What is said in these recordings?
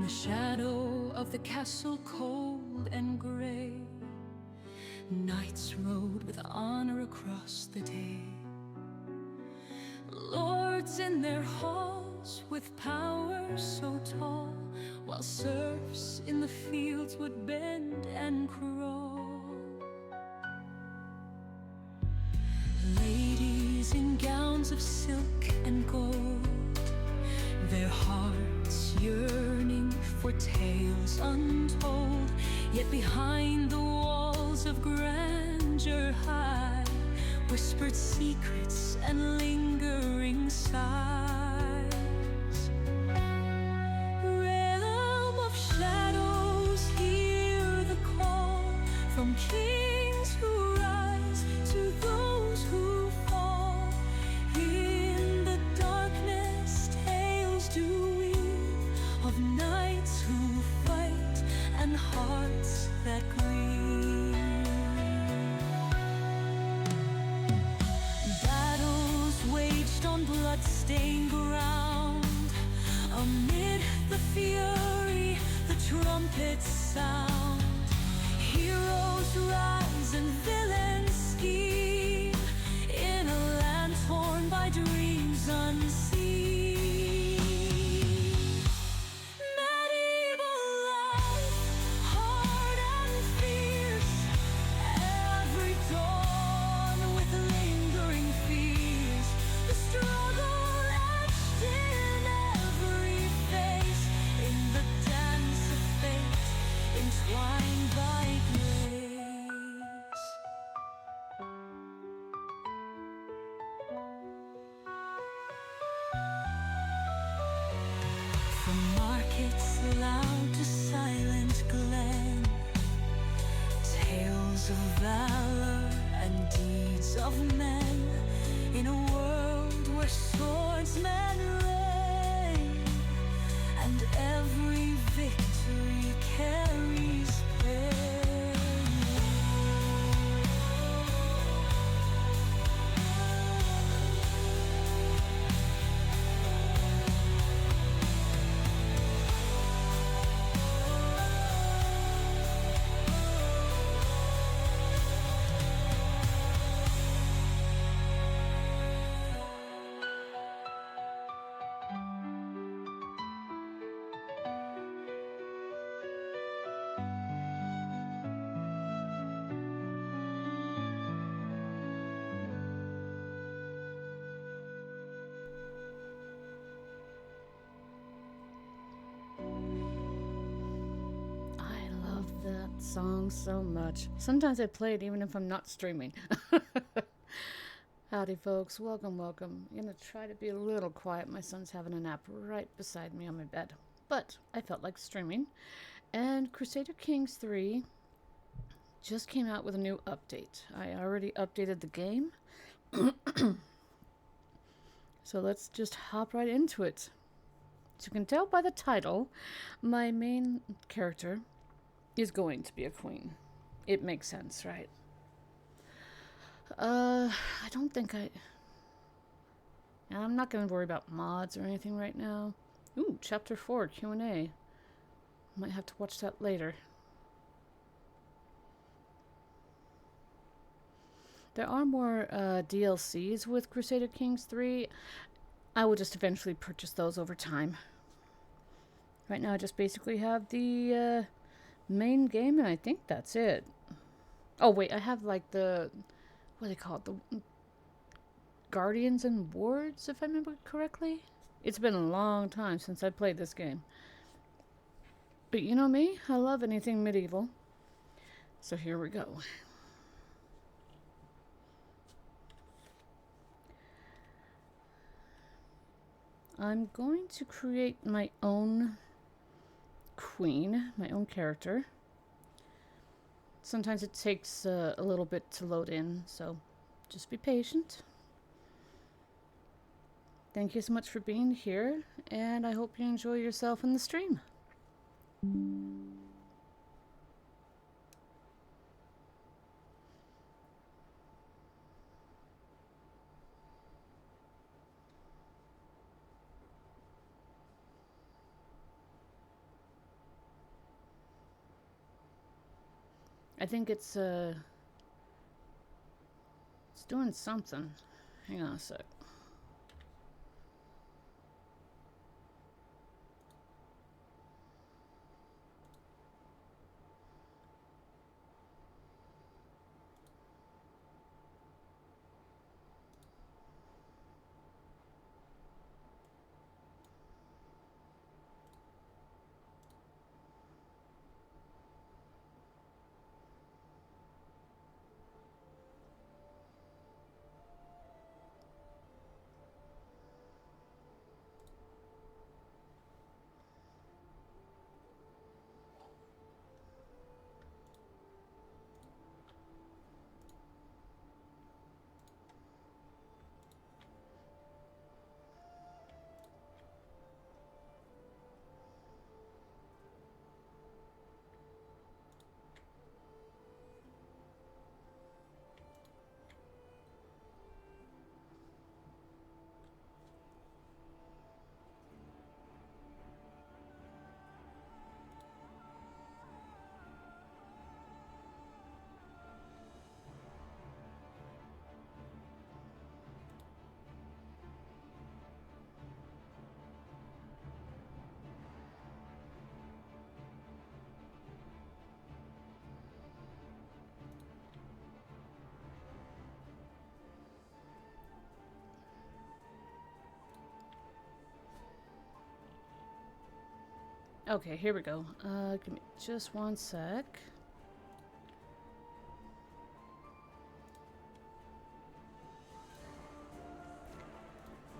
the shadow of the castle cold and gray, knights rode with honor across the day. Lords in their halls with power so tall, while serfs in the fields would bend and crawl. Ladies in gowns of silk and gold, their hearts yearning for tales untold. Yet behind the walls of grandeur high, whispered secrets and lingering sighs. Realm of shadows, hear the call from kings who rise to those who fall. In the darkness tales do weave of knights who fight and hearts that grieve. Battles waged on blood-stained ground, amid the fury the trumpets sound. Heroes rise and villains scheme in a land torn by dreams unseen. Medieval life, hard and fierce, every dawn with lingering fears. The struggle etched in every face, in the dance of fate, entwined by grace. From markets loud to silent glen, tales of valor and deeds of men, in a world where swordsmen reign, and every victory carries pain. I love that song so much. Sometimes I play it even if I'm not streaming. Howdy, folks. Welcome, welcome. I'm going to try to be a little quiet. My son's having a nap right beside me on my bed. But I felt like streaming. And Crusader Kings 3 just came out with a new update. I already updated the game. So let's just hop right into it. As you can tell by the title, my main character is going to be a queen. It makes sense, right? I don't think I'm not going to worry about mods or anything right now. Ooh, Chapter 4, Q&A. Might have to watch that later. There are more DLCs with Crusader Kings 3. I will just eventually purchase those over time. Right now I just basically have the main game, and I think that's it. Oh wait, I have like the, what do they call it? The Guardians and Wards, if I remember correctly. It's been a long time since I played this game. But you know me, I love anything medieval. So here we go. I'm going to create my own queen, my own character. Sometimes it takes a little bit to load in, so just be patient. Thank you so much for being here, and I hope you enjoy yourself in the stream. I think it's doing something. Hang on a sec. Okay, here we go. Give me just one sec.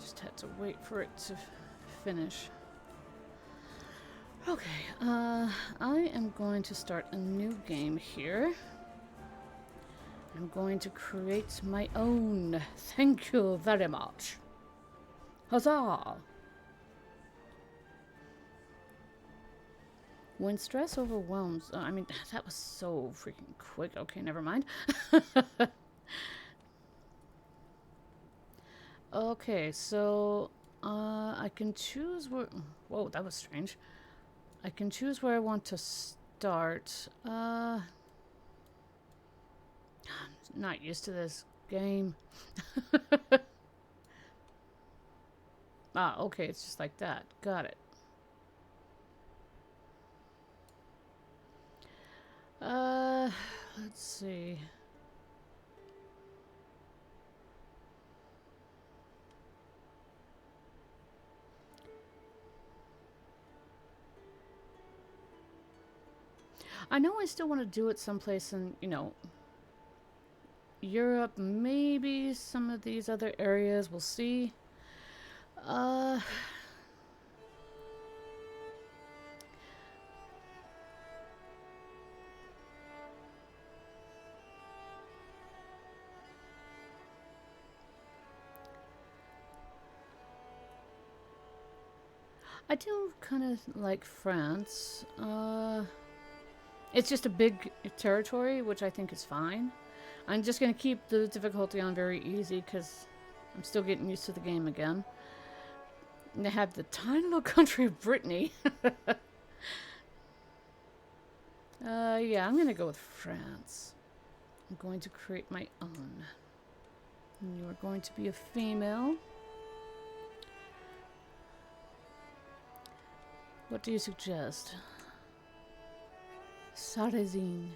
Just had to wait for it to finish. Okay, I am going to start a new game here. I'm going to create my own. Thank you very much. Huzzah! When stress overwhelms... I mean, that was so freaking quick. Okay, never mind. Okay, so... I can choose where... Whoa, that was strange. I can choose where I want to start. I'm not used to this game. Ah, okay, it's just like that. Got it. Let's see. I know I still want to do it someplace in, you know, Europe, maybe some of these other areas. We'll see. I do kind of like France. It's just a big territory, which I think is fine. I'm just going to keep the difficulty on very easy because I'm still getting used to the game again. And they have the tiny little country of Brittany. Yeah, I'm going to go with France. I'm going to create my own. And you are going to be a female. What do you suggest? Sarrazin.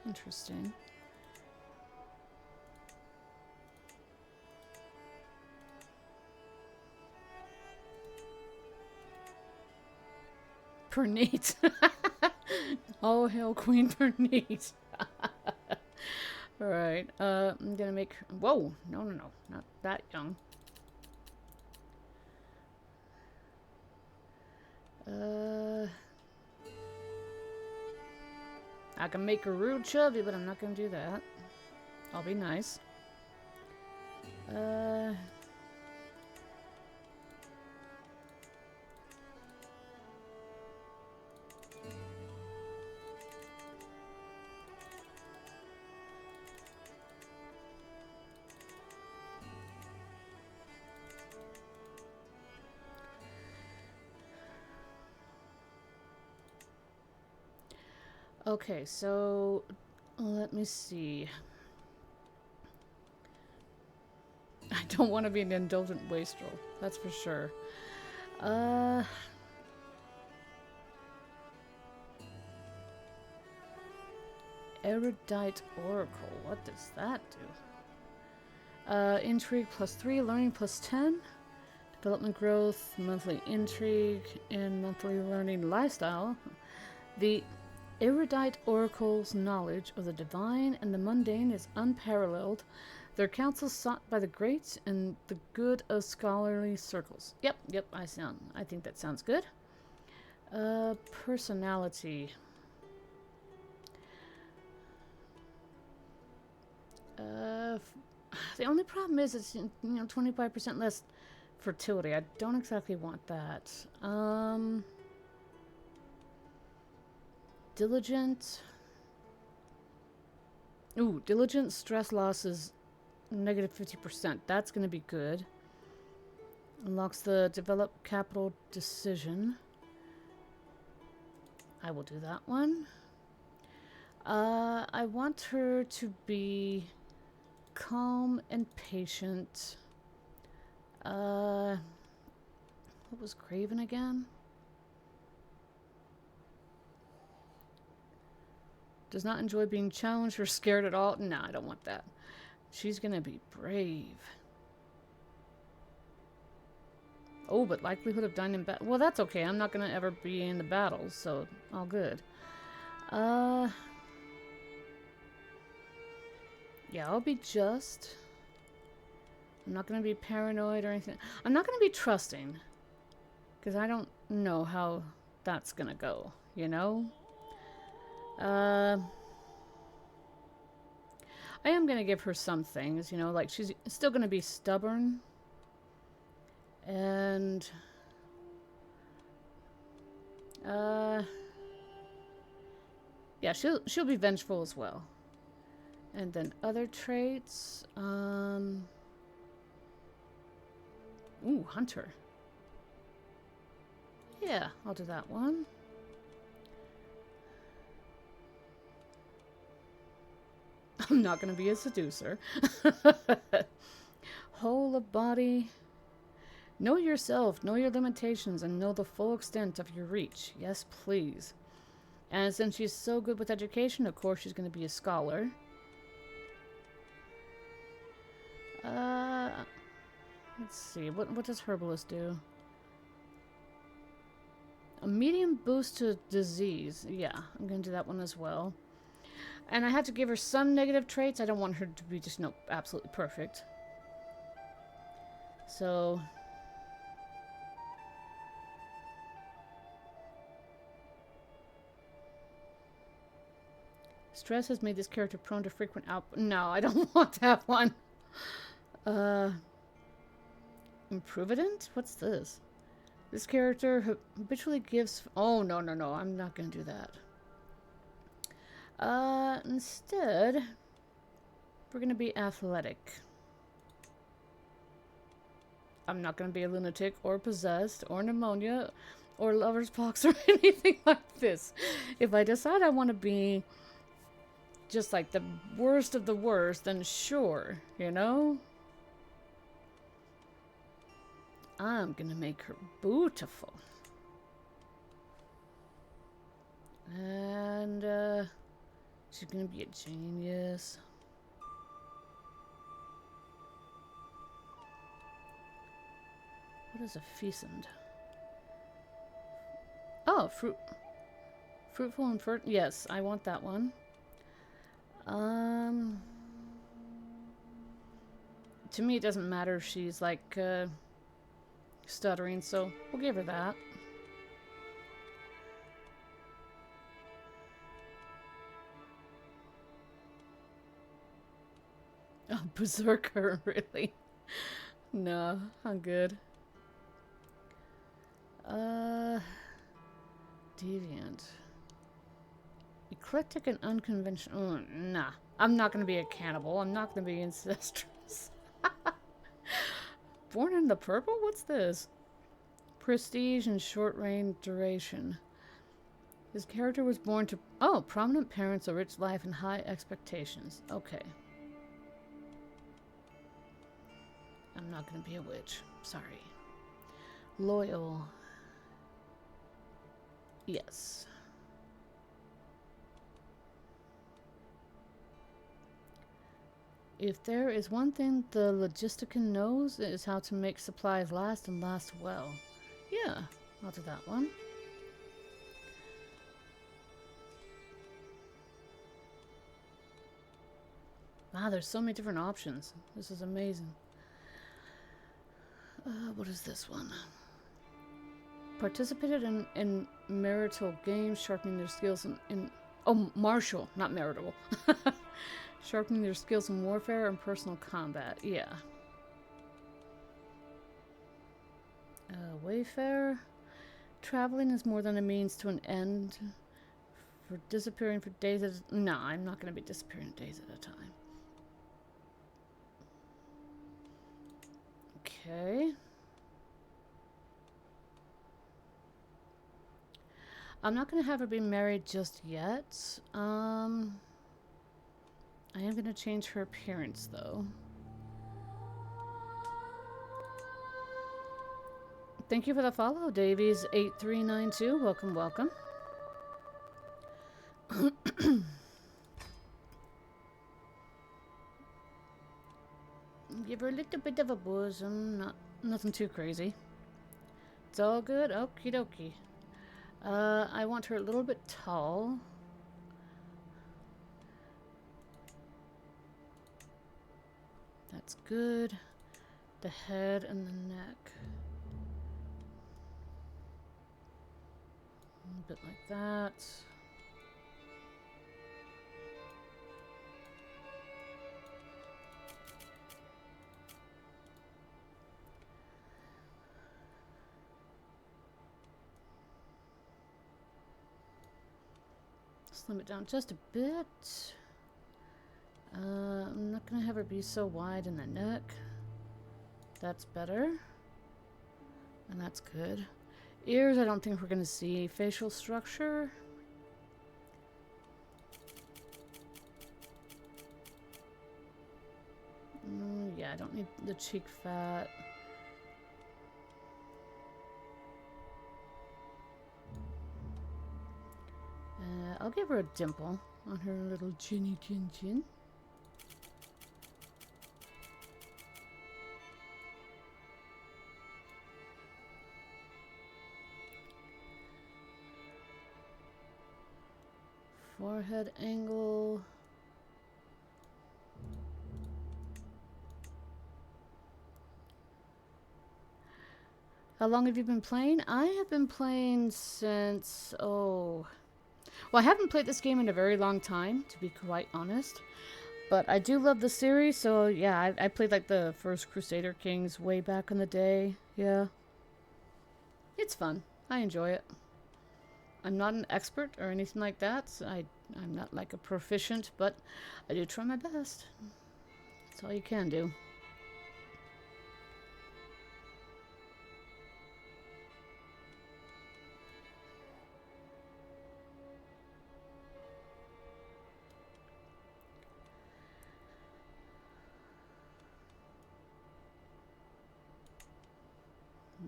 Interesting. Pernice. Oh, hail Queen Pernice. Alright, I'm gonna make... Whoa! No, no, no. Not that young. I can make her real chubby, but I'm not gonna do that. I'll be nice. Okay, so Let me see. I don't want to be an indulgent wastrel. That's for sure. Erudite Oracle. What does that do? Intrigue +3, learning +10, development growth, monthly intrigue, and monthly learning lifestyle. The erudite oracle's knowledge of the divine and the mundane is unparalleled. Their counsel sought by the great and the good of scholarly circles. Yep, I think that sounds good. Personality. The only problem is it's 25% less fertility. I don't exactly want that. Diligent. Ooh, diligent stress loss is -50%. That's going to be good. Unlocks the develop capital decision. I will do that one. I want her to be calm and patient. What was Craven again? Does not enjoy being challenged or scared at all. No, I don't want that. She's gonna be brave. Oh, but likelihood of dying in battle. Well, that's okay. I'm not gonna ever be in the battles, so all good. Yeah, I'll be just. I'm not gonna be paranoid or anything. I'm not gonna be trusting, because I don't know how that's gonna go, you know? I am gonna give her some things, like she's still gonna be stubborn. And yeah, she'll be vengeful as well. And then other traits, ooh, hunter. Yeah, I'll do that one. I'm not going to be a seducer. Whole of body. Know yourself, know your limitations, and know the full extent of your reach. Yes, please. And since she's so good with education, of course she's going to be a scholar. Let's see. What does Herbalist do? A medium boost to disease. Yeah, I'm going to do that one as well. And I have to give her some negative traits. I don't want her to be just, absolutely perfect. So... stress has made this character prone to frequent outbursts. No, I don't want that one. Improvident? What's this? This character habitually gives... oh, no. I'm not going to do that. Instead, we're going to be athletic. I'm not going to be a lunatic or possessed or pneumonia or lover's box or anything like this. If I decide I want to be just like the worst of the worst, then sure, I'm going to make her beautiful. And, she's going to be a genius. What is a feasand? Oh, fruitful and fertile. Yes, I want that one. To me, it doesn't matter if she's like stuttering, so we'll give her that. Oh, berserker, really? No, I'm good. Deviant. Eclectic and unconventional. Oh, nah. I'm not gonna be a cannibal. I'm not gonna be incestuous. Born in the purple? What's this? Prestige and short range duration. His character was born to... Oh, prominent parents, a rich life, and high expectations. Okay. I'm not going to be a witch. Sorry. Loyal. Yes. If there is one thing the logistician knows, it is how to make supplies last and last well. Yeah, I'll do that one. Wow, there's so many different options. This is amazing. What is this one? Participated in marital games, sharpening their skills in oh, martial, not marital. Sharpening their skills in warfare and personal combat. Yeah. Wayfarer. Traveling is more than a means to an end. For disappearing for days at a... No, I'm not going to be disappearing days at a time. Okay. I'm not going to have her be married just yet. I am going to change her appearance, though. Thank you for the follow, Davies8392. Welcome, welcome. Give her a little bit of a bosom. Nothing too crazy. It's all good. Okie dokie. I want her a little bit tall. That's good. The head and the neck. A bit like that. Slim it down just a bit. I'm not going to have her be so wide in the neck. That's better. And that's good. Ears, I don't think we're going to see. Facial structure. Yeah, I don't need the cheek fat. I'll give her a dimple on her little chinny chin chin. Forehead angle. How long have you been playing? I have been playing since, well, I haven't played this game in a very long time, to be quite honest. But I do love the series, so yeah, I played like the first Crusader Kings way back in the day. Yeah. It's fun. I enjoy it. I'm not an expert or anything like that. So I'm not like a proficient, but I do try my best. That's all you can do.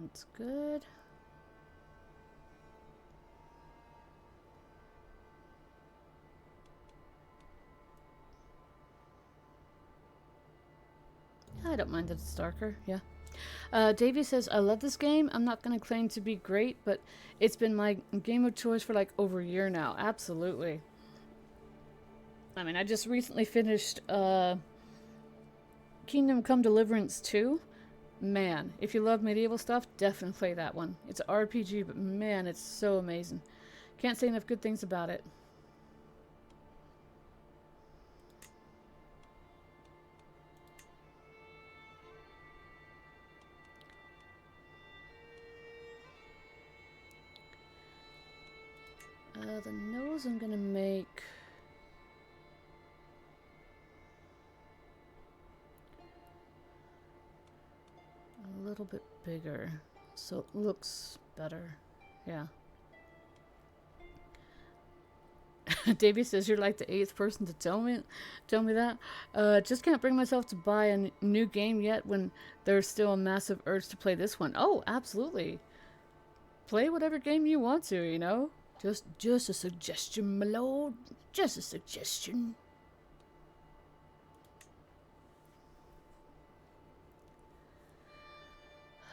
That's good. I don't mind that it's darker, yeah. Davey says, I love this game. I'm not going to claim to be great, but it's been my game of choice for like over a year now. Absolutely. I mean, I just recently finished Kingdom Come Deliverance 2. Man, if you love medieval stuff, definitely play that one. It's an RPG, but man, it's so amazing. Can't say enough good things about it. The nose I'm gonna make... a little bit bigger, so it looks better. Yeah. Davey says you're like the eighth person to tell me that. Just can't bring myself to buy a new game yet when there's still a massive urge to play this one. Oh, absolutely. Play whatever game you want to, you know? Just a suggestion, my lord. Just a suggestion.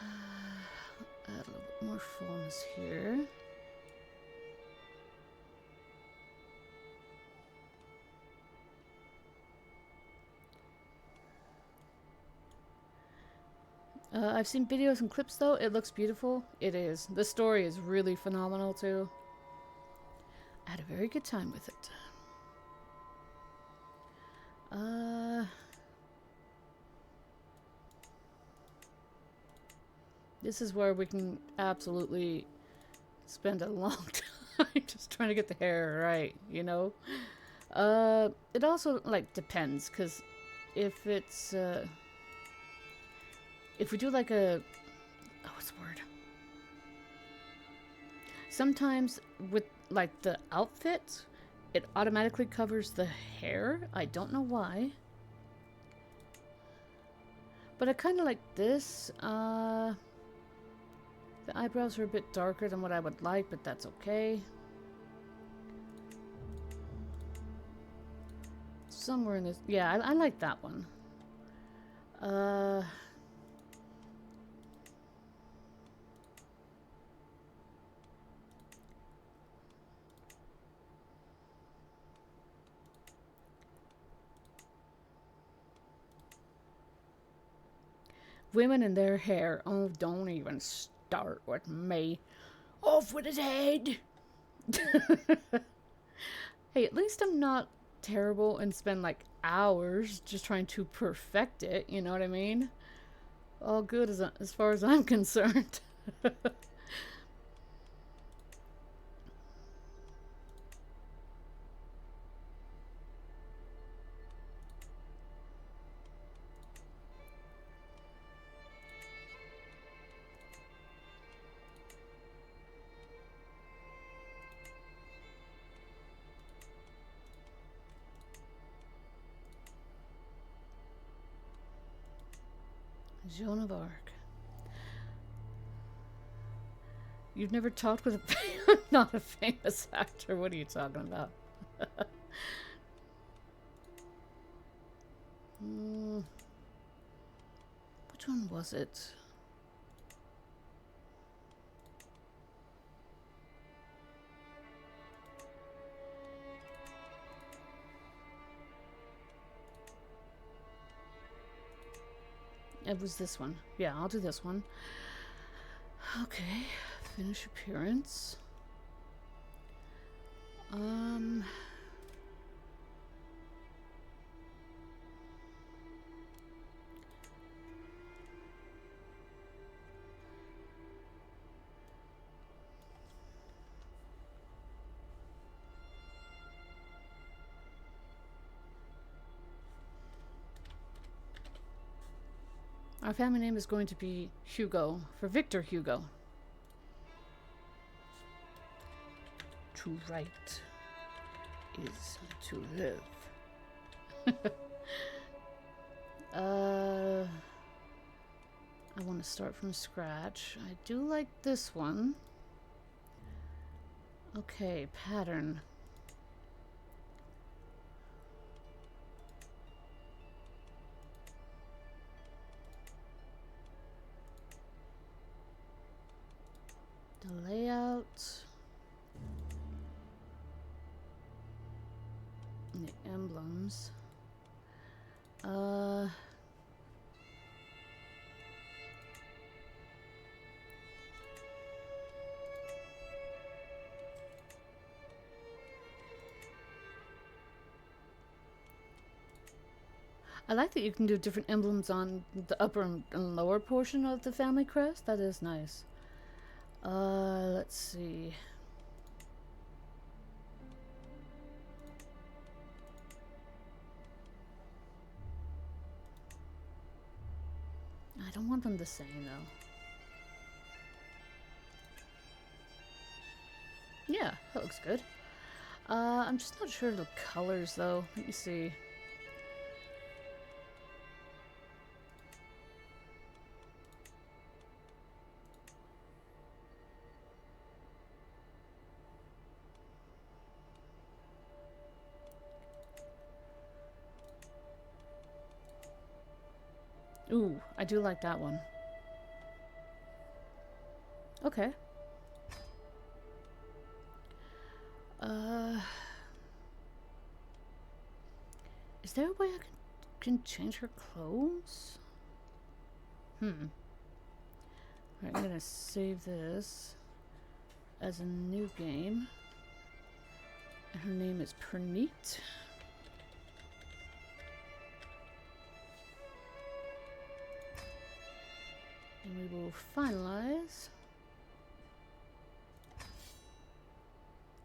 Add a little bit more fullness here. I've seen videos and clips though. It looks beautiful. It is. The story is really phenomenal too. I had a very good time with it. This is where we can absolutely spend a long time just trying to get the hair right, you know? It also, like, depends, because if it's, if we do like a, oh, what's the word? Sometimes with, like, the outfit, it automatically covers the hair. I don't know why. But I kind of like this. The eyebrows are a bit darker than what I would like, but that's okay. Somewhere in this... Yeah, I like that one. Women and their hair. Oh, don't even start with me. Off with his head. Hey, at least I'm not terrible and spend like hours just trying to perfect it. You know what I mean? All good as far as I'm concerned. Joan of Arc. You've never talked with a... I'm not a famous actor. What are you talking about? Which one was it? It was this one. Yeah, I'll do this one. Okay, finish appearance. Our family name is going to be Hugo, for Victor Hugo. To write is to live. I want to start from scratch. I do like this one. Okay, pattern. The layout. And the emblems. I like that you can do different emblems on the upper and lower portion of the family crest. That is nice. Let's see. I don't want them the same though. Yeah, that looks good. I'm just not sure of the colors though. Let me see. Ooh, I do like that one. Okay. Is there a way I can change her clothes? Alright, I'm gonna save this as a new game. And her name is Perneat. And we will finalize.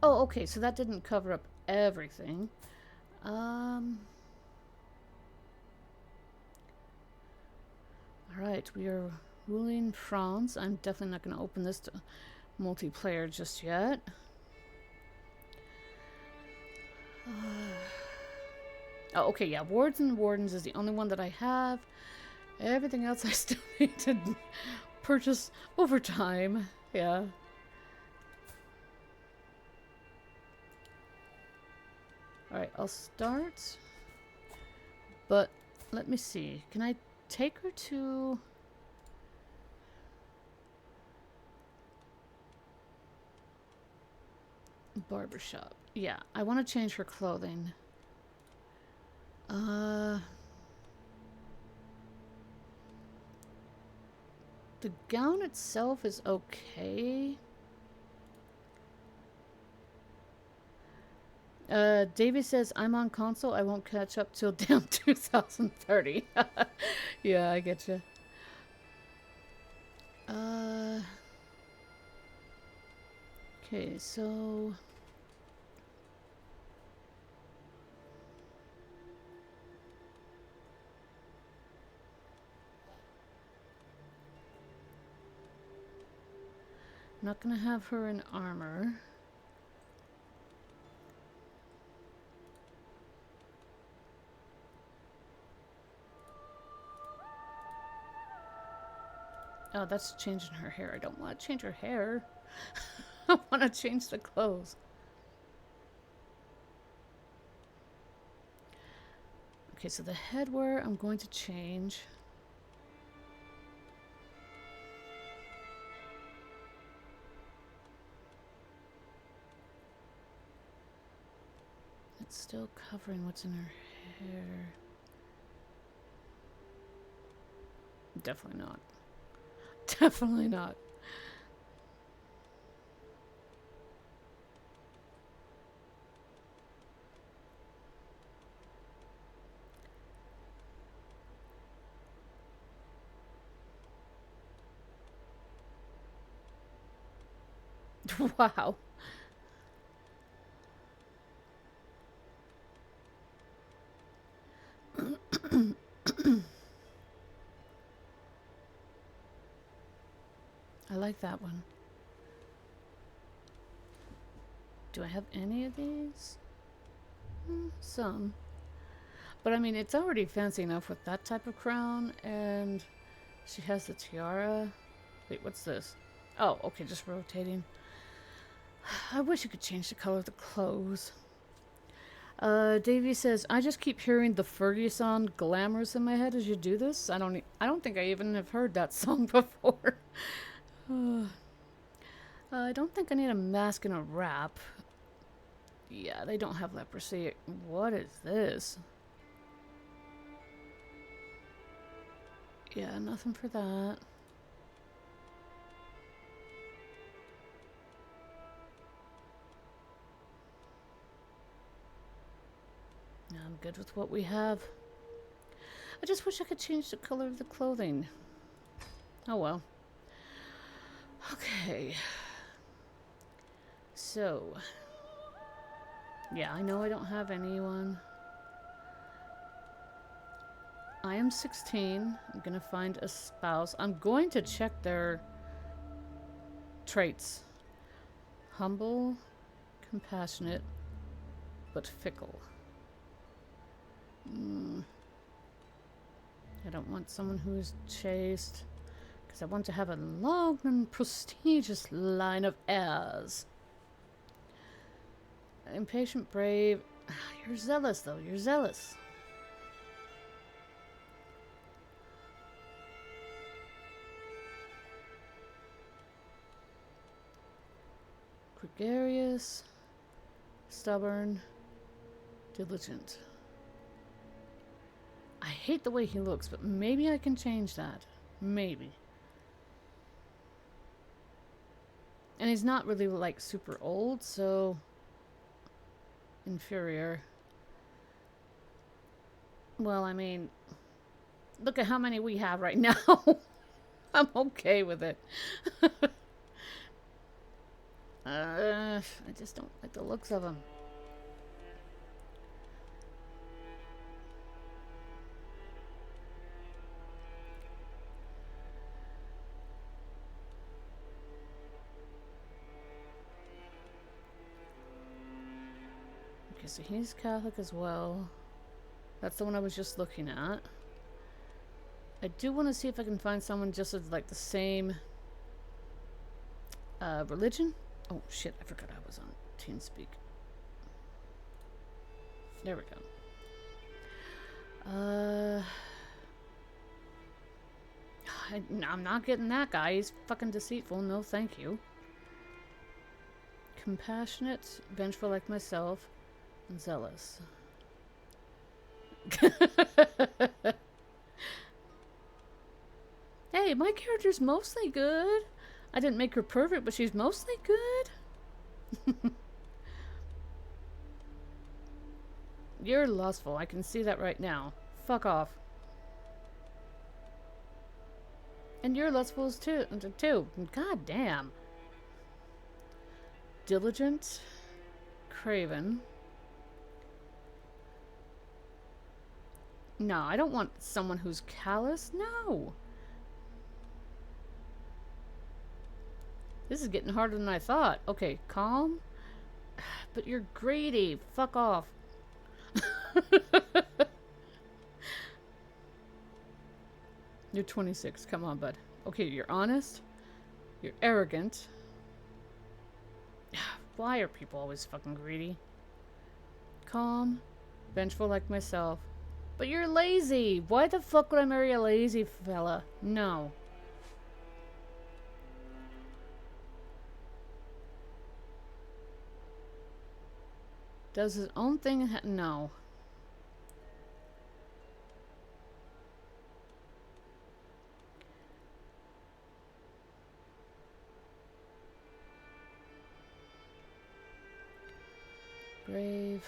Oh, okay, so that didn't cover up everything. Alright, we are ruling France. I'm definitely not going to open this to multiplayer just yet. Oh, okay, yeah, Wards and Wardens is the only one that I have. Everything else I still need to purchase over time. Yeah. Alright, I'll start. But, let me see. Can I take her to... barbershop? Yeah, I want to change her clothing. The gown itself is okay. Davey says, I'm on console. I won't catch up till down 2030. Yeah, I get you. Okay, so... I'm not gonna have her in armor. Oh, that's changing her hair. I don't want to change her hair. I want to change the clothes. Okay, so the headwear I'm going to change. It's still covering what's in her hair. Definitely not. Definitely not. Wow. I like that one. Do I have any of these? Some. But I mean, it's already fancy enough with that type of crown, and she has the tiara. Wait, what's this? Oh, okay, just rotating. I wish I could change the color of the clothes. Davey says, I just keep hearing the Fergie song "Glamorous" in my head as you do this. I don't think I even have heard that song before. I don't think I need a mask and a wrap. Yeah, they don't have leprosy. What is this? Yeah, nothing for that. I'm good with what we have. I just wish I could change the color of the clothing. Oh well. Okay. So. Yeah, I know I don't have anyone. I am 16. I'm gonna find a spouse. I'm going to check their traits. Humble, compassionate, but fickle. I don't want someone who's chaste, because I want to have a long and prestigious line of heirs. Impatient, brave. You're zealous, though. You're zealous. Gregarious, stubborn, diligent. I hate the way he looks, but maybe I can change that. Maybe. And he's not really, like, super old, so... inferior. Well, I mean... look at how many we have right now. I'm okay with it. I just don't like the looks of him. Okay, so he's Catholic as well. That's the one I was just looking at. I do want to see if I can find someone just with like the same religion. Oh shit, I forgot I was on TeamSpeak. There we go. I'm not getting that guy. He's fucking deceitful. No, thank you. Compassionate, vengeful like myself, and zealous. Hey, my character's mostly good. I didn't make her perfect, but she's mostly good. You're lustful. I can see that right now. Fuck off. And you're lustful too. God damn. Diligent. Craven. No, I don't want someone who's callous. No. This is getting harder than I thought. Okay, calm. But you're greedy. Fuck off. You're 26. Come on, bud. Okay, you're honest. You're arrogant. Why are people always fucking greedy? Calm. Vengeful like myself. But you're lazy. Why the fuck would I marry a lazy fella? No. Does his own thing? No. Brave.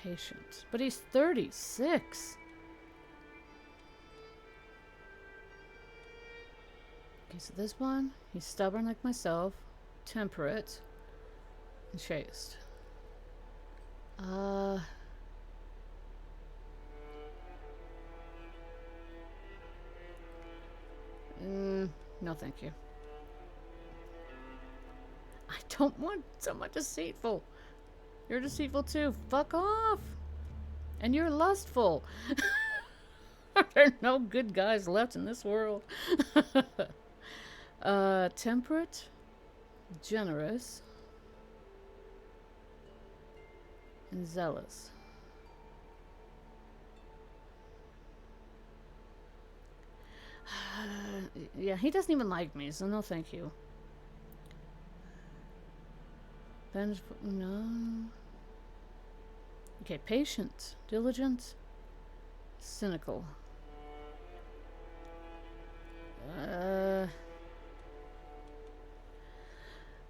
Patient. But he's 36. Okay, so this one, he's stubborn like myself, temperate, and chaste. No thank you. I don't want someone deceitful. You're deceitful too. Fuck off. And you're lustful. There are no good guys left in this world. Temperate, generous, and zealous. Yeah, he doesn't even like me, so no thank you. Vengeful, no. Okay, patient, diligent, cynical.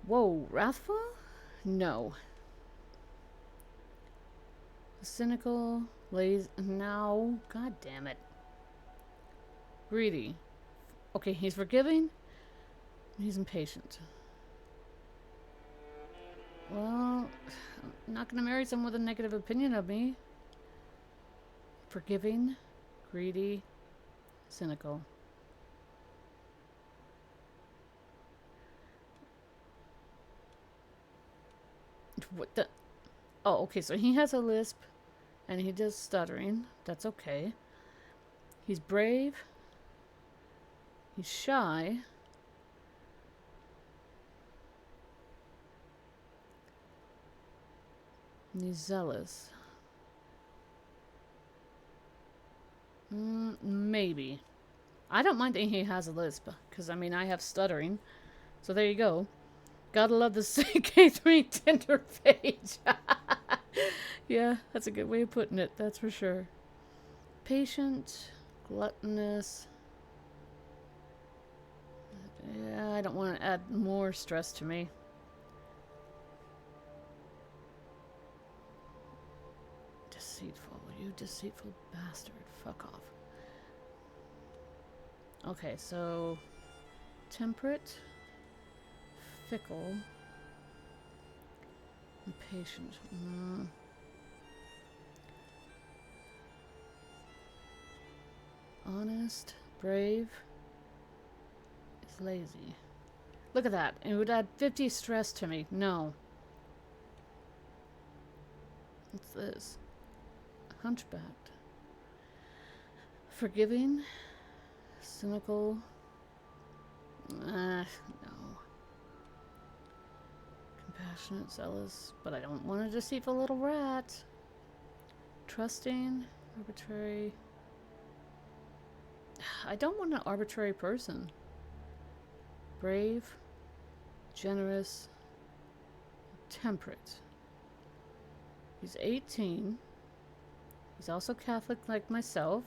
Whoa, wrathful? No. Cynical, lazy, no. God damn it. Greedy. Okay, he's forgiving. He's impatient. Well, I'm not gonna marry someone with a negative opinion of me. Forgiving, greedy, cynical. What the? Oh, okay, so he has a lisp and he does stuttering. That's okay. He's brave. He's shy. And he's zealous. Maybe. I don't mind that he has a lisp, because, I mean, I have stuttering. So there you go. Gotta love the CK3 Tinder page. Yeah, that's a good way of putting it, that's for sure. Patient, gluttonous. Yeah, I don't want to add more stress to me. Deceitful, you deceitful bastard. Fuck off. Okay, so temperate, fickle, impatient. Honest, brave, is lazy. Look at that. It would add 50 stress to me. No. What's this? Hunchbacked. Forgiving, cynical. No. Compassionate, zealous, but I don't want a deceitful little rat. Trusting, arbitrary. I don't want an arbitrary person. Brave, generous, temperate. He's 18. He's also Catholic like myself.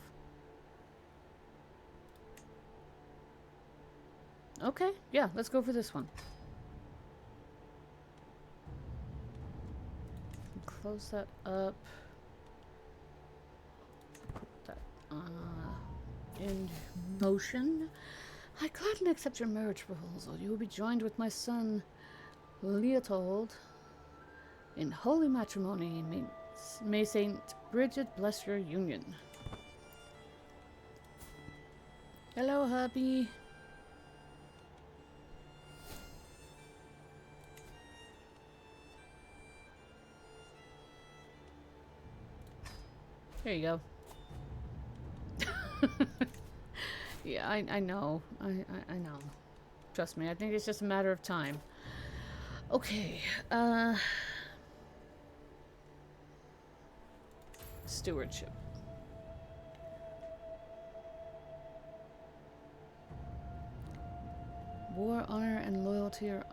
Okay, yeah, let's go for this one. Close that up. Put that in motion. I gladly accept your marriage proposal. You will be joined with my son, Leopold, in holy matrimony. May Saint Bridget bless your union. Hello, hubby. There you go. Yeah, I know. I know. Trust me, I think it's just a matter of time. Okay, stewardship. War, honor, and loyalty are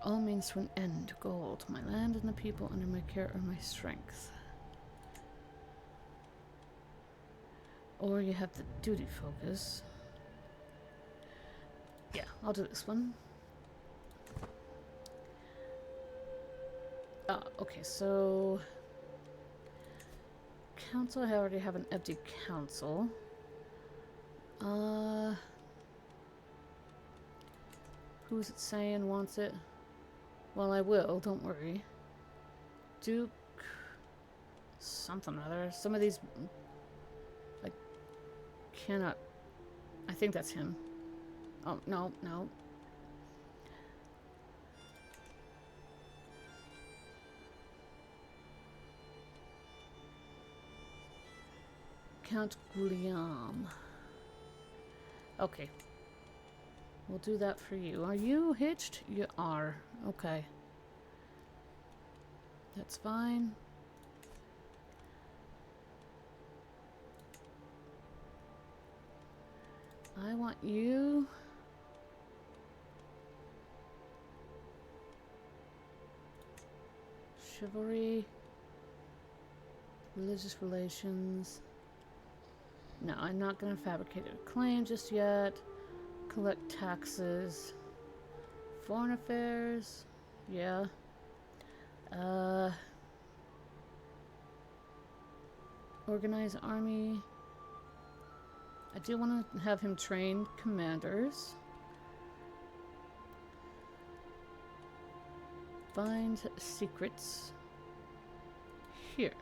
all means to an end. Gold. My land and the people under my care are my strength. Or you have the duty focus. Yeah, I'll do this one. Okay, so council, I already have an empty council. Who's it saying wants it? Well, I will, don't worry. Duke something or other. Some of these I cannot. I think that's him. Oh, no. Count Guillaume. Okay. We'll do that for you. Are you hitched? You are. Okay. That's fine. I want you. Chivalry. Religious relations. No, I'm not going to fabricate a claim just yet. Collect taxes. Foreign affairs. Yeah. Organize army. I do want to have him train commanders. Find secrets. Here.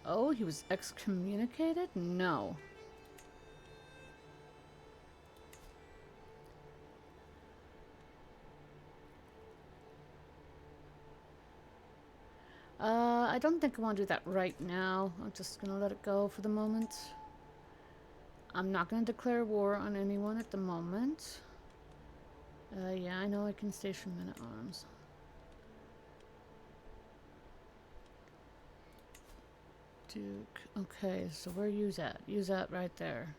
Oh, he was excommunicated? No. I don't think I want to do that right now. I'm just going to let it go for the moment. I'm not going to declare war on anyone at the moment. Yeah, I know I can station men-at-arms. Duke. Okay, so where you's at? You's at right there.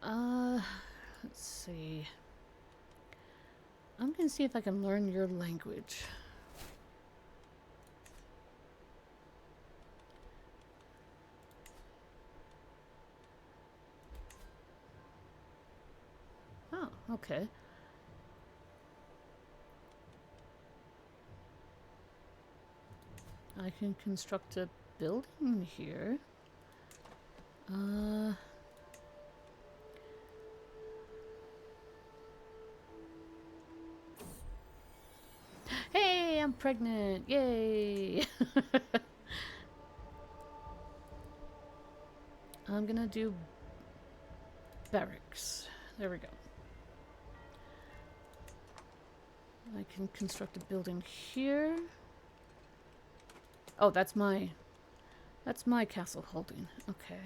Let's see. I'm gonna see if I can learn your language. Oh, okay. I can construct a building here. Hey, I'm pregnant! Yay! I'm gonna do barracks. There we go. I can construct a building here. Oh, that's my castle holding. Okay.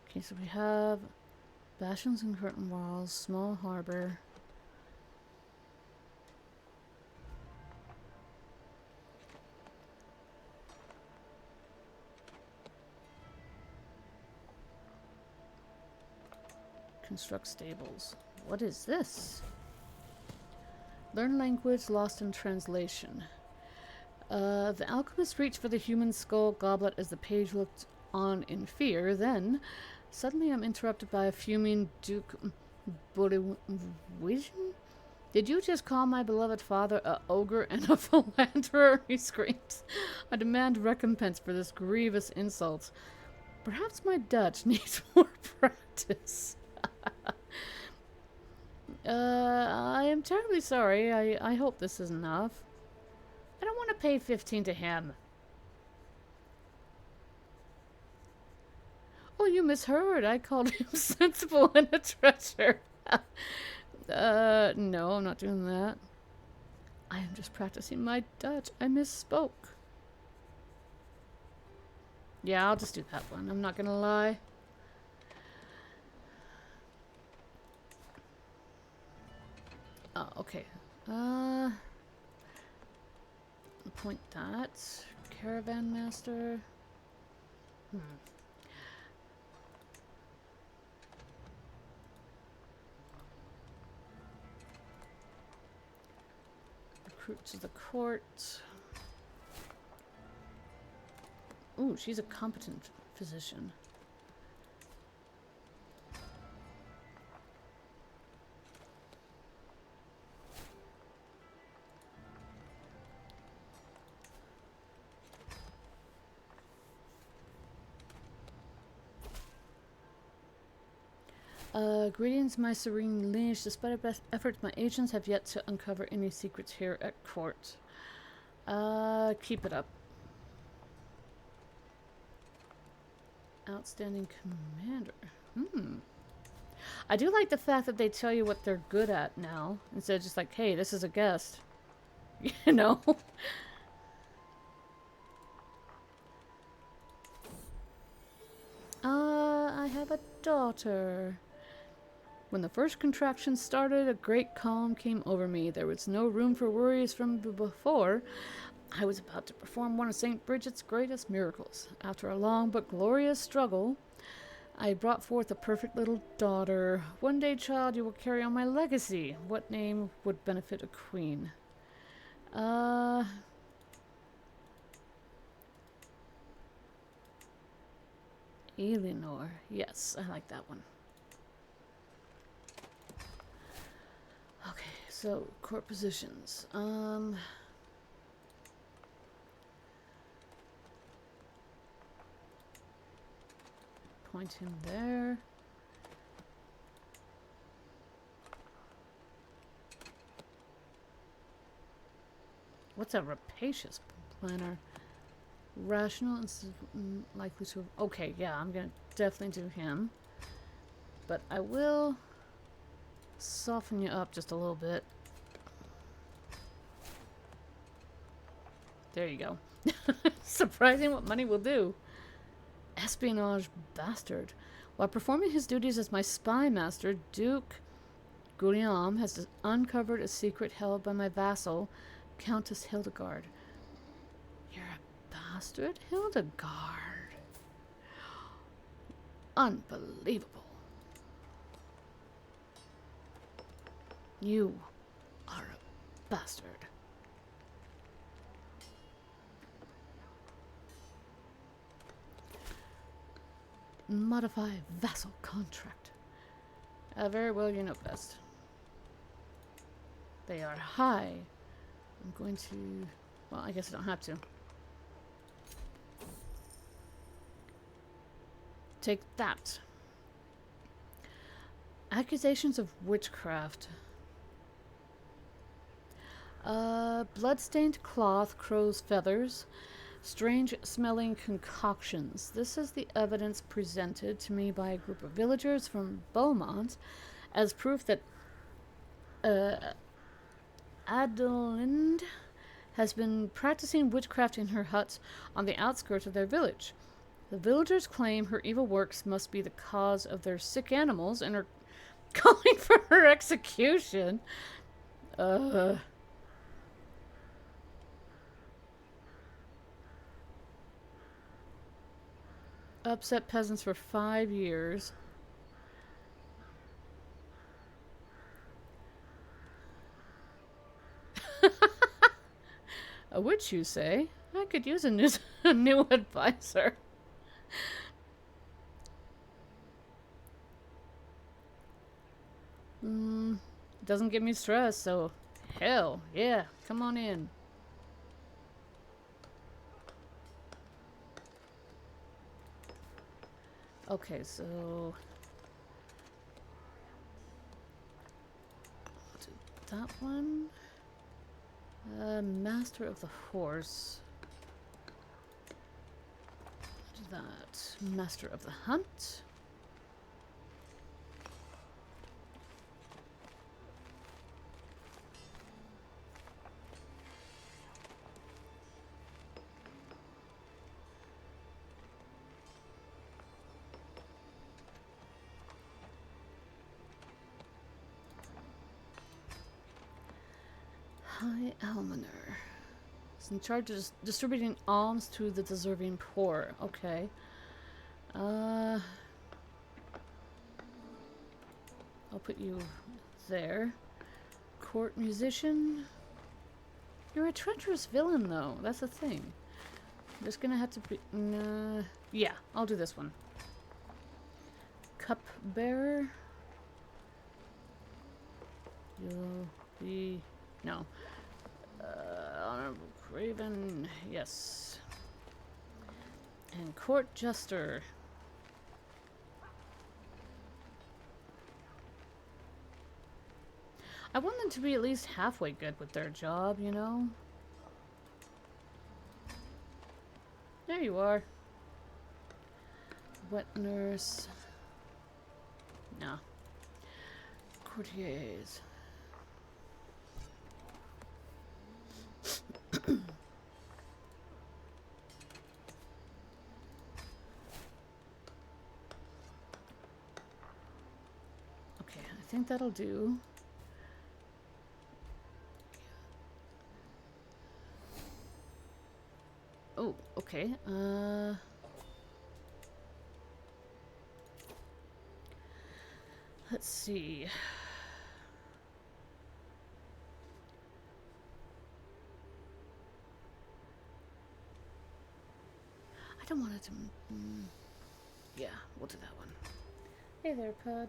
Okay, so we have bastions and curtain walls, small harbor. Construct stables. What is this? Learn language lost in translation. The alchemist reached for the human skull goblet as the page looked on in fear. Then, suddenly I'm interrupted by a fuming Duke Vision? Did you just call my beloved father a ogre and a philanderer? He screams. I demand recompense for this grievous insult. Perhaps my Dutch needs more practice. I am terribly sorry. I hope this is enough. I don't want to pay 15 to him. Oh, you misheard. I called him sensible and a treasure. No, I'm not doing that. I am just practicing my Dutch. I misspoke. Yeah, I'll just do that one. I'm not gonna lie. Oh, okay. Appoint that. Caravan master. Recruit to the court. Ooh, she's a competent physician. Greetings, my serene lineage. Despite our best efforts, my agents have yet to uncover any secrets here at court. Keep it up. Outstanding commander. I do like the fact that they tell you what they're good at now, instead of just like, hey, this is a guest. You know? I have a daughter. When the first contraction started, a great calm came over me. There was no room for worries from before. I was about to perform one of St. Bridget's greatest miracles. After a long but glorious struggle, I brought forth a perfect little daughter. One day, child, you will carry on my legacy. What name would benefit a queen? Eleanor. Yes, I like that one. Okay, so court positions. Point him there. What's a rapacious planner? Rational and likely to... Okay, yeah, I'm going to definitely do him. But I will soften you up just a little bit. There you go. Surprising what money will do. Espionage bastard. While performing his duties as my spy master, Duke Guillaume has uncovered a secret held by my vassal, Countess Hildegard. You're a bastard, Hildegard. Unbelievable. You are a bastard. Modify vassal contract. Very well, you know best. They are high. I'm going to... Well, I guess I don't have to. Take that. Accusations of witchcraft. Blood-stained cloth, crow's feathers, strange smelling concoctions. This is the evidence presented to me by a group of villagers from Beaumont as proof that Adelind has been practicing witchcraft in her hut on the outskirts of their village. The villagers claim her evil works must be the cause of their sick animals and are calling for her execution. Upset peasants for 5 years. A witch, you say? I could use a new advisor. Doesn't give me stress, so hell, yeah, come on in. Okay, so I'll do that one. Master of the Horse. Do that. Master of the Hunt. High Almoner. He's in charge of distributing alms to the deserving poor. Okay. I'll put you there. Court musician. You're a treacherous villain, though. That's the thing. I'm just gonna have to be... yeah, I'll do this one. Cup bearer. You'll be... No. Honorable Craven. Yes. And court jester. I want them to be at least halfway good with their job, you know? There you are. Wet nurse. No. Courtiers. Okay, I think that'll do. Oh, okay. Let's see. I don't want it to... yeah, we'll do that one. Hey there, Pud.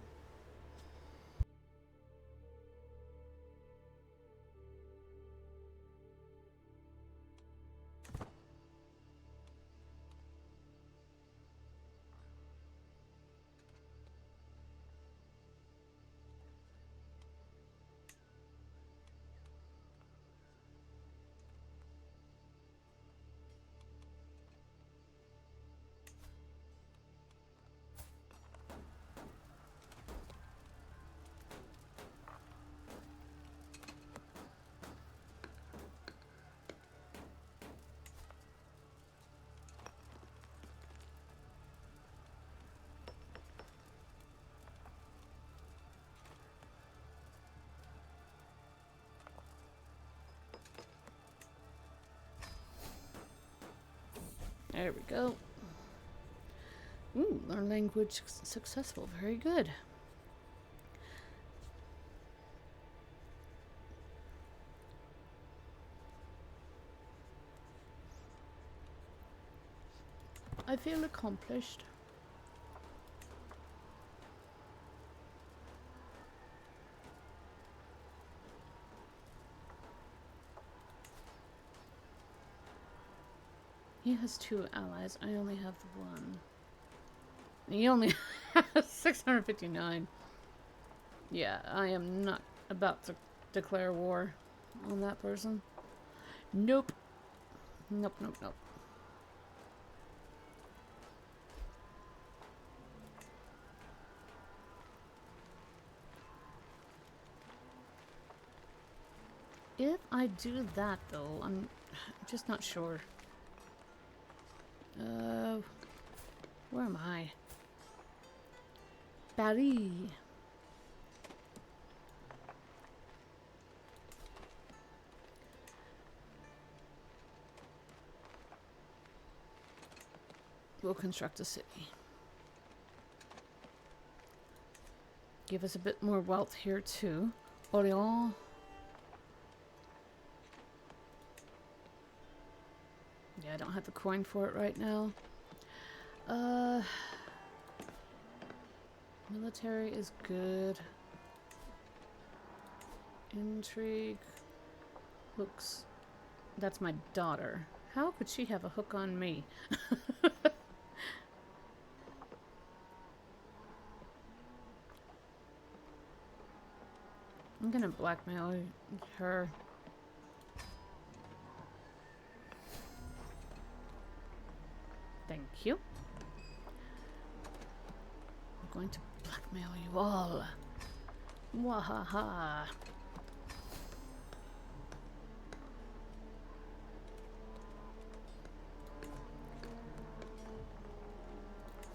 There we go. Ooh, learn language successful. Very good. I feel accomplished. He has 2 allies. I only have 1. He only has 659. Yeah, I am not about to declare war on that person. Nope. Nope, nope, nope. If I do that, though, I'm just not sure. Where am I? Paris. We'll construct a city. Give us a bit more wealth here, too. Orléans. Yeah, I don't have the coin for it right now. Military is good. Intrigue. Hooks. That's my daughter. How could she have a hook on me? I'm gonna blackmail her. Thank you. I'm going to blackmail you all. Wahaha.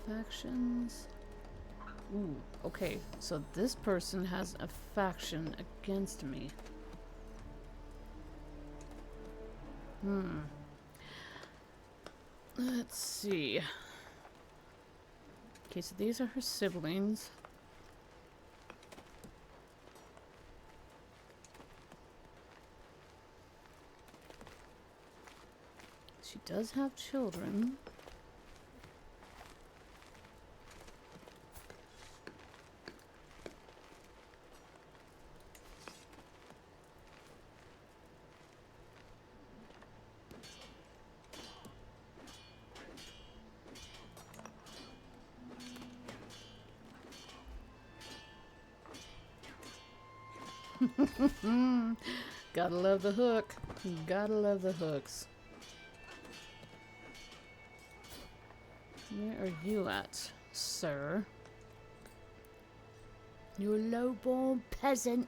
Factions. Ooh, okay. So this person has a faction against me. Let's see. Okay, so these are her siblings. She does have children. Gotta love the hook. Gotta love the hooks. Where are you at, sir? You low-born peasant.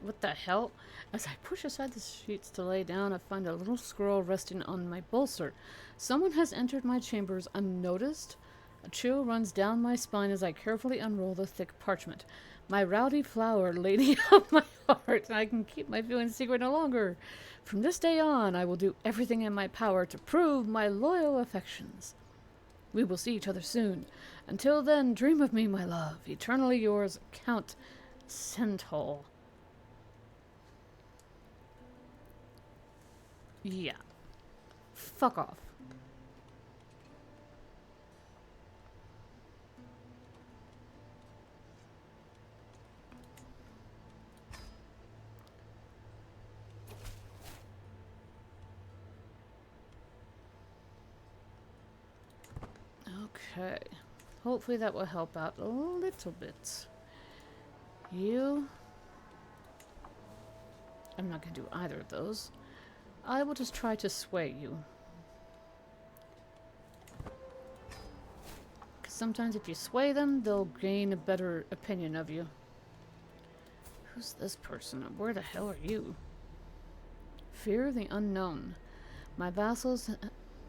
What the hell? As I push aside the sheets to lay down, I find a little scroll resting on my bolster. Someone has entered my chambers unnoticed. A chill runs down my spine as I carefully unroll the thick parchment. My rowdy flower, lady of my heart, I can keep my feelings secret no longer. From this day on, I will do everything in my power to prove my loyal affections. We will see each other soon. Until then, dream of me, my love. Eternally yours, Count Centaur. Yeah. Fuck off. Okay. Hopefully that will help out a little bit. You... I'm not going to do either of those. I will just try to sway you. Because sometimes if you sway them, they'll gain a better opinion of you. Who's this person? Where the hell are you? Fear of the unknown. My vassals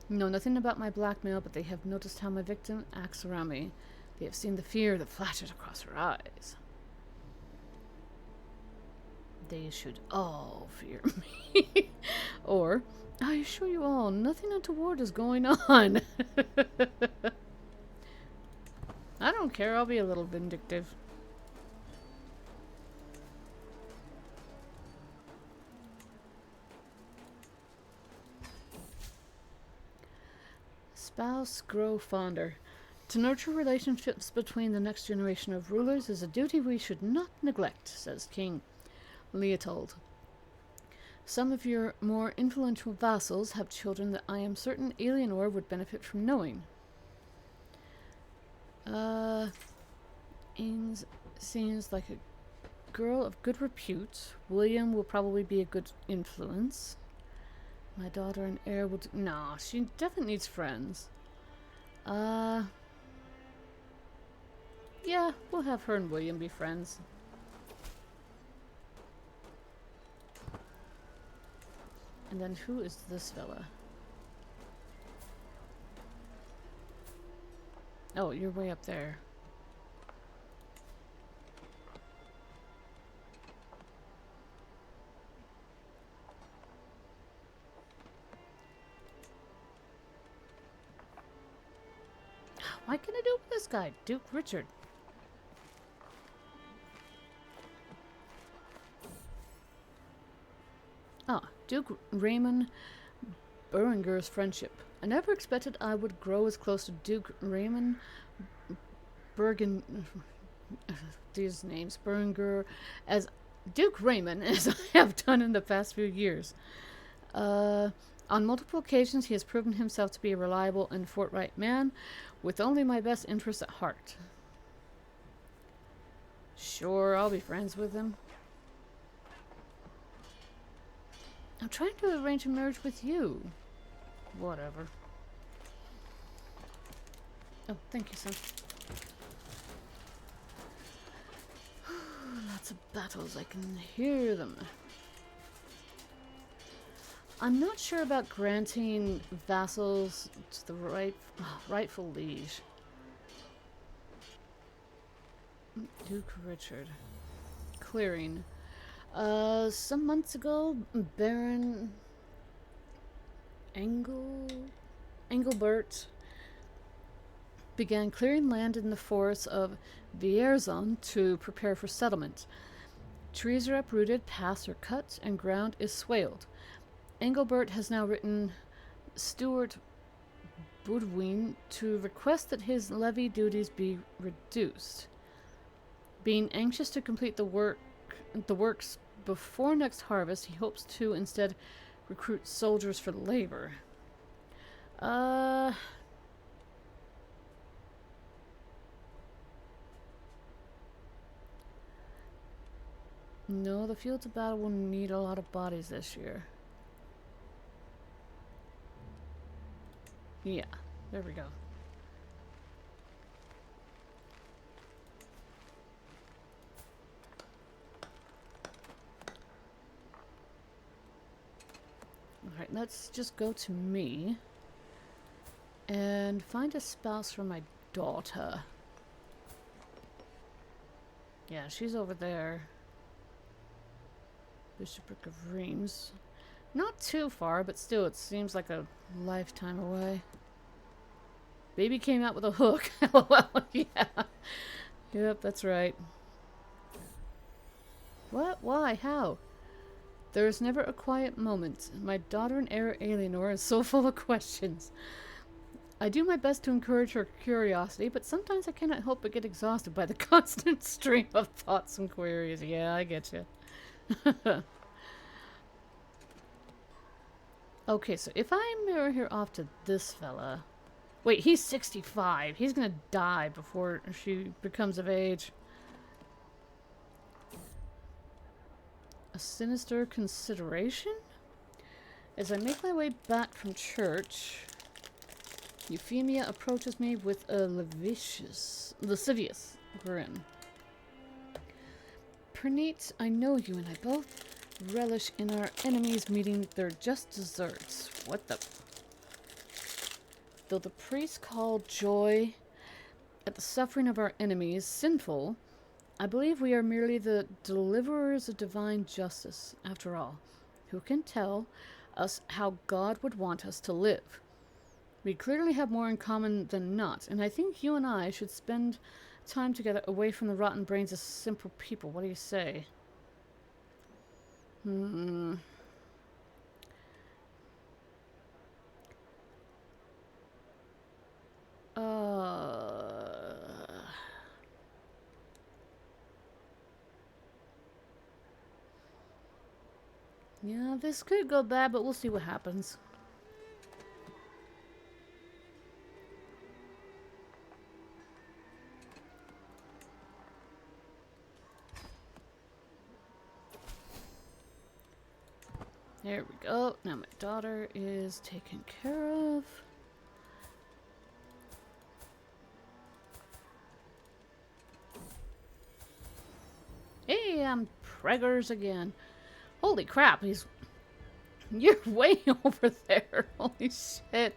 know nothing about my blackmail, but they have noticed how my victim acts around me. They have seen the fear that flashes across her eyes. They should all fear me. Or, I assure you all, nothing untoward is going on. I don't care, I'll be a little vindictive. Spouse grow fonder. To nurture relationships between the next generation of rulers is a duty we should not neglect, says King Leotold. Some of your more influential vassals have children that I am certain Eleanor would benefit from knowing. Ains seems like a girl of good repute. William will probably be a good influence. My daughter and heir will no, she definitely needs friends. Yeah, we'll have her and William be friends. And then who is this fella? Oh, you're way up there. Why can I do it with this guy? Duke Richard. Duke Raymond Berenger's friendship. I never expected I would grow as close to Duke Raymond Bergen... these names, Berenger, as Duke Raymond as I have done in the past few years. On multiple occasions, he has proven himself to be a reliable and forthright man, with only my best interests at heart. Sure, I'll be friends with him. I'm trying to arrange a marriage with you. Whatever. Oh, thank you, son. Lots of battles, I can hear them. I'm not sure about granting vassals to the rightful liege. Duke Richard. Clearing. Some months ago, Baron Engelbert began clearing land in the forests of Vierzon to prepare for settlement. Trees are uprooted, paths are cut, and ground is swaled. Engelbert has now written Stuart Boudwin to request that his levy duties be reduced. Being anxious to complete the works before next harvest, he hopes to instead recruit soldiers for labor. No, the fields of battle will need a lot of bodies this year. Yeah, there we go. Alright, let's just go to me and find a spouse for my daughter. Yeah, she's over there. Bishopric of Reims. Not too far, but still, it seems like a lifetime away. Baby came out with a hook. LOL, yeah. Yep, that's right. What? Why? How? There is never a quiet moment. My daughter and heir Eleanor is so full of questions. I do my best to encourage her curiosity, but sometimes I cannot help but get exhausted by the constant stream of thoughts and queries. Yeah, I get you. Okay, so if I marry her off to this fella... Wait, he's 65. He's gonna die before she becomes of age. A sinister consideration? As I make my way back from church, Euphemia approaches me with a lascivious grin. Praneet, I know you and I both relish in our enemies meeting their just desserts. What the? Though the priests call joy at the suffering of our enemies sinful, I believe we are merely the deliverers of divine justice, after all. Who can tell us how God would want us to live? We clearly have more in common than not, and I think you and I should spend time together away from the rotten brains of simple people. What do you say? Yeah, this could go bad, but we'll see what happens. There we go. Now my daughter is taken care of. Hey, I'm preggers again. Holy crap, you're way over there. Holy shit.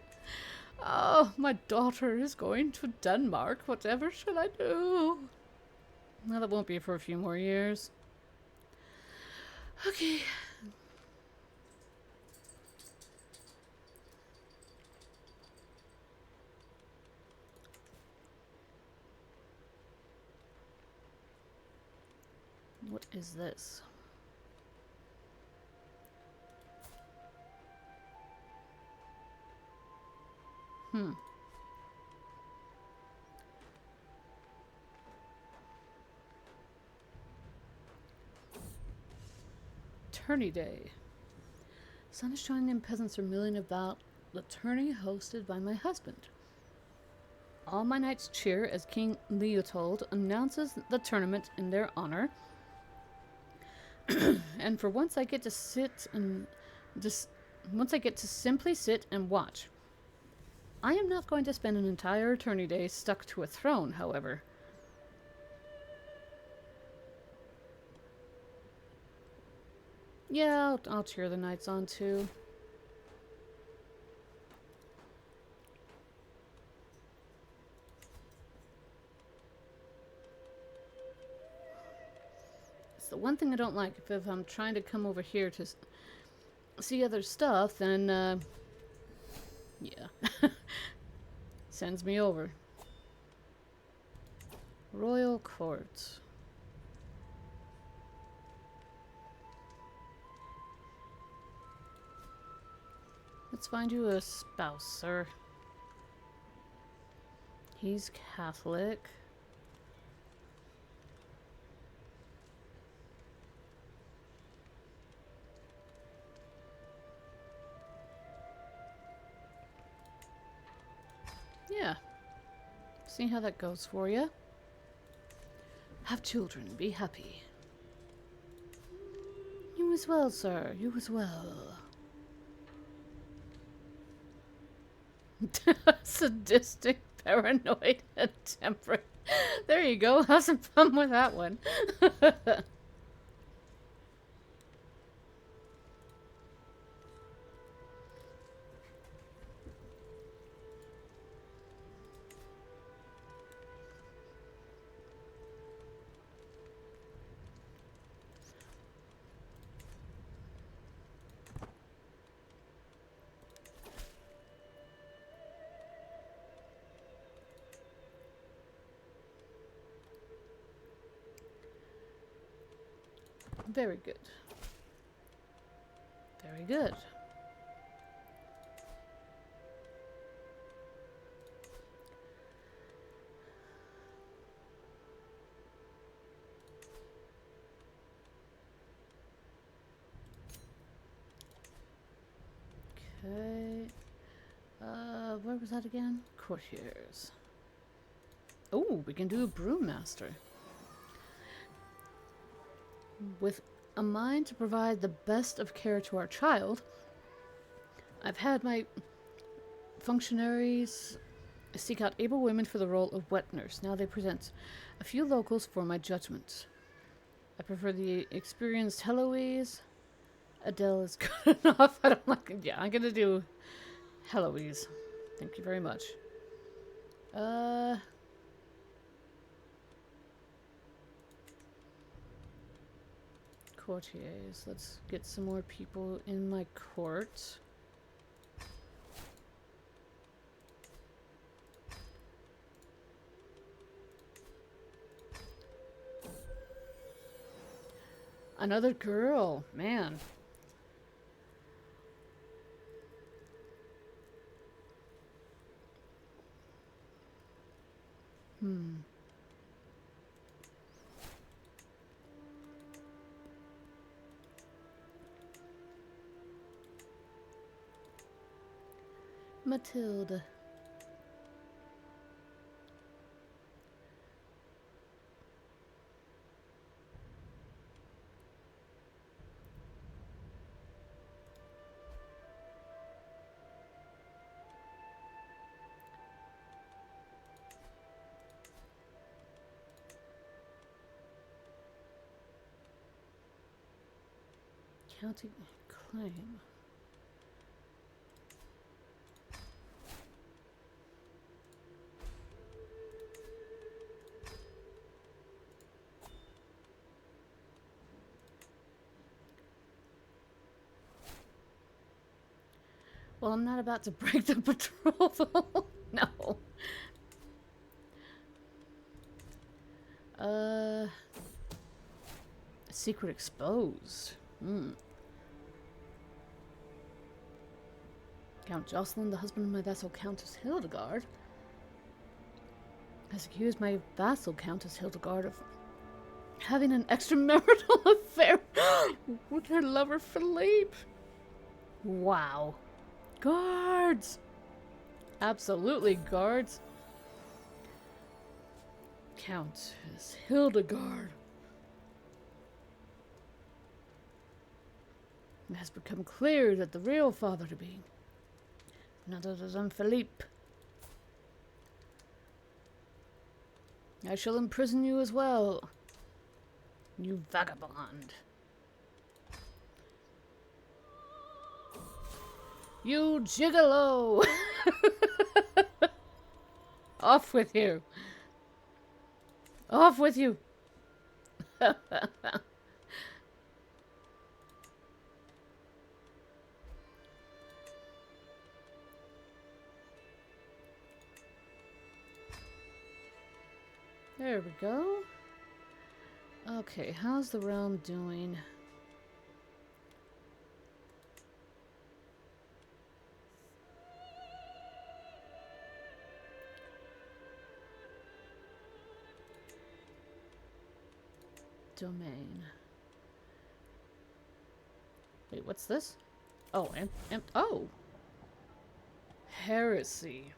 Oh, my daughter is going to Denmark. Whatever should I do? Well, that won't be for a few more years. Okay. What is this? Tourney Day. Sun is shining and peasants are milling about the tourney hosted by my husband. All my knights cheer as King Leotold announces the tournament in their honor. And for once I get to simply sit and watch. I am not going to spend an entire tourney day stuck to a throne, however. Yeah, I'll cheer the knights on too. It's the one thing I don't like. If I'm trying to come over here to see other stuff, then, yeah. Sends me over. Royal Court. Let's find you a spouse, sir. He's Catholic. Yeah. See how that goes for you. Have children. Be happy. You as well, sir. You as well. Sadistic, paranoid, and temperate. There you go. Have some fun with that one. Very good. Very good. Okay. Where was that again? Courtiers. Oh, we can do a brewmaster. With a mind to provide the best of care to our child, I've had my functionaries seek out able women for the role of wet nurse. Now they present a few locals for my judgment. I prefer the experienced Heloise Adele is good enough. I don't like it. Yeah, I'm gonna do Heloise. Thank you very much. Courtiers. Let's get some more people in my court. Another girl, man. Matilda. County claim. Well, I'm not about to break the betrothal. No. Secret exposed. Count Jocelyn, the husband of my vassal Countess Hildegard, has accused my vassal Countess Hildegard of having an extramarital affair with her lover Philippe. Wow. Guards! Absolutely, guards. Countess Hildegard. It has become clear that the real father-to-be, none other than Philippe. I shall imprison you as well, you vagabond. You gigolo! Off with you. Off with you. There we go. Okay, how's the realm doing? Domain. Wait, what's this? Oh, oh! Heresy.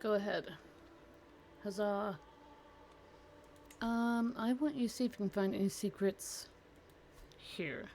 Go ahead. Huzzah. I want you to see if you can find any secrets here.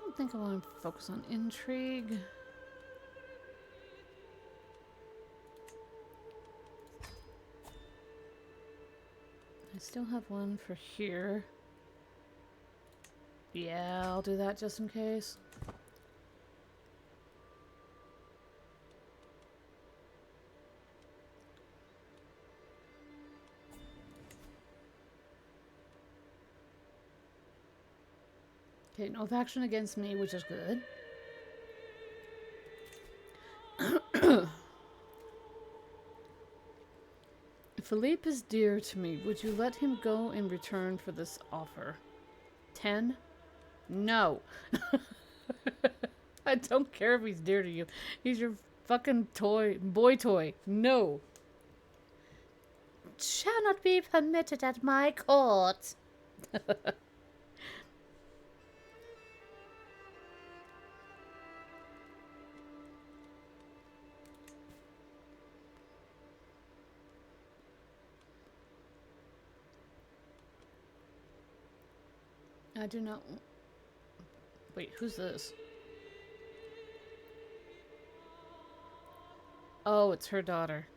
I think I want to focus on intrigue. I still have one for here. Yeah, I'll do that just in case. Okay, no faction against me, which is good. Philippe is dear to me. Would you let him go in return for this offer? 10? No. I don't care if he's dear to you. He's your fucking boy toy. No. Shall not be permitted at my court. I do not... Wait, who's this? Oh, it's her daughter.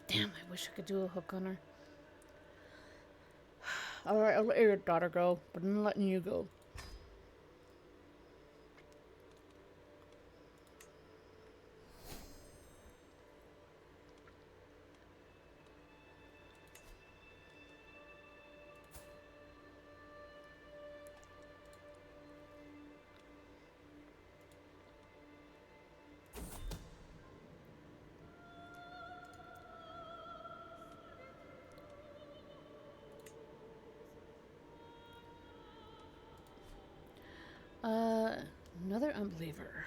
Damn, I wish I could do a hook on her. Alright, I'll let your daughter go, but I'm not letting you go. Another unbeliever.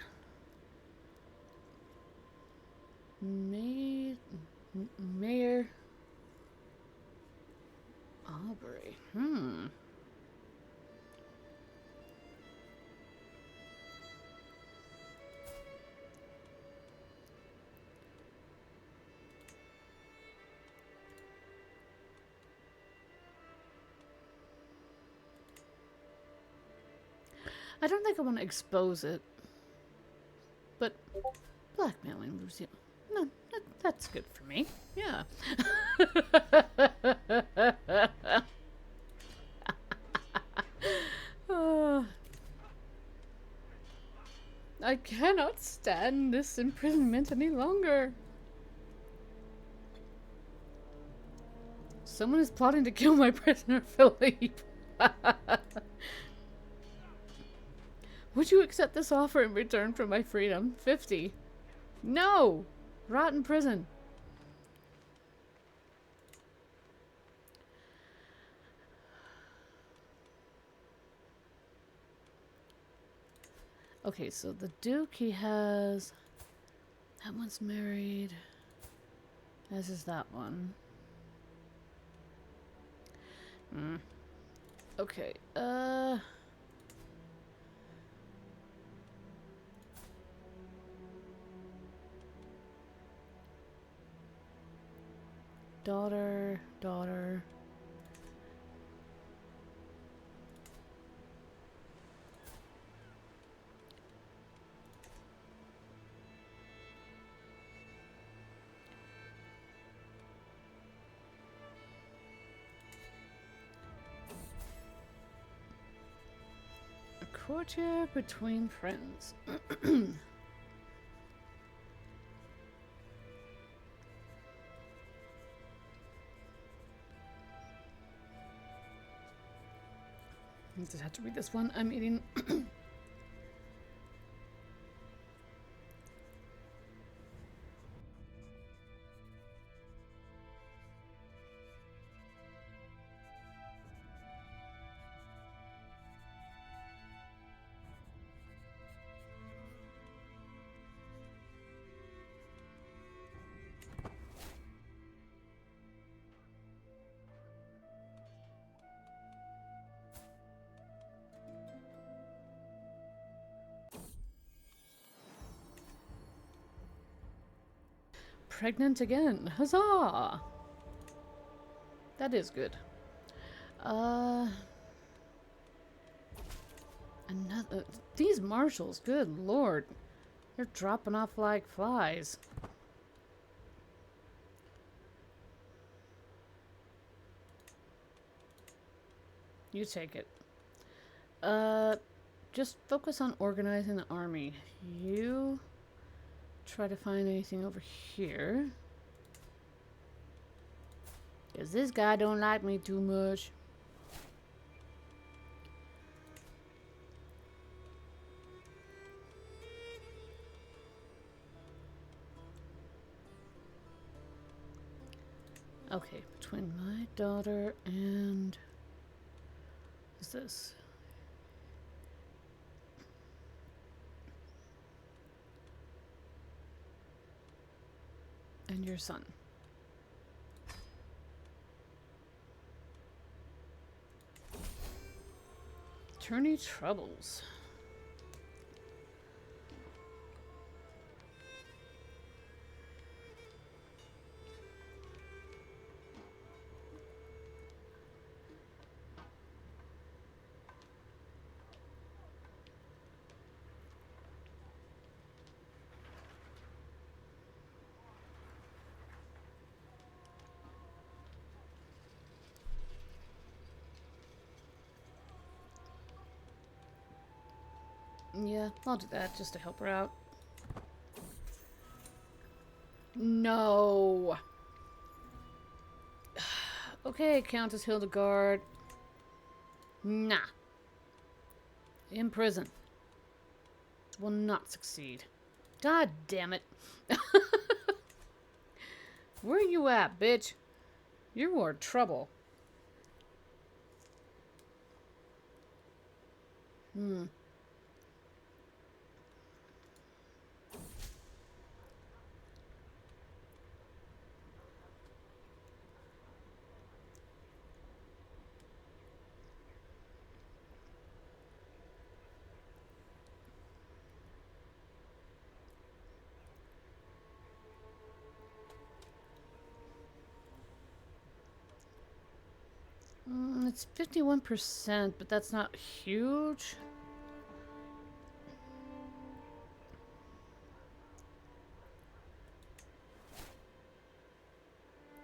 Mayor Aubrey. I don't think I want to expose it. But blackmailing, no, that's good for me. Yeah. I cannot stand this imprisonment any longer. Someone is plotting to kill my prisoner, Philippe. Would you accept this offer in return for my freedom? 50. No! Rot in prison. Okay, so the Duke, he has... That one's married. As is that one. Okay, daughter. A courtier between friends. I just have to read this one. I'm eating. Pregnant again. Huzzah! That is good. Another. These marshals, good lord. They're dropping off like flies. You take it. Just focus on organizing the army. You try to find anything over here. Because this guy don't like me too much. Okay, between my daughter and... What's this? And your son. Attorney Troubles. Yeah, I'll do that just to help her out. No. Okay, Countess Hildegard. Nah. In prison. Will not succeed. God damn it. Where you at, bitch? You are trouble. It's 51%, but that's not huge.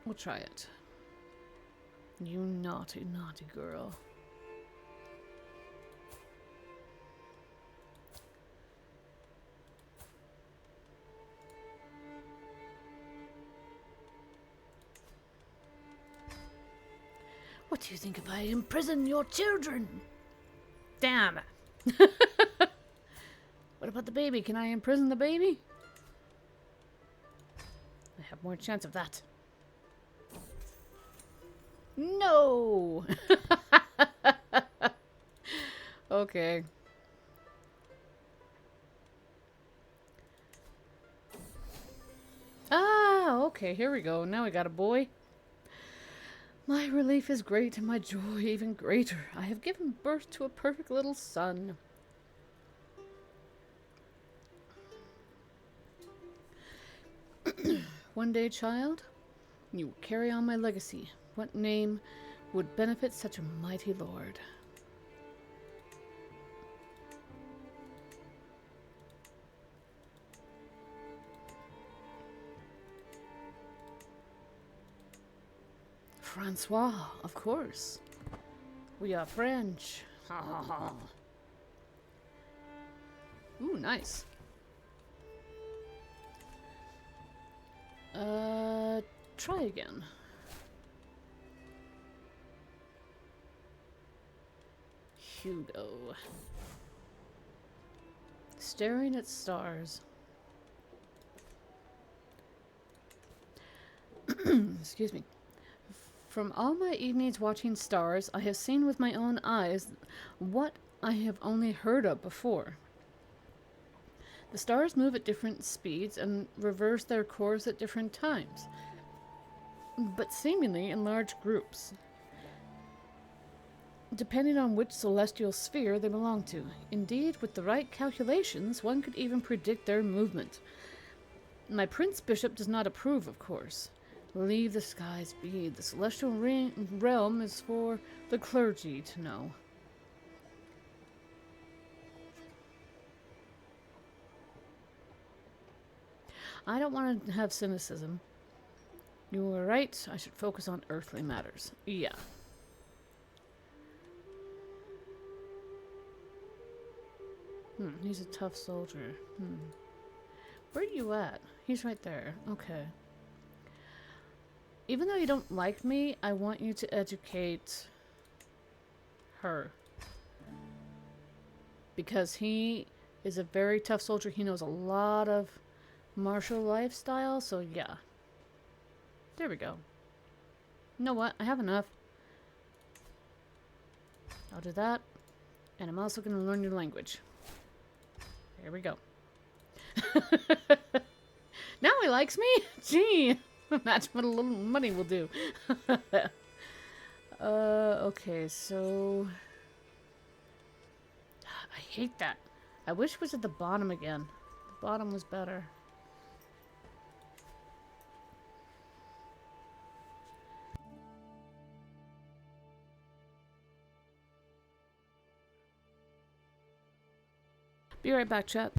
We'll try it. You naughty, naughty girl. What do you think if I imprison your children? Damn. What about the baby? Can I imprison the baby? I have more chance of that. No! Okay. Ah, okay, here we go. Now we got a boy. My relief is great and my joy even greater. I have given birth to a perfect little son. One day, child, you will carry on my legacy. What name would benefit such a mighty lord? Francois, of course. We are French. Ha ha ha. Ooh, nice. Try again. Hugo. Staring at stars. Excuse me. From all my evenings watching stars, I have seen with my own eyes what I have only heard of before. The stars move at different speeds and reverse their course at different times, but seemingly in large groups, depending on which celestial sphere they belong to. Indeed, with the right calculations, one could even predict their movement. My Prince Bishop does not approve, of course. Leave the skies be. The celestial realm is for the clergy to know. I don't want to have cynicism. You were right. I should focus on earthly matters. Yeah. He's a tough soldier. Where are you at? He's right there. Okay. Even though you don't like me, I want you to educate her. Because he is a very tough soldier. He knows a lot of martial lifestyle, so yeah. There we go. You know what? I have enough. I'll do that. And I'm also going to learn your language. Here we go. Now he likes me? Gee. Imagine what a little money will do. Okay, so... I hate that. I wish it was at the bottom again. The bottom was better. Be right back, chat.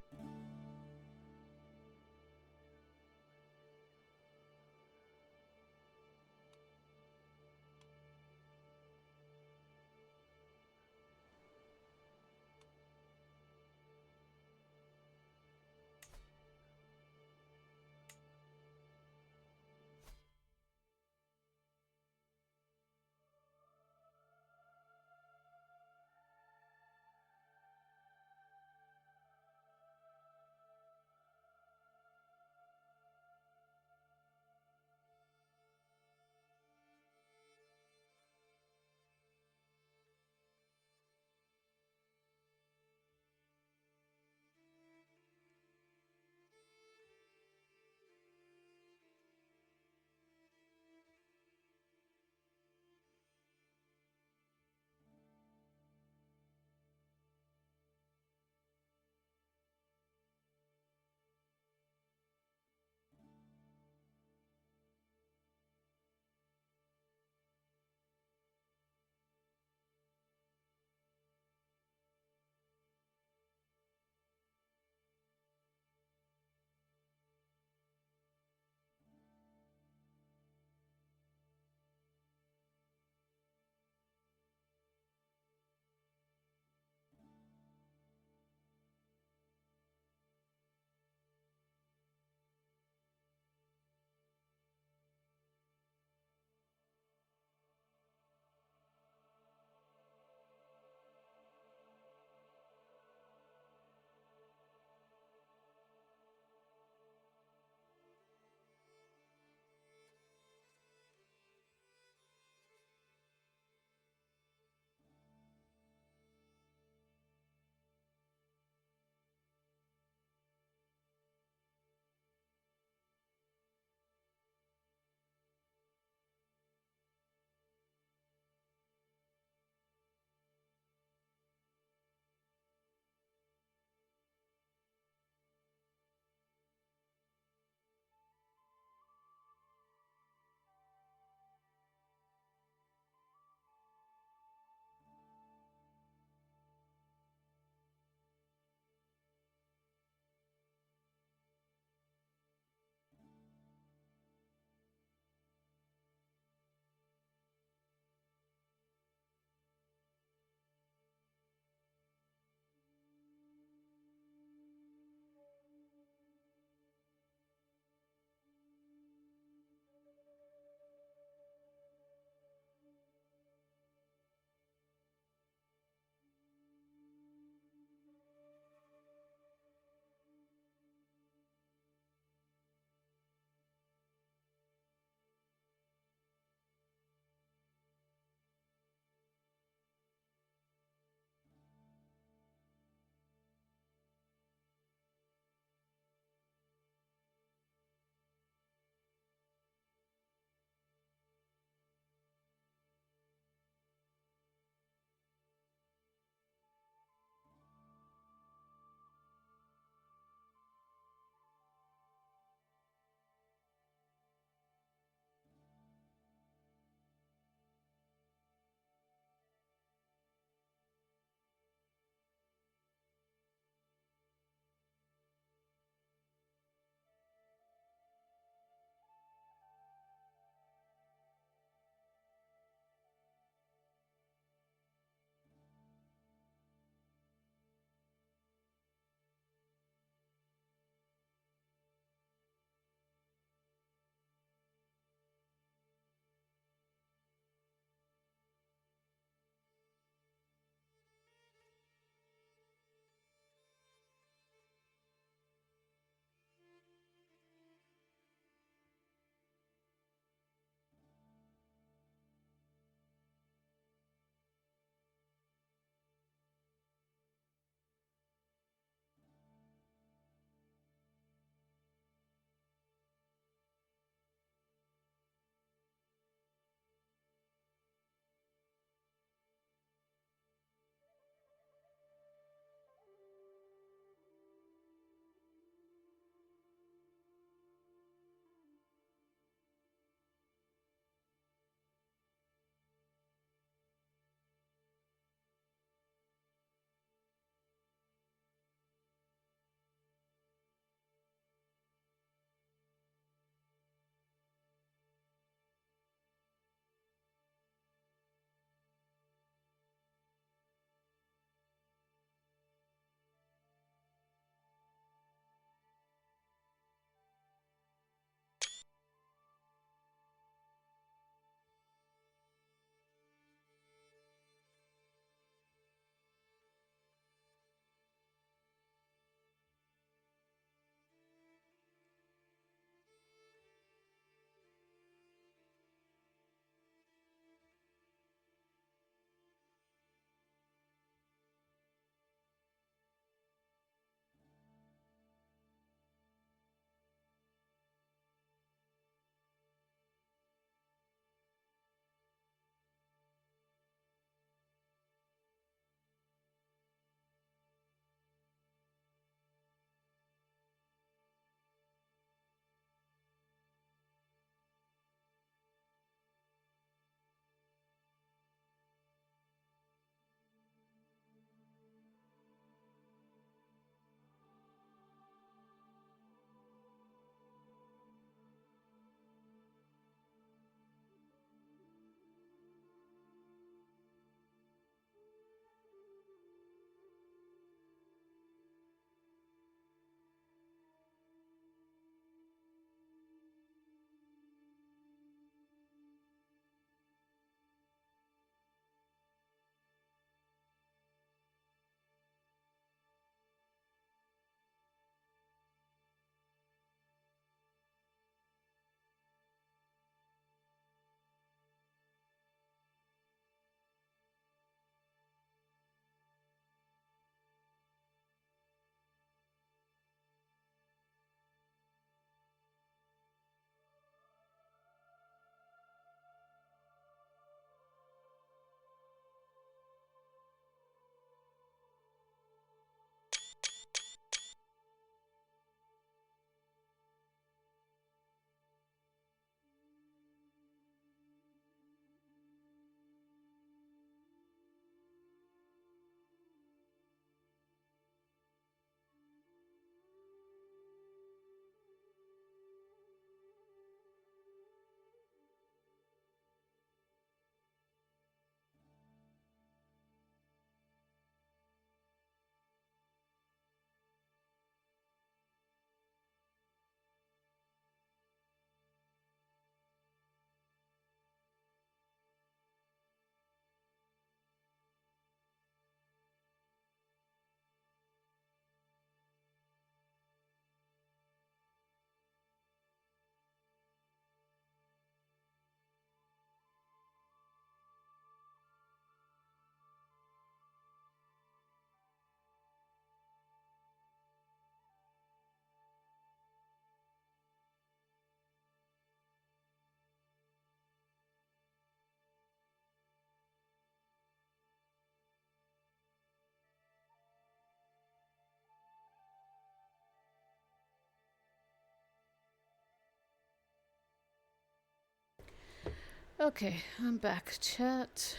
Okay, I'm back. Chat.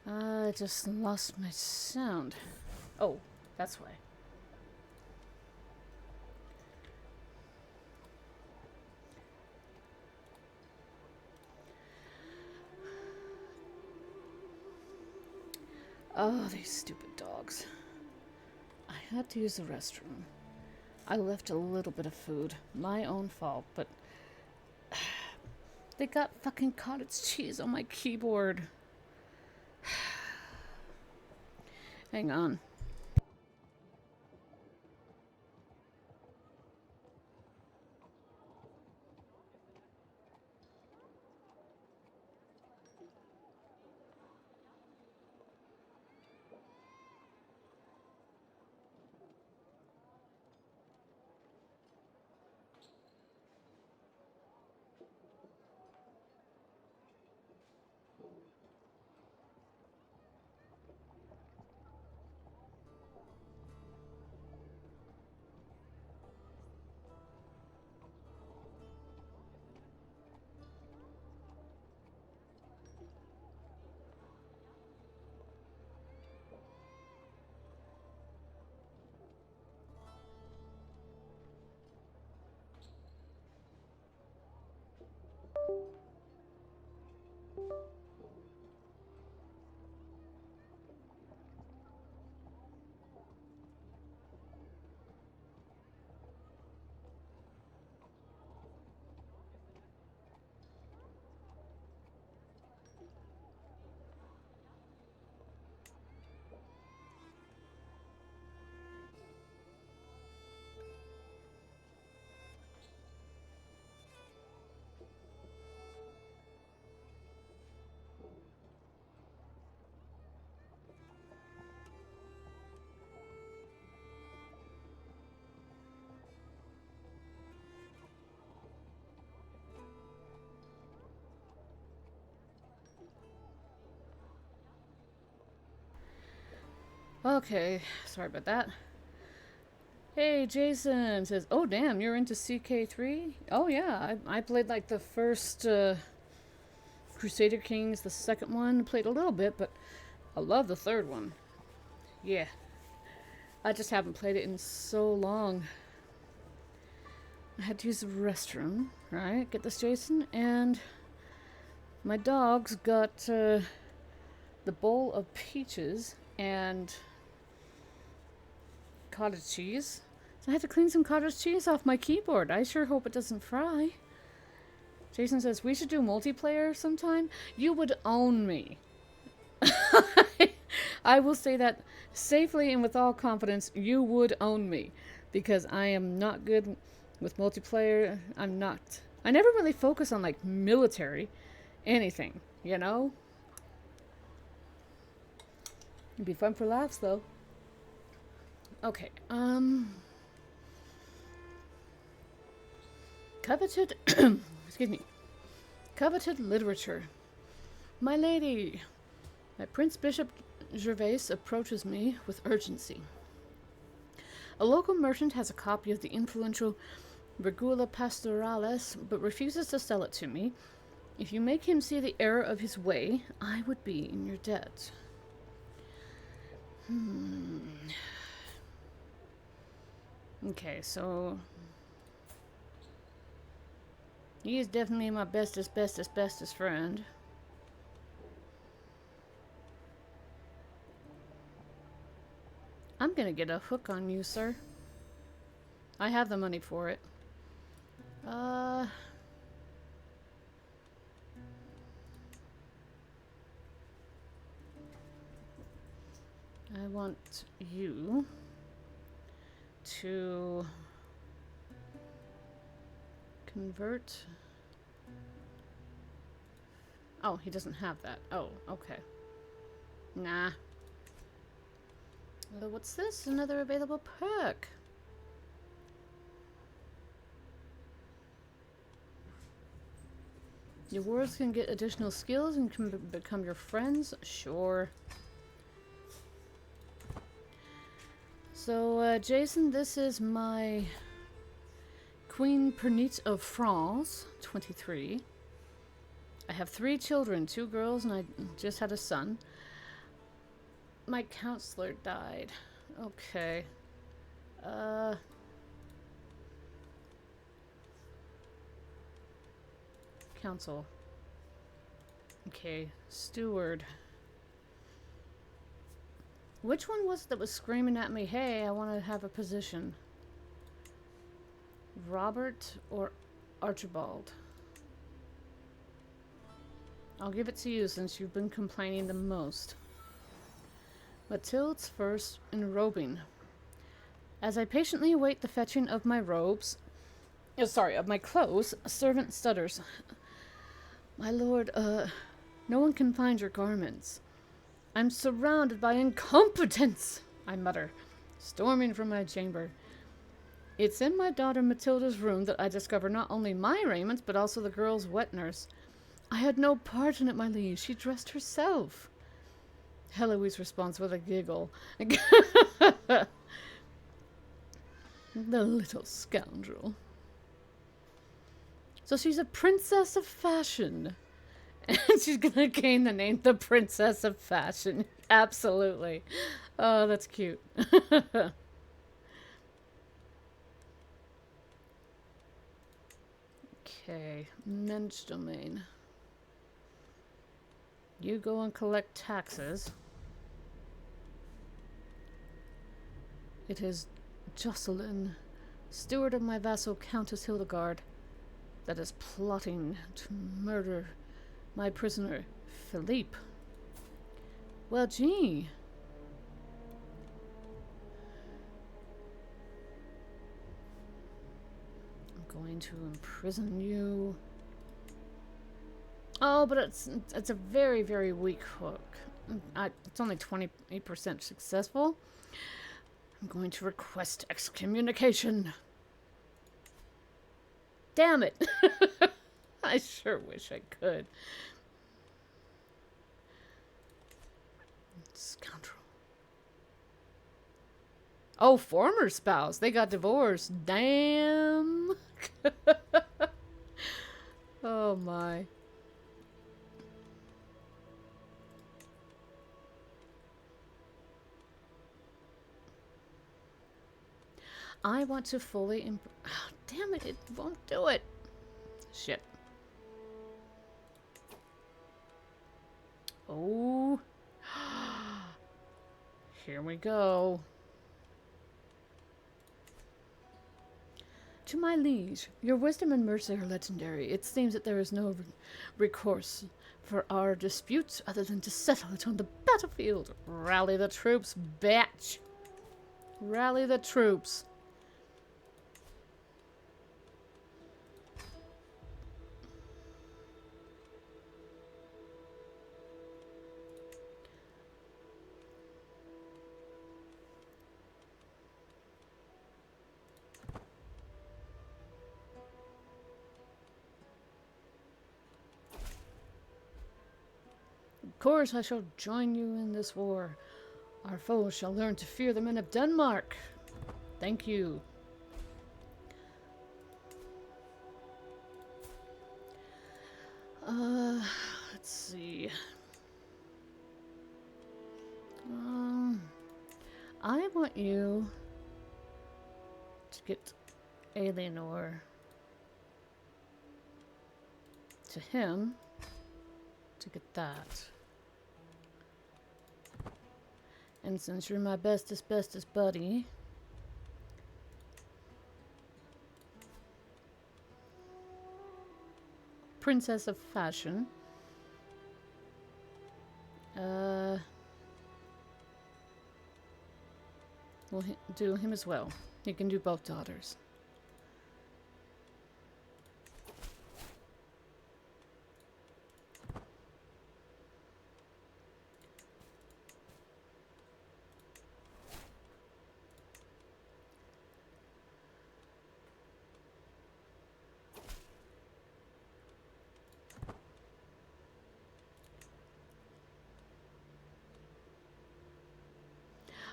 I just lost my sound. Oh, that's why. Oh, these stupid dogs. I had to use the restroom. I left a little bit of food. My own fault, but they got fucking cottage cheese on my keyboard. Hang on. Okay, sorry about that. Hey, Jason says, "Oh damn, you're into CK3?" Oh yeah, I played like the first Crusader Kings, the second one. Played a little bit, but I love the third one. Yeah, I just haven't played it in so long. I had to use the restroom, right? Get this, Jason, and my dogs got the bowl of peaches and cottage cheese. So I had to clean some cottage cheese off my keyboard. I sure hope it doesn't fry. Jason says, we should do multiplayer sometime. You would own me. I will say that safely and with all confidence, you would own me. Because I am not good with multiplayer. I'm not. I never really focus on like military anything, you know? It'd be fun for laughs though. Okay, coveted, excuse me, coveted literature. My lady, my Prince Bishop Gervais approaches me with urgency. A local merchant has a copy of the influential Regula Pastoralis, but refuses to sell it to me. If you make him see the error of his way, I would be in your debt. Okay, so he is definitely my bestest friend. I'm gonna get a hook on you, sir. I have the money for it. I want you to convert. Oh, he doesn't have that. Oh, okay. Nah. What's this? Another available perk. Your wards can get additional skills and can become your friends? Sure. So, Jason, this is my Queen Pernite of France, 23. I have 3 children, 2 girls, and I just had a son. My counselor died. Okay. Council. Okay, steward. Which one was it that was screaming at me, hey, I want to have a position? Robert or Archibald? I'll give it to you since you've been complaining the most. Mathilde's first enrobing. As I patiently await the fetching of my robes, of my clothes, a servant stutters. My lord, no one can find your garments. I'm surrounded by incompetence, I mutter, storming from my chamber. It's in my daughter Matilda's room that I discover not only my raiments, but also the girl's wet nurse. I had no part in it, my liege. She dressed herself. Heloise responds with a giggle. The little scoundrel. So she's a princess of fashion. And she's gonna gain the name the Princess of Fashion. Absolutely. Oh, that's cute. Okay, men's domain. You go and collect taxes. It is Jocelyn, steward of my vassal Countess Hildegard, that is plotting to murder my prisoner, Philippe. Well, gee. I'm going to imprison you. Oh, but it's a very, very weak hook. It's only 28% successful. I'm going to request excommunication. Damn it. I sure wish I could. Scoundrel. Oh, former spouse. They got divorced. Damn. Oh, my. I want to fully... Oh, damn it. It won't do it. Shit. Oh. Here we go. To my liege, your wisdom and mercy are legendary. It seems that there is no recourse for our disputes other than to settle it on the battlefield. Rally the troops, bitch. Rally the troops. Of course, I shall join you in this war. Our foes shall learn to fear the men of Denmark. Thank you. Let's see. I want you to get Alienor to him to get that. And since you're my bestest buddy, Princess of Fashion, we'll do him as well. You can do both daughters.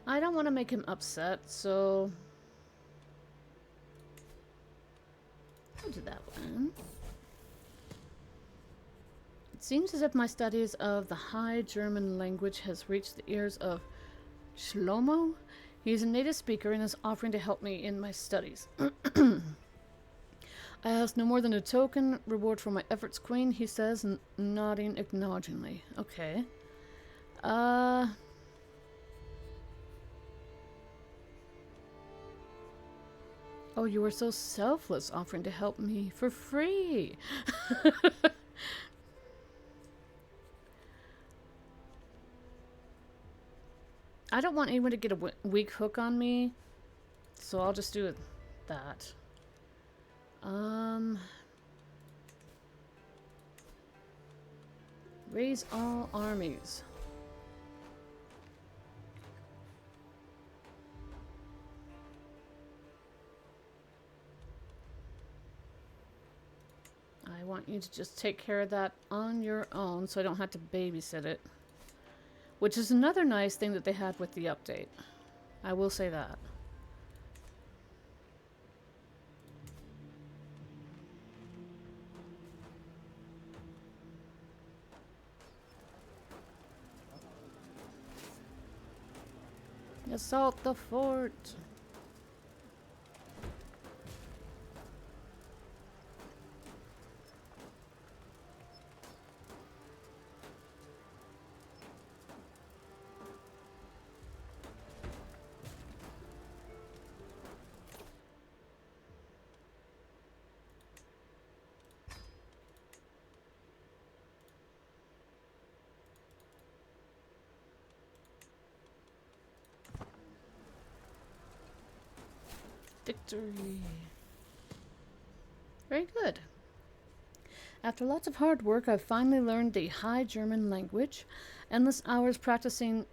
I don't want to make him upset, so I'll do that one. It seems as if my studies of the High German language has reached the ears of Shlomo. He is a native speaker and is offering to help me in my studies. I ask no more than a token reward for my efforts, Queen, he says, nodding acknowledgingly. Okay. Oh, you were so selfless, offering to help me for free. I don't want anyone to get a weak hook on me, so I'll just do that. Raise all armies. I want you to just take care of that on your own so I don't have to babysit it. Which is another nice thing that they had with the update. I will say that. Assault the fort! Victory. Very good. After lots of hard work, I've finally learned the High German language. Endless hours practicing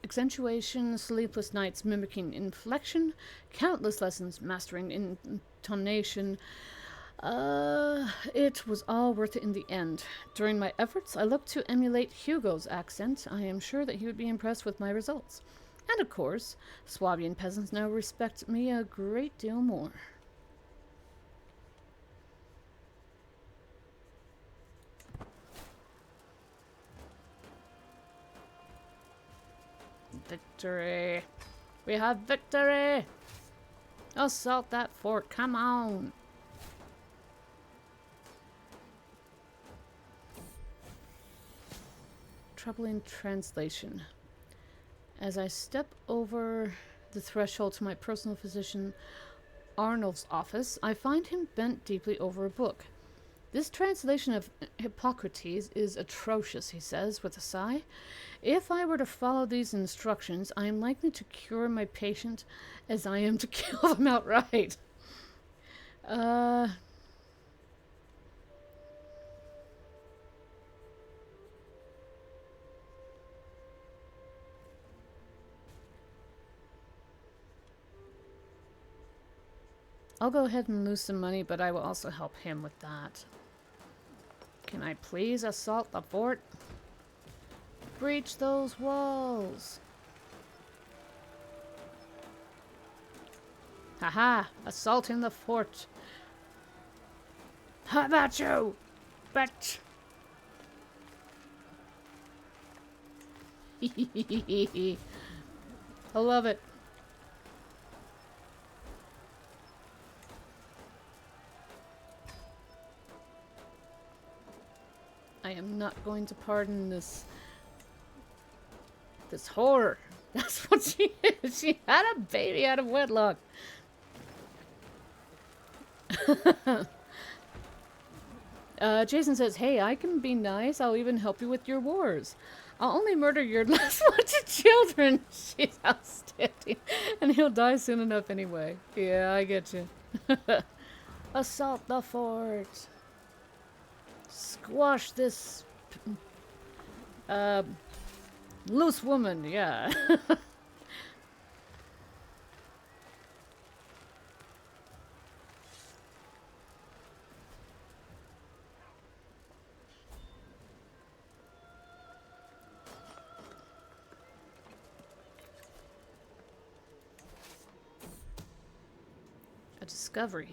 accentuation, sleepless nights mimicking inflection, countless lessons mastering intonation. It was all worth it in the end. During my efforts, I looked to emulate Hugo's accent. I am sure that he would be impressed with my results. And of course, Swabian peasants now respect me a great deal more. Victory! We have victory! Assault that fort, come on! Troubling translation. As I step over the threshold to my personal physician Arnold's office, I find him bent deeply over a book. This translation of Hippocrates is atrocious, he says with a sigh. If I were to follow these instructions, I am likely to cure my patient as I am to kill them outright. I'll go ahead and lose some money, but I will also help him with that. Can I please assault the fort? Breach those walls! Haha! Assaulting the fort! How about you, bitch? I love it. I am not going to pardon this whore. That's what she is. She had a baby out of wedlock. Jason says, hey, I can be nice. I'll even help you with your wars. I'll only murder your less wanted children. She's outstanding. And he'll die soon enough anyway. Yeah, I get you. Assault the fort. Squash this loose woman, yeah. discovery.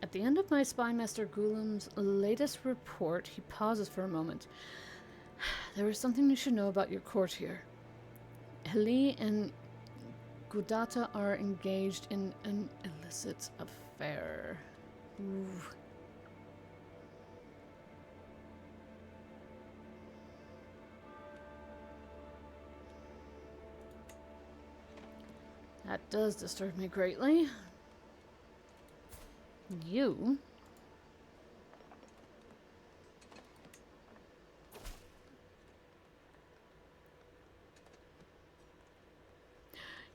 At the end of my spy master Gulam's latest report, he pauses for a moment. There is something you should know about your court here. Heli and Gudata are engaged in an illicit affair. Ooh. That does disturb me greatly. You?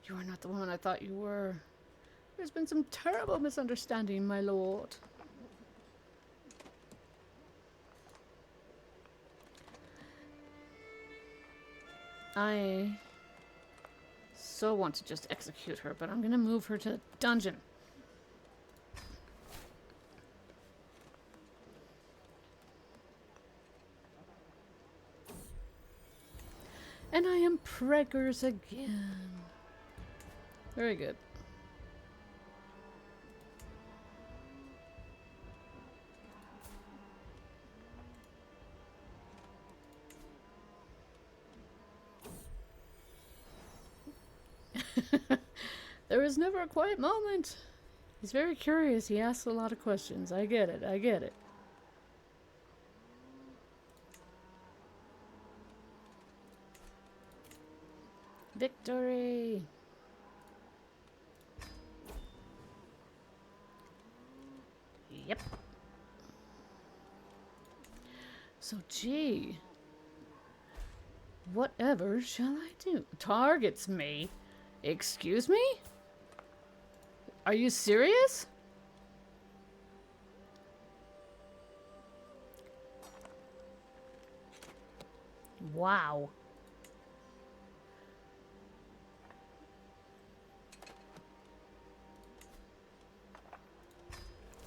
You are not the woman I thought you were. There's been some terrible misunderstanding, my lord. I so want to just execute her, but I'm gonna move her to the dungeon. And I am preggers again. Very good. There is never a quiet moment. He's very curious. He asks a lot of questions. I get it. I get it. Victory! Yep. So, gee. Whatever shall I do? Targets me? Excuse me? Are you serious? Wow.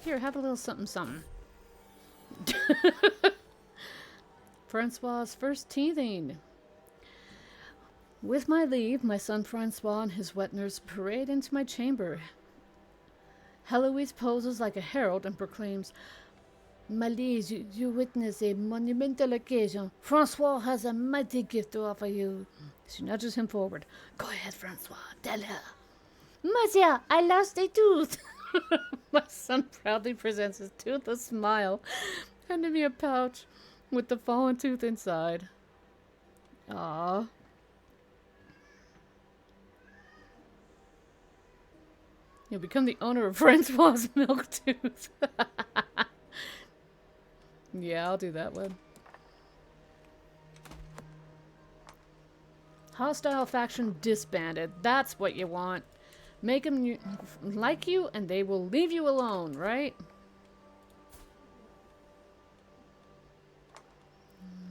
Here, have a little something something. Francois's first teething. With my leave, my son Francois and his wet nurse parade into my chamber. Heloise poses like a herald and proclaims, "My liege, you witness a monumental occasion. Francois has a mighty gift to offer you." She nudges him forward. "Go ahead, Francois. Tell her." "Monsieur, I lost a tooth." My son proudly presents his toothless smile, handing me a pouch with the fallen tooth inside. Aww. You'll become the owner of Francois's milk tooth. Yeah, I'll do that one. Hostile faction disbanded. That's what you want. Make them like you and they will leave you alone, right?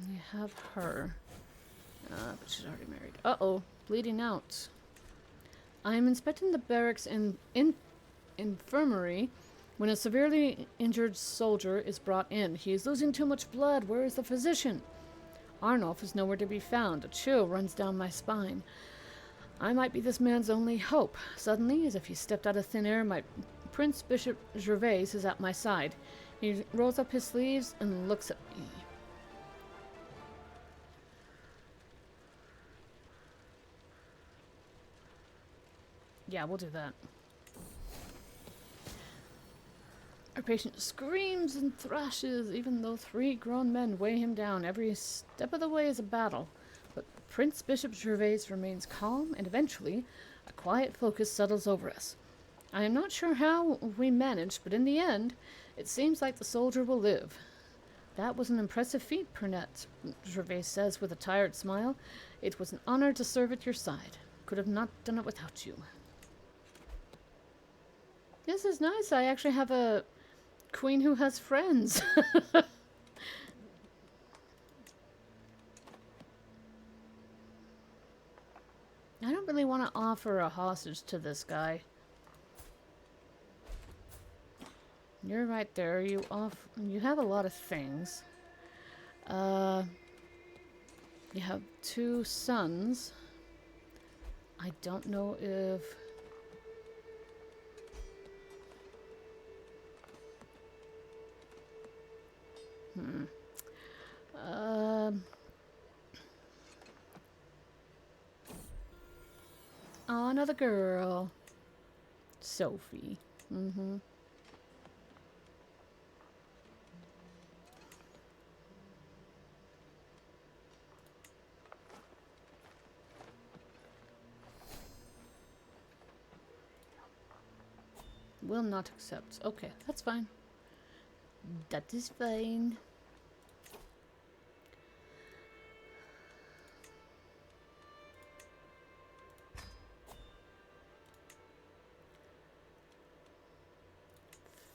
You have her. But she's already married. Uh-oh. Bleeding out. I am inspecting the barracks and infirmary when a severely injured soldier is brought in. He is losing too much blood. Where is the physician? Arnulf is nowhere to be found. A chill runs down my spine. I might be this man's only hope. Suddenly, as if he stepped out of thin air, my Prince Bishop Gervais is at my side. He rolls up his sleeves and looks at me. Yeah, we'll do that. Our patient screams and thrashes, even though 3 grown men weigh him down. Every step of the way is a battle. But Prince Bishop Gervais remains calm, and eventually, a quiet focus settles over us. I am not sure how we managed, but in the end, it seems like the soldier will live. That was an impressive feat, Pernette, Gervais says with a tired smile. It was an honor to serve at your side. Could have not done it without you. This is nice. I actually have a queen who has friends. I don't really want to offer a hostage to this guy. You're right there. You have a lot of things. You have 2 sons. I don't know if Um. Oh, another girl. Sophie. Mm-hmm. Will not accept. Okay, that's fine. That is fine.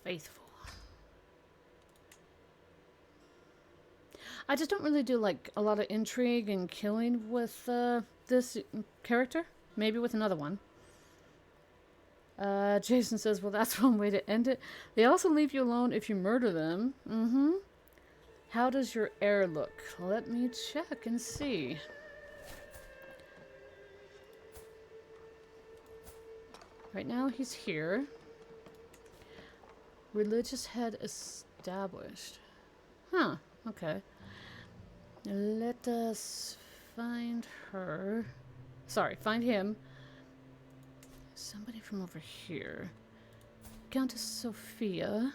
Faithful. I just don't really do like a lot of intrigue and killing with this character. Maybe with another one. Jason says, well, that's one way to end it. They also leave you alone if you murder them. Mm-hmm. How does your heir look? Let me check and see. Right now he's here. Religious head established. Huh, okay. Let us find her. Sorry, find him. Somebody from over here. Countess Sophia.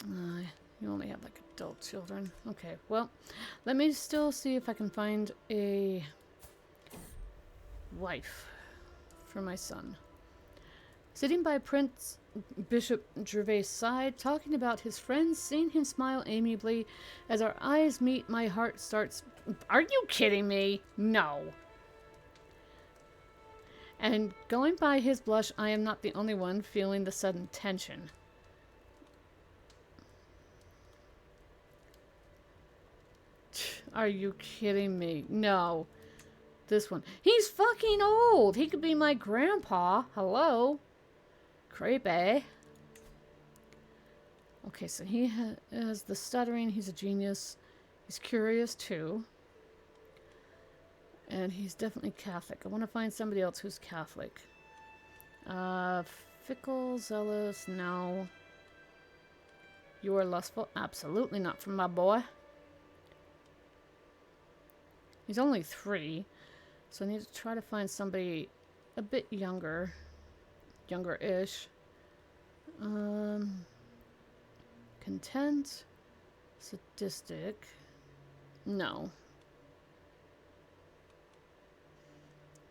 You only have like adult children. Okay, well, let me still see if I can find a wife for my son. Sitting by Prince Bishop Gervais' side, talking about his friends, seeing him smile amiably. As our eyes meet, my heart starts... Are you kidding me? No. And going by his blush, I am not the only one feeling the sudden tension. Are you kidding me? No. This one. He's fucking old. He could be my grandpa. Hello. Creepy. Okay, so he has the stuttering. He's a genius. He's curious too. And he's definitely Catholic. I want to find somebody else who's Catholic. Fickle, zealous, no. You are lustful? Absolutely not from my boy. He's only 3. So I need to try to find somebody a bit younger. Younger-ish. Content. Sadistic. No.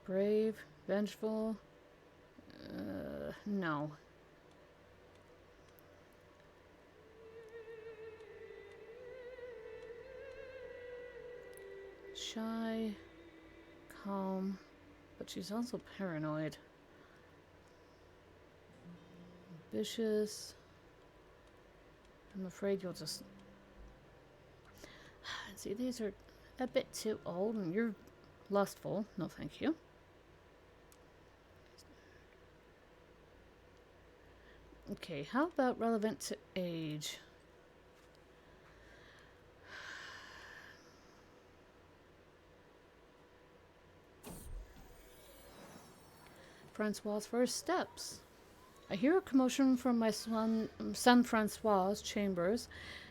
Brave. Vengeful. No. Shy. Calm. But she's also paranoid. Ambitious. I'm afraid you'll just... See, these are a bit too old and you're lustful. No, thank you. Okay, how about relevant to age? Francois' first steps. I hear a commotion from my son Francois' chambers.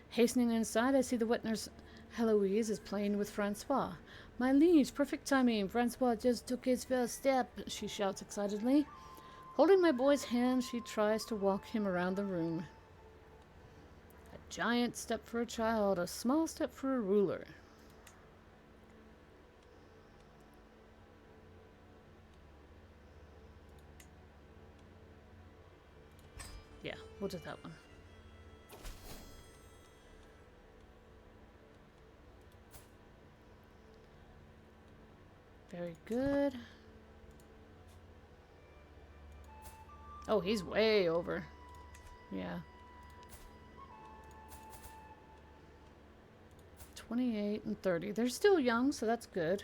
Hastening inside, I see the witness Heloise is playing with Francois. My liege, perfect timing. Francois just took his first step, she shouts excitedly. Holding my boy's hand, she tries to walk him around the room. A giant step for a child, a small step for a ruler. Yeah, we'll do that one. Very good. Oh, he's way over. Yeah. 28 and 30. They're still young, so that's good.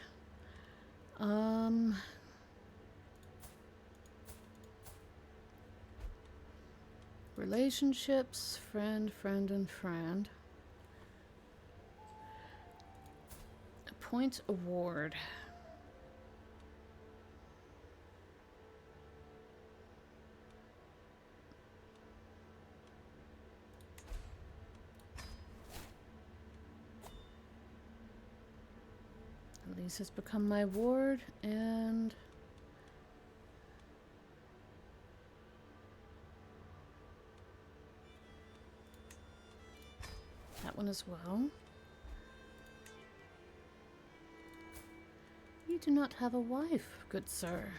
Relationships, friend, and friend. Appoint award. Elise has become my ward, and that one as well. You do not have a wife, good sir.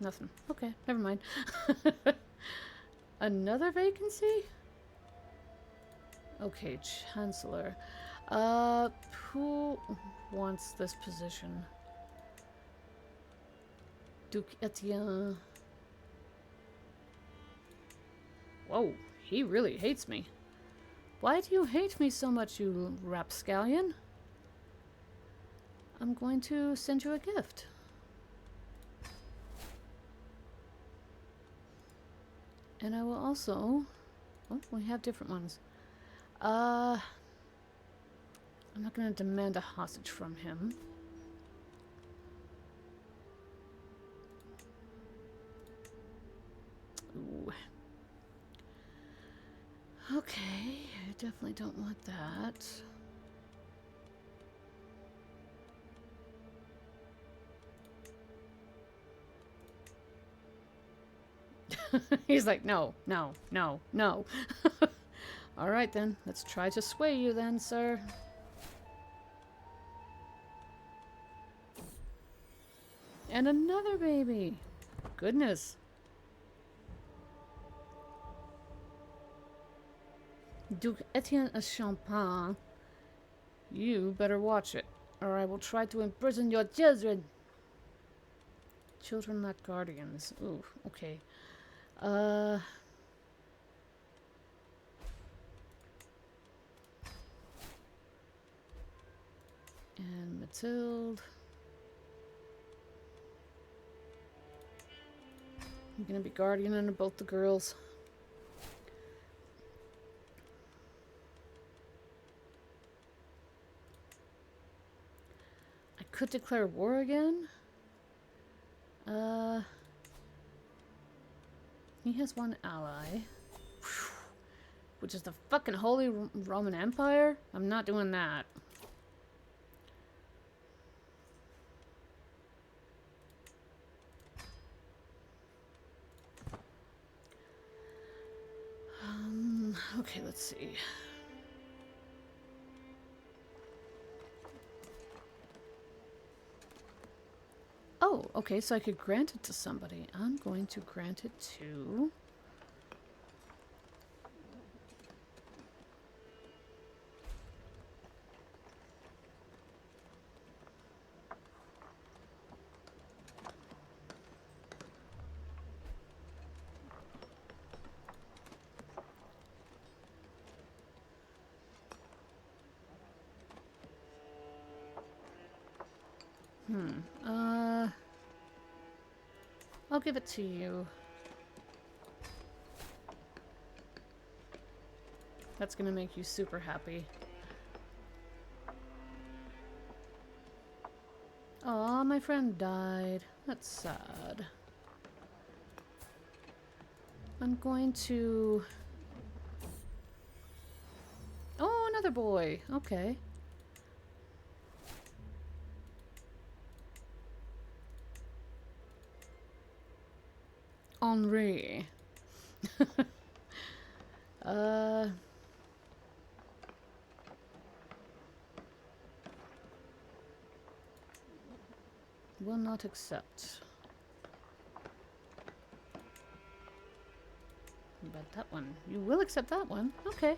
Nothing. Okay, never mind. Another vacancy? Okay, Chancellor. Who wants this position? Duke Etienne. Whoa, he really hates me. Why do you hate me so much, you rapscallion? I'm going to send you a gift. And I will also... Oh, we have different ones. I'm not going to demand a hostage from him. Ooh. Okay, I definitely don't want that. He's like, no, no, no, no. All right, then. Let's try to sway you then, sir. And another baby. Goodness. Duke Etienne of Champagne. You better watch it, or I will try to imprison your children. Children, not guardians. Ooh, okay. And Mathilde. I'm gonna be guardian under both the girls. I could declare war again. He has one ally, which is the fucking Holy Roman Empire. I'm not doing that. Okay, let's see. Oh, okay, so I could grant it to somebody. I'm going to grant it to... I'll give it to you. That's gonna make you super happy. Aw, my friend died. That's sad. I'm going to... Oh, another boy. Okay. Henri. Will not accept. But that one. You will accept that one. Okay.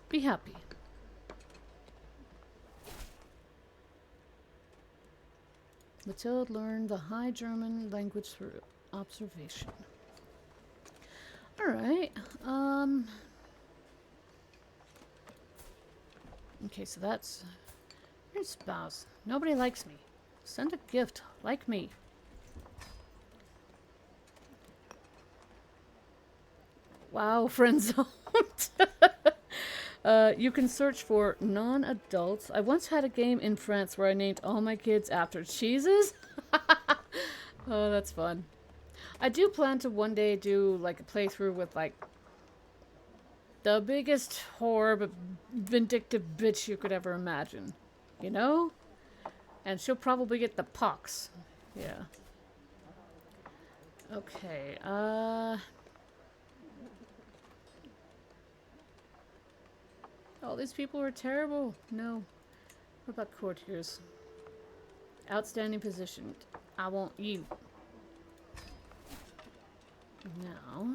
Be happy. Mathilde learned the High German language through observation. Alright. Okay, so that's your spouse. Nobody likes me. Send a gift. Like me. Wow, friend zoned. You can search for non-adults. I once had a game in France where I named all my kids after cheeses. Oh, that's fun. I do plan to one day do like a playthrough with like the biggest whore but vindictive bitch you could ever imagine. You know? And she'll probably get the pox. Yeah. Okay, all these people are terrible. No. What about courtiers? Outstanding position. I want you. Now.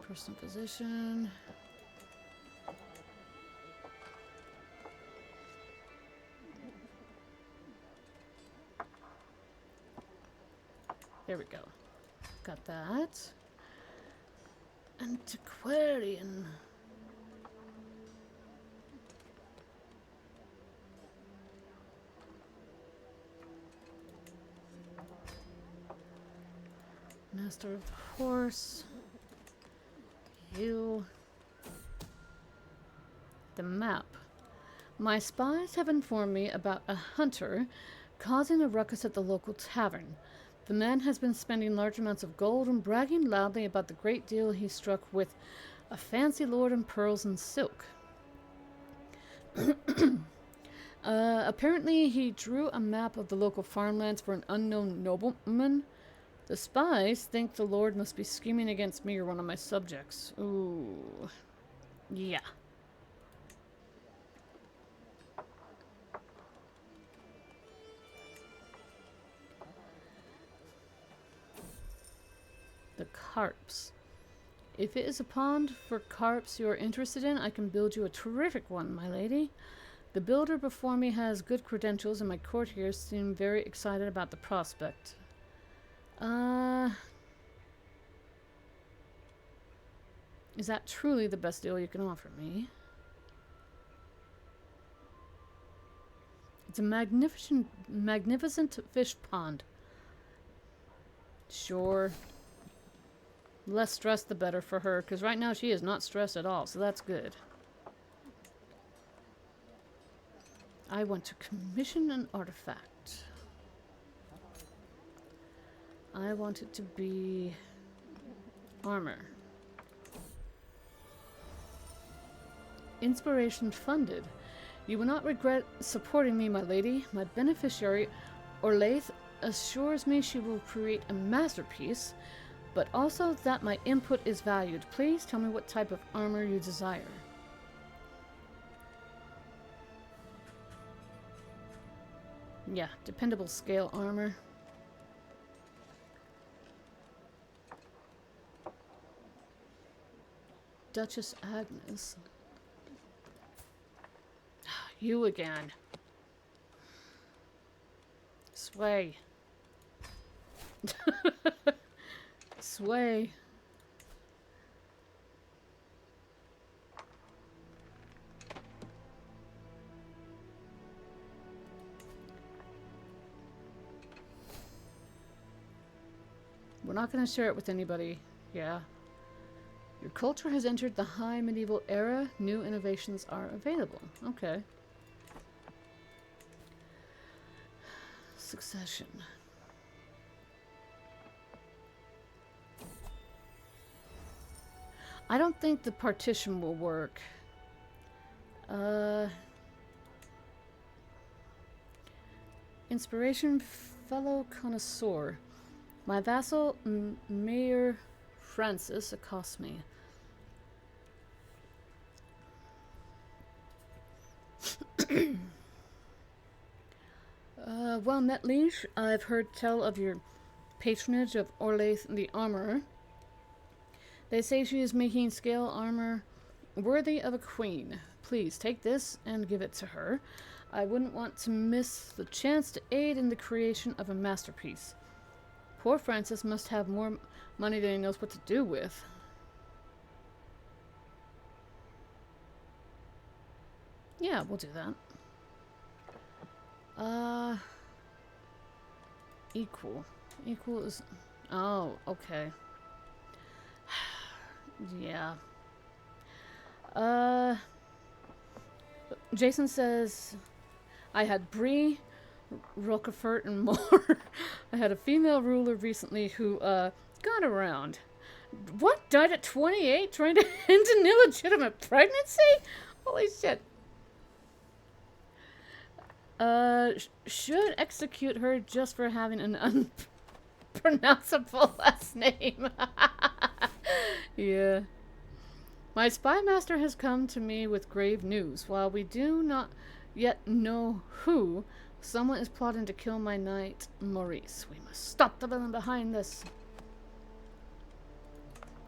Personal position. There we go. Got that. Antiquarian. Master of the Horse. You. The map. My spies have informed me about a hunter causing a ruckus at the local tavern. The man has been spending large amounts of gold and bragging loudly about the great deal he struck with a fancy lord in pearls and silk. Apparently, he drew a map of the local farmlands for an unknown nobleman. The spies think the lord must be scheming against me or one of my subjects. Ooh. Yeah. The carps. If it is a pond for carps you are interested in, I can build you a terrific one, my lady. The builder before me has good credentials, and my courtiers seem very excited about the prospect. Is that truly the best deal you can offer me? It's a magnificent fish pond. Sure. Less stress the better for her, because right now she is not stressed at all, so that's good. I want to commission an artifact. I want it to be armor. Inspiration funded. You will not regret supporting me, my lady. My beneficiary, Orlaith, assures me she will create a masterpiece, but also that my input is valued. Please tell me what type of armor you desire. Yeah, dependable scale armor. Duchess Agnes. You again. Sway. Sway. We're not going to share it with anybody. Yeah. Your culture has entered the high medieval era. New innovations are available. Okay. Succession. I don't think the partition will work. Inspiration, fellow connoisseur. My vassal, Mayor Francis, accosts me. Well met, liege. I've heard tell of your patronage of Orlaith the Armorer. They say she is making scale armor worthy of a queen. Please take this and give it to her. I wouldn't want to miss the chance to aid in the creation of a masterpiece. Poor Francis must have more money than he knows what to do with. Yeah, we'll do that. Equal. Equal is... Oh, okay. Yeah. Jason says... I had Brie, Roquefort, and more. I had a female ruler recently who, got around. What? Died at 28 trying to end an illegitimate pregnancy? Holy shit. Should execute her just for having an unpronounceable last name. Yeah. My spy master has come to me with grave news. While we do not yet know who, someone is plotting to kill my knight, Maurice. We must stop the villain behind this.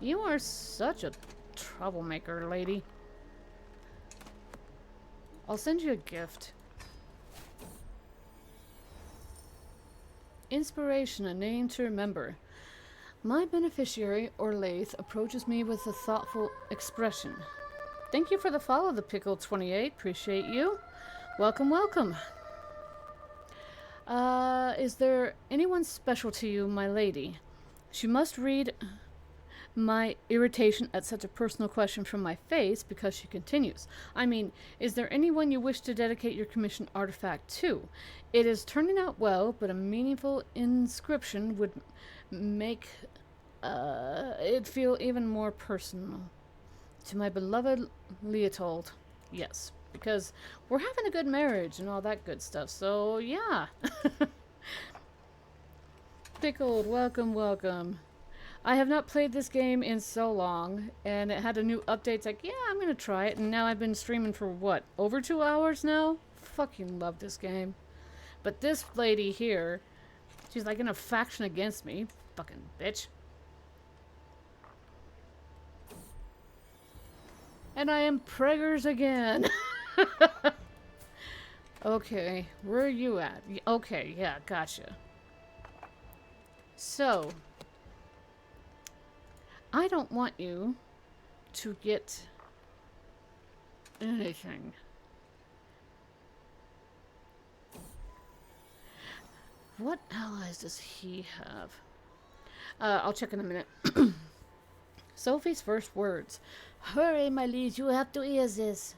You are such a troublemaker, lady. I'll send you a gift. Inspiration, a name to remember. My beneficiary, Orlaith, approaches me with a thoughtful expression. Thank you for the follow, the Pickle 28. Appreciate you. Welcome, welcome. Is there anyone special to you, my lady? She must read my irritation at such a personal question from my face because she continues. I mean, is there anyone you wish to dedicate your commissioned artifact to? It is turning out well, but a meaningful inscription would make it feel even more personal. To my beloved Leotold. Yes, because we're having a good marriage and all that good stuff, so yeah. Pickled, welcome, welcome. I have not played this game in so long, and it had a new update. It's like, yeah, I'm gonna try it, and now I've been streaming for what, over 2 hours now? Fucking love this game. But this lady here, she's like in a faction against me. Fucking bitch. And I am preggers again. Okay, where are you at? Okay, yeah, gotcha. So, I don't want you to get anything. What allies does he have? I'll check in a minute. Sophie's first words. Hurry, my liege, you have to hear this.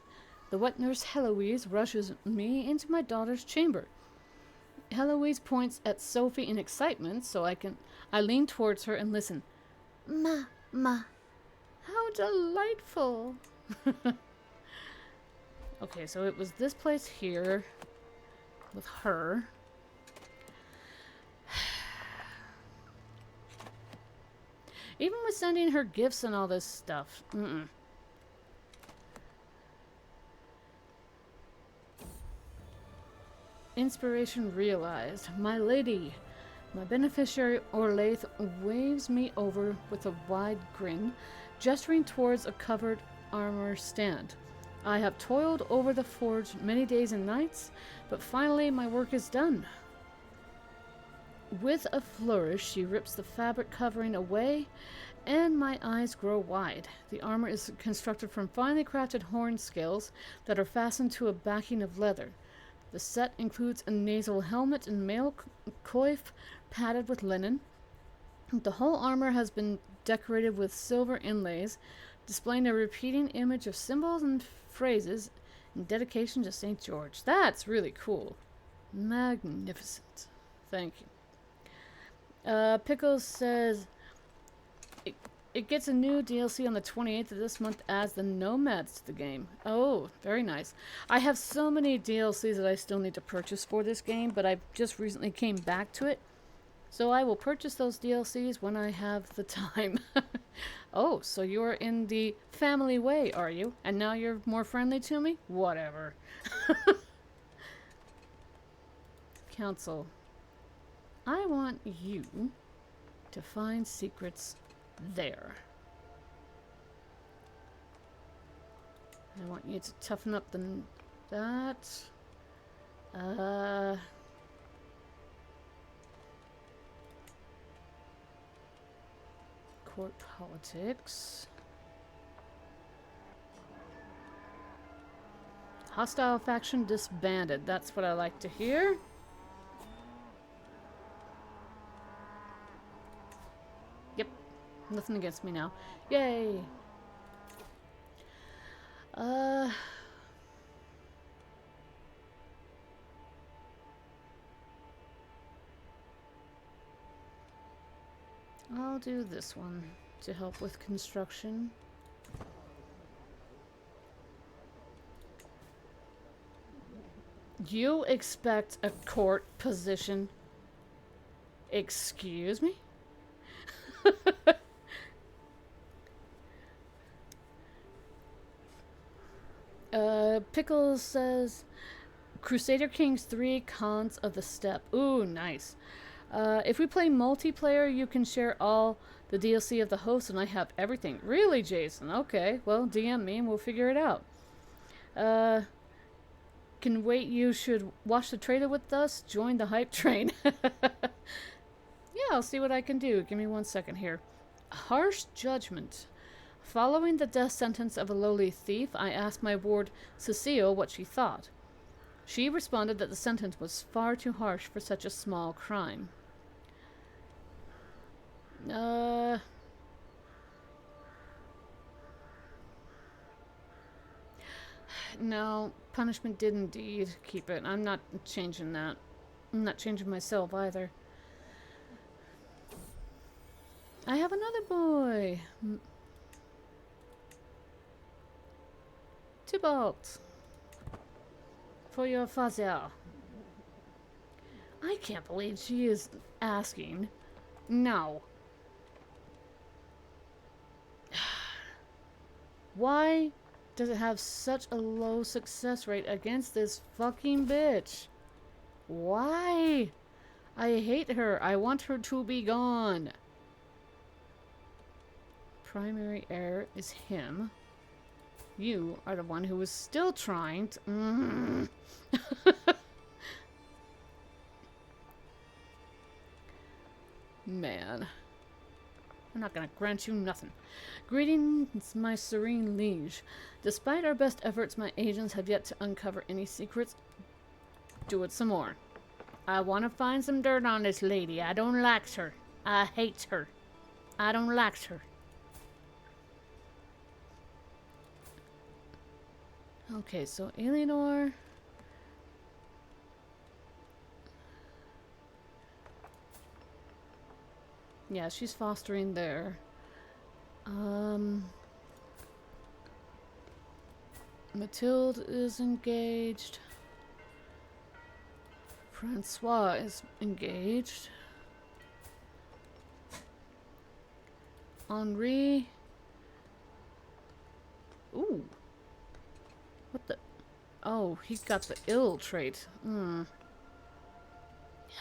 The wet nurse Heloise rushes me into my daughter's chamber. Heloise points at Sophie in excitement, so I lean towards her and listen. Ma, how delightful. Okay, so it was this place here with her. Even with sending her gifts and all this stuff. Inspiration realized. My lady. My beneficiary Orlaith waves me over with a wide grin, gesturing towards a covered armor stand. I have toiled over the forge many days and nights, but finally my work is done. With a flourish, she rips the fabric covering away, and my eyes grow wide. The armor is constructed from finely crafted horn scales that are fastened to a backing of leather. The set includes a nasal helmet and mail coif padded with linen. The whole armor has been decorated with silver inlays, displaying a repeating image of symbols and phrases in dedication to St. George. That's really cool. Magnificent. Thank you. Pickles says it gets a new DLC on the 28th of this month, adds the nomads to the game. Oh, very nice. I have so many DLCs that I still need to purchase for this game, but I just recently came back to it. So I will purchase those DLCs when I have the time. Oh, so you're in the family way, are you? And now you're more friendly to me? Whatever. Council. I want you to find secrets there. I want you to toughen up that. Court politics. Hostile faction disbanded. That's what I like to hear. Nothing against me now. Yay! I'll do this one to help with construction. You expect a court position? Excuse me? Pickles says Crusader Kings 3 Cons of the Step. Ooh, nice. If we play multiplayer, you can share all the DLC of the host, and I have everything. Really, Jason? Okay, well, DM me and we'll figure it out. Can wait, you should watch the trailer with us. Join the hype train. Yeah, I'll see what I can do. Give me 1 second here. Harsh judgment. Following the death sentence of a lowly thief, I asked my ward, Cecile, what she thought. She responded that the sentence was far too harsh for such a small crime. No, punishment did indeed keep it. I'm not changing that. I'm not changing myself either. I have another boy. Tybalt. For your father. I can't believe she is asking. No. Why does it have such a low success rate against this fucking bitch? Why? I hate her. I want her to be gone. Primary heir is him. You are the one who is still trying to... Man. I'm not gonna grant you nothing. Greetings, my serene liege. Despite our best efforts, my agents have yet to uncover any secrets. Do it some more. I want to find some dirt on this lady. I don't like her. I hate her. I don't like her. Okay, so Eleanor... Yeah, she's fostering there. Mathilde is engaged. Francois is engaged. Henri. Ooh. What the? Oh, he got the ill trait.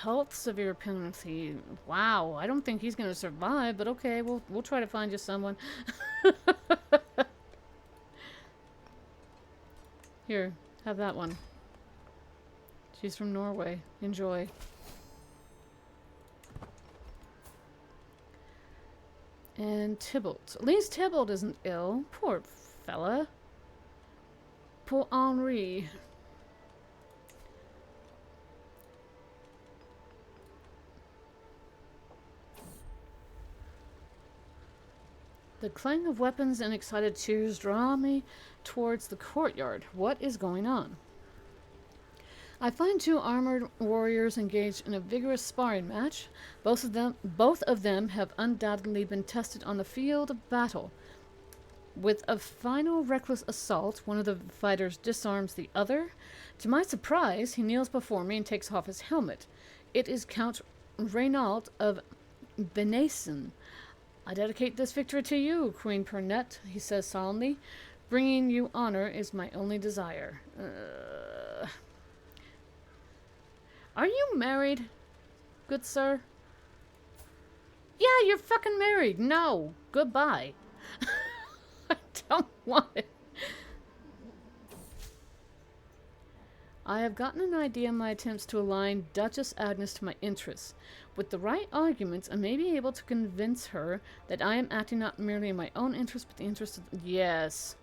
Health severe penalty. Wow, I don't think he's gonna survive, but okay, we'll try to find you someone. Here, have that one. She's from Norway. Enjoy. And Tybalt. At least Tybalt isn't ill. Poor fella. Poor Henri. The clang of weapons and excited cheers draw me towards the courtyard. What is going on? I find two armored warriors engaged in a vigorous sparring match. Both of them have undoubtedly been tested on the field of battle. With a final reckless assault, one of the fighters disarms the other. To my surprise, he kneels before me and takes off his helmet. It is Count Renault of Benassin. I dedicate this victory to you, Queen Pernette, he says solemnly. Bringing you honor is my only desire. Are you married, good sir? Yeah, you're fucking married. No. Goodbye. I don't want it. I have gotten an idea of my attempts to align Duchess Agnes to my interests. With the right arguments, I may be able to convince her that I am acting not merely in my own interest, but the interest of... Yes.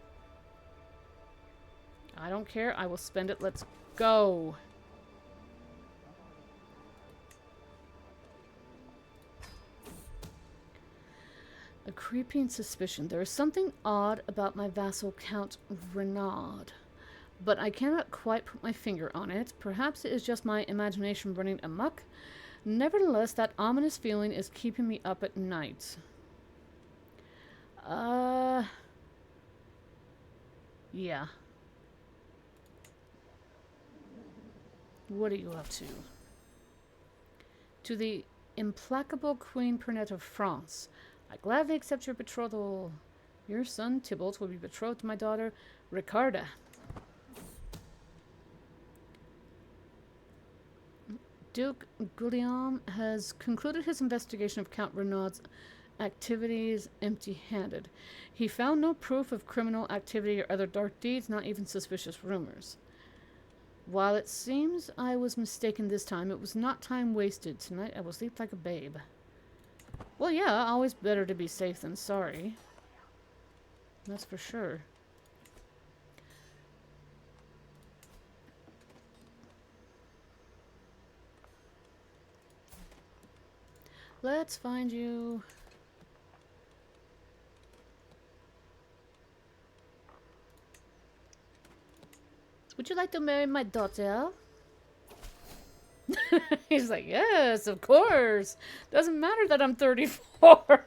I don't care. I will spend it. Let's go. A creeping suspicion. There is something odd about my vassal Count Renaud, but I cannot quite put my finger on it. Perhaps it is just my imagination running amok. Nevertheless, that ominous feeling is keeping me up at night. Yeah. What are you up to? To the implacable Queen Pernette of France. I gladly accept your betrothal. Your son, Tybalt, will be betrothed to my daughter, Ricarda. Duke Guillaume has concluded his investigation of Count Renaud's activities empty-handed. He found no proof of criminal activity or other dark deeds, not even suspicious rumors. While it seems I was mistaken this time, it was not time wasted. Tonight I will sleep like a babe. Well, yeah, always better to be safe than sorry. That's for sure. Let's find you. Would you like to marry my daughter? He's like, yes, of course. Doesn't matter that I'm 34.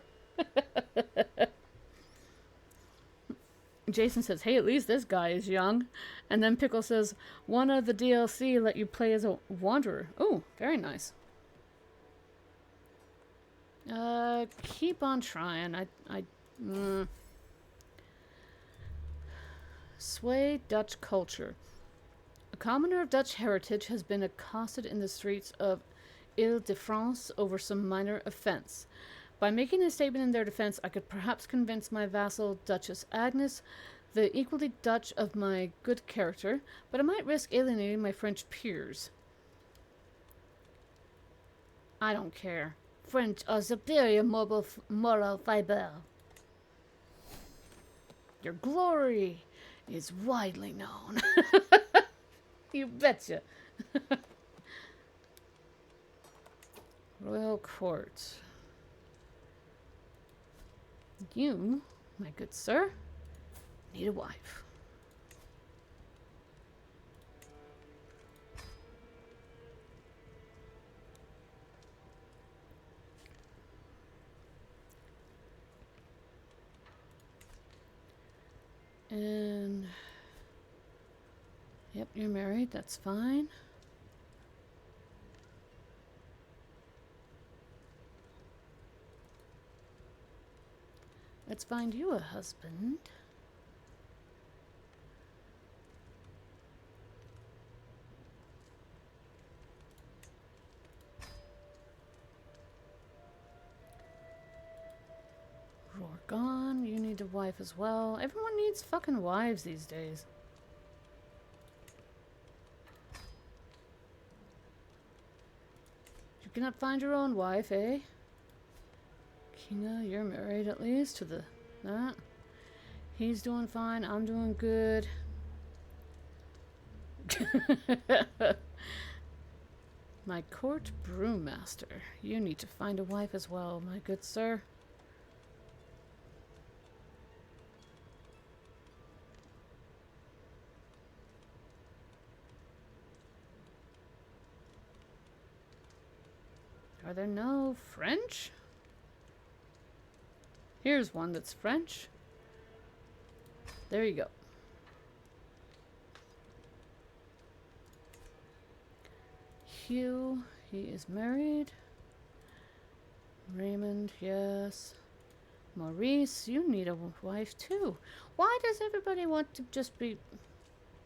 Jason says, hey, at least this guy is young. And then Pickle says, one of the DLC let you play as a wanderer. Oh, very nice. Keep on trying. Sway Dutch culture. A commoner of Dutch heritage has been accosted in the streets of Ile-de-France over some minor offense. By making a statement in their defense, I could perhaps convince my vassal, Duchess Agnes, the equally Dutch of my good character, but I might risk alienating my French peers. I don't care. French are superior moral fiber. Your glory is widely known. You betcha. Royal Court. You, my good sir, need a wife. And yep, you're married, that's fine. Let's find you a husband. Rorgon, you need a wife as well. Everyone needs fucking wives these days. You cannot find your own wife, eh? Kinga, you're married at least to the that. He's doing fine, I'm doing good. My court brewmaster. You need to find a wife as well, my good sir. Are there no French? Here's one that's French. There you go. Hugh, he is married. Raymond, yes. Maurice, you need a wife too. Why does everybody want to just be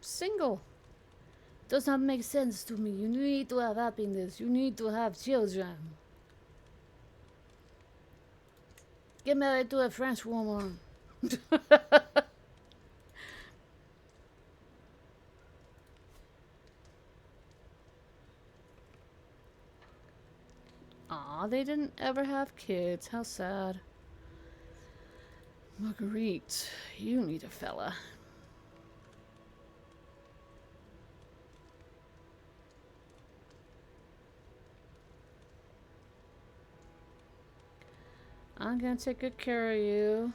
single? Does not make sense to me. You need to have happiness. You need to have children. Get married to a French woman. Aw, they didn't ever have kids. How sad. Marguerite, you need a fella. I'm gonna take good care of you.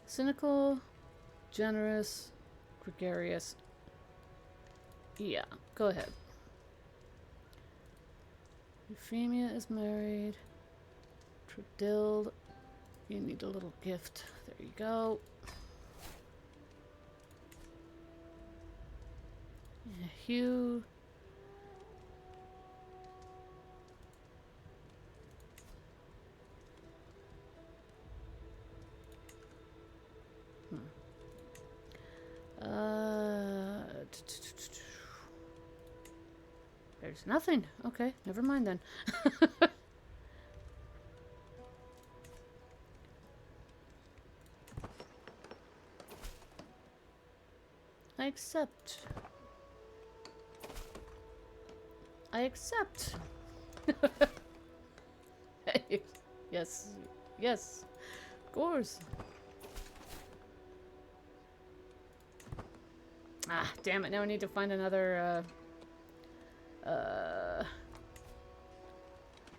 Cynical, generous, gregarious. Yeah, go ahead. Euphemia is married. Tradild, you need a little gift. There you go. Yeah, Hugh. There's nothing. Okay, never mind then. I accept. I accept. Yes. Yes. Of course. Ah, damn it. Now I need to find another,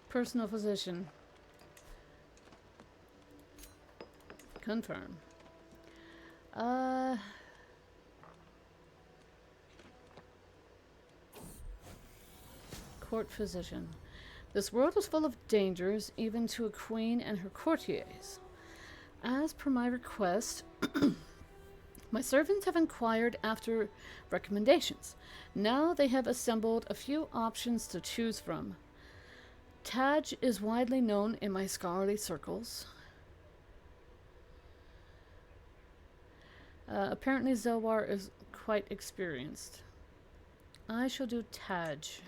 personal physician. Confirm. Court physician. This world is full of dangers, even to a queen and her courtiers. As per my request, my servants have inquired after recommendations. Now they have assembled a few options to choose from. Taj is widely known in my scholarly circles. Apparently Zoar is quite experienced. I shall do Taj.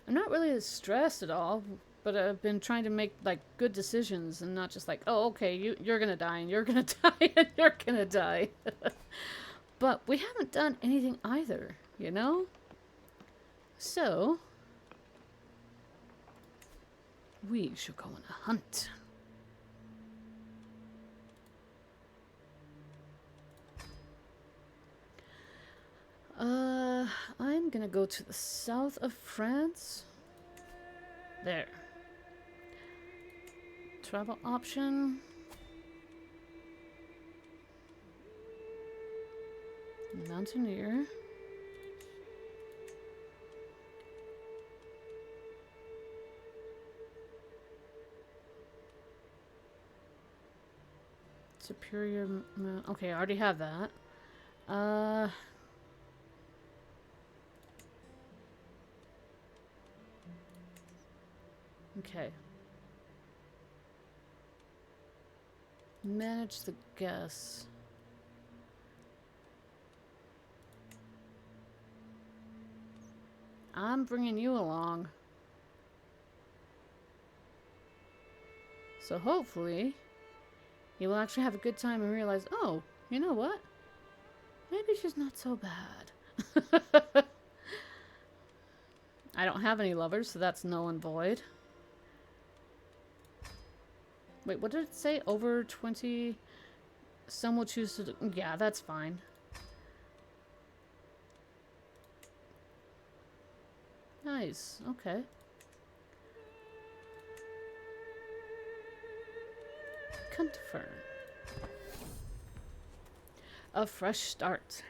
I'm not really stressed at all, but I've been trying to make like good decisions and not just like, oh, okay, you're gonna die and you're gonna die and you're gonna die. But we haven't done anything either, you know? So we shall go on a hunt. I'm gonna go to the south of France. There. Travel option. Mountaineer. Superior. Okay, I already have that. Okay. Manage the guests. I'm bringing you along. So hopefully, you will actually have a good time and realize, oh, you know what? Maybe she's not so bad. I don't have any lovers, so that's null and void. Wait, what did it say? Over 20... Some will choose to... Yeah, that's fine. Nice. Okay. Confirm. A fresh start.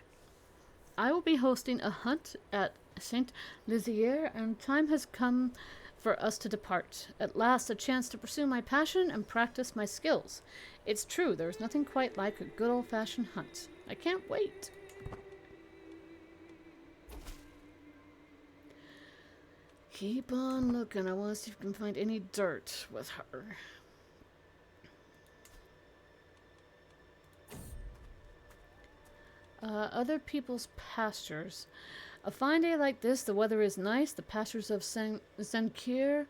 I will be hosting a hunt at Saint Lizier, and time has come for us to depart. At last, a chance to pursue my passion and practice my skills. It's true, there's nothing quite like a good old-fashioned hunt. I can't wait. Keep on looking. I want to see if we can find any dirt with her. Other people's pastures. A fine day like this, the weather is nice, the pastures of Sankir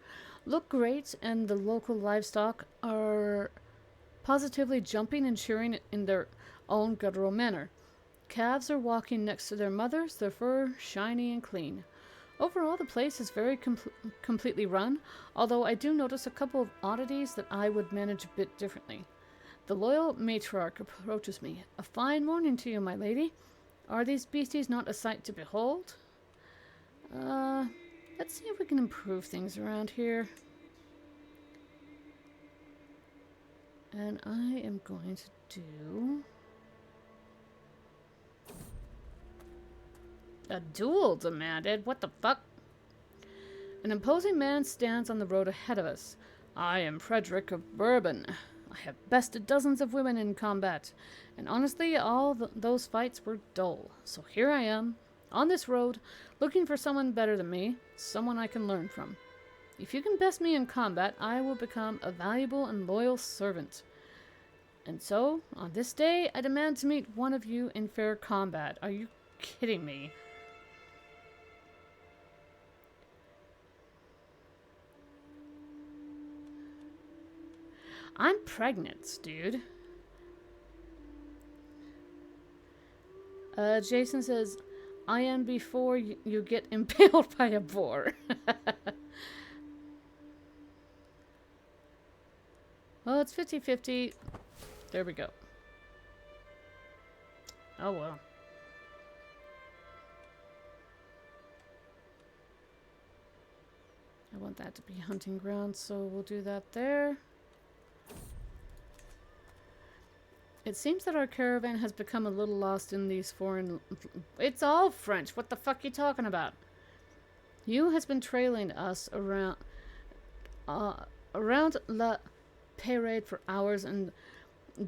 look great, and the local livestock are positively jumping and cheering in their own guttural manner. Calves are walking next to their mothers, their fur shiny and clean. Overall, the place is very completely run, although I do notice a couple of oddities that I would manage a bit differently. The loyal matriarch approaches me. A fine morning to you, my lady. Are these beasties not a sight to behold? Let's see if we can improve things around here. And I am going to do... A duel demanded? What the fuck? An imposing man stands on the road ahead of us. I am Frederick of Bourbon. I have bested dozens of women in combat, and honestly, all those fights were dull. So here I am, on this road, looking for someone better than me, someone I can learn from. If you can best me in combat, I will become a valuable and loyal servant. And so, on this day, I demand to meet one of you in fair combat. Are you kidding me? I'm pregnant, dude. Jason says, I am before you get impaled by a boar. Well, it's 50-50. There we go. Oh, well. I want that to be hunting ground, so we'll do that there. It seems that our caravan has become a little lost in these foreign... It's all French. What the fuck are you talking about? Hugh has been trailing us around La Parade for hours, and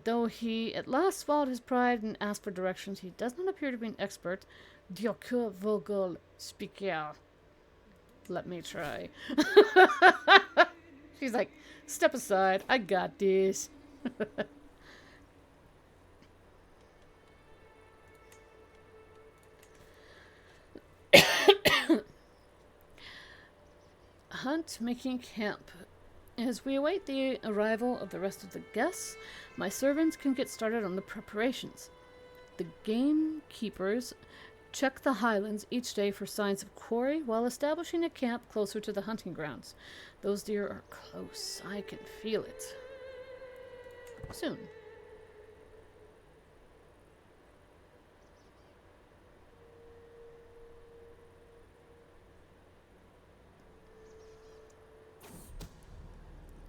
though he at last swallowed his pride and asked for directions, he does not appear to be an expert. Dieu que vogel speaker. Let me try. She's like, step aside. I got this. Hunt making camp. As we await the arrival of the rest of the guests, my servants can get started on the preparations. The gamekeepers check the highlands each day for signs of quarry while establishing a camp closer to the hunting grounds. Those deer are close. I can feel it. Soon.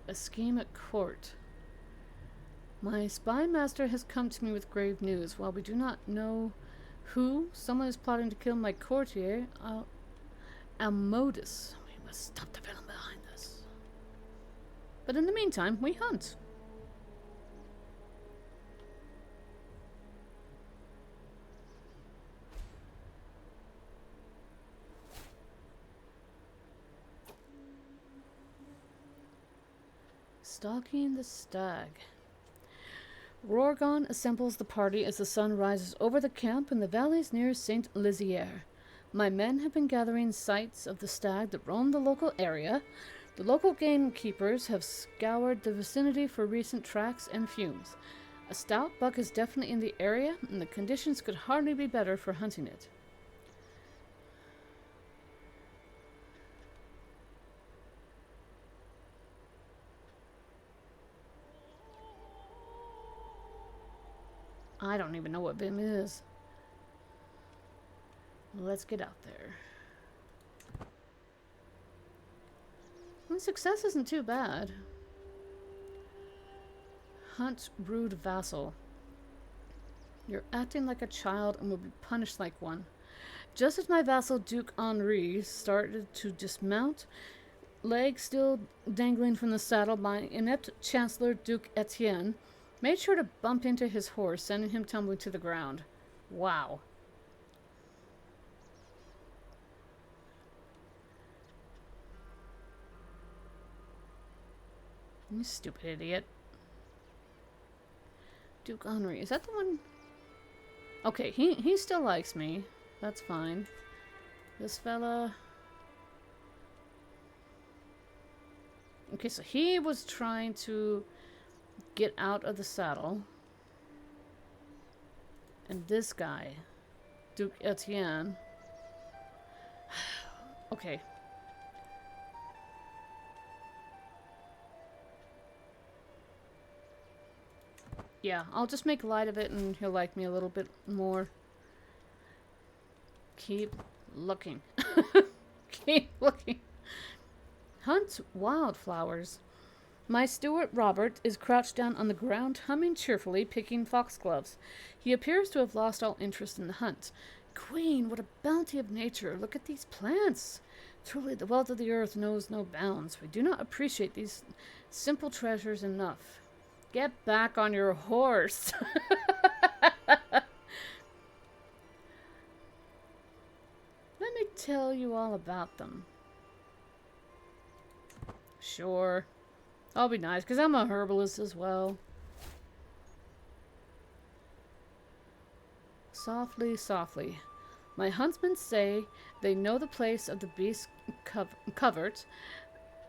A scheme at court. My spy master has come to me with grave news. While we do not know who, someone is plotting to kill my courtier, Almodus. We must stop the villain behind this. But in the meantime, we hunt. Stalking the stag. Rorgon assembles the party as the sun rises over the camp in the valleys near Saint Lizier. My men have been gathering sights of the stag that roam the local area. The local gamekeepers have scoured the vicinity for recent tracks and fumes. A stout buck is definitely in the area, and the conditions could hardly be better for hunting it. I don't even know what Vim is. Let's get out there. The success isn't too bad. Hunt rude vassal. You're acting like a child and will be punished like one. Just as my vassal Duke Henri started to dismount, legs still dangling from the saddle, my inept Chancellor Duke Etienne made sure to bump into his horse, sending him tumbling to the ground. Wow. You stupid idiot. Duke Henri. Is that the one? Okay, he still likes me. That's fine. This fella... Okay, so he was trying to get out of the saddle. And this guy, Duke Etienne. Okay. Yeah, I'll just make light of it and he'll like me a little bit more. Keep looking. Keep looking. Hunt wildflowers. My steward, Robert, is crouched down on the ground, humming cheerfully, picking foxgloves. He appears to have lost all interest in the hunt. Queen, what a bounty of nature. Look at these plants. Truly, the wealth of the earth knows no bounds. We do not appreciate these simple treasures enough. Get back on your horse. Let me tell you all about them. Sure. I'll be nice, because I'm a herbalist as well. Softly, softly. My huntsmen say they know the place of the beast's covert,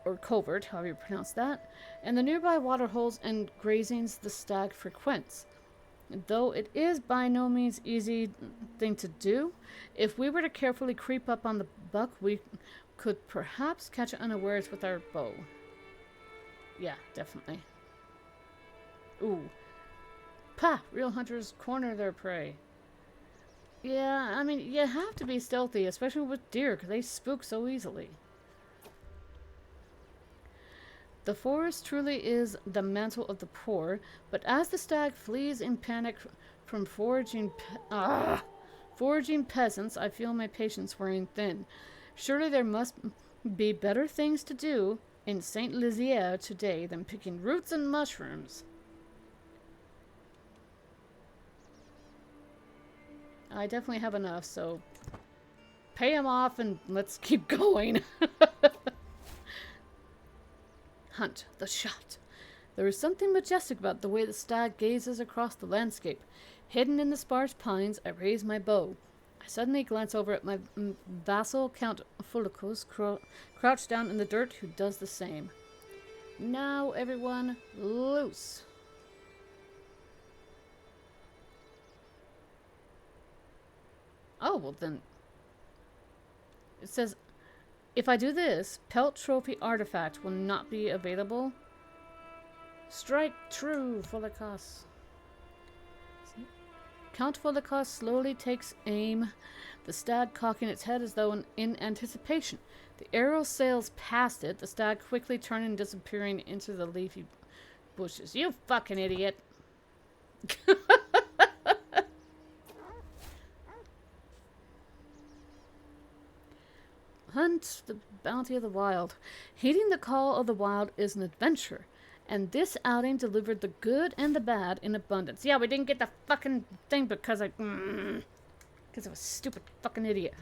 or covert, however you pronounce that, and the nearby waterholes and grazings the stag frequents. Though it is by no means easy thing to do, if we were to carefully creep up on the buck, we could perhaps catch it unawares with our bow. Yeah, definitely. Ooh. Pah! Real hunters corner their prey. Yeah, I mean, you have to be stealthy, especially with deer, because they spook so easily. The forest truly is the mantle of the poor, but as the stag flees in panic from foraging peasants, I feel my patience wearing thin. Surely there must be better things to do in Saint Lizier today than picking roots and mushrooms. I definitely have enough, so pay him off and let's keep going. Hunt the shot. There is something majestic about the way the stag gazes across the landscape. Hidden in the sparse pines, I raise my bow. I suddenly glance over at my vassal, Count Fulicus, crouched down in the dirt, who does the same. Now, everyone, loose. Oh, well then. It says, if I do this, Pelt Trophy Artifact will not be available. Strike true, Fulicus. Count Fulicus slowly takes aim, the stag cocking its head as though in anticipation. The arrow sails past it, the stag quickly turning and disappearing into the leafy bushes. You fucking idiot! Hunt the bounty of the wild. Heeding the call of the wild is an adventure, and this outing delivered the good and the bad in abundance. Yeah, we didn't get the fucking thing because of a stupid fucking idiot.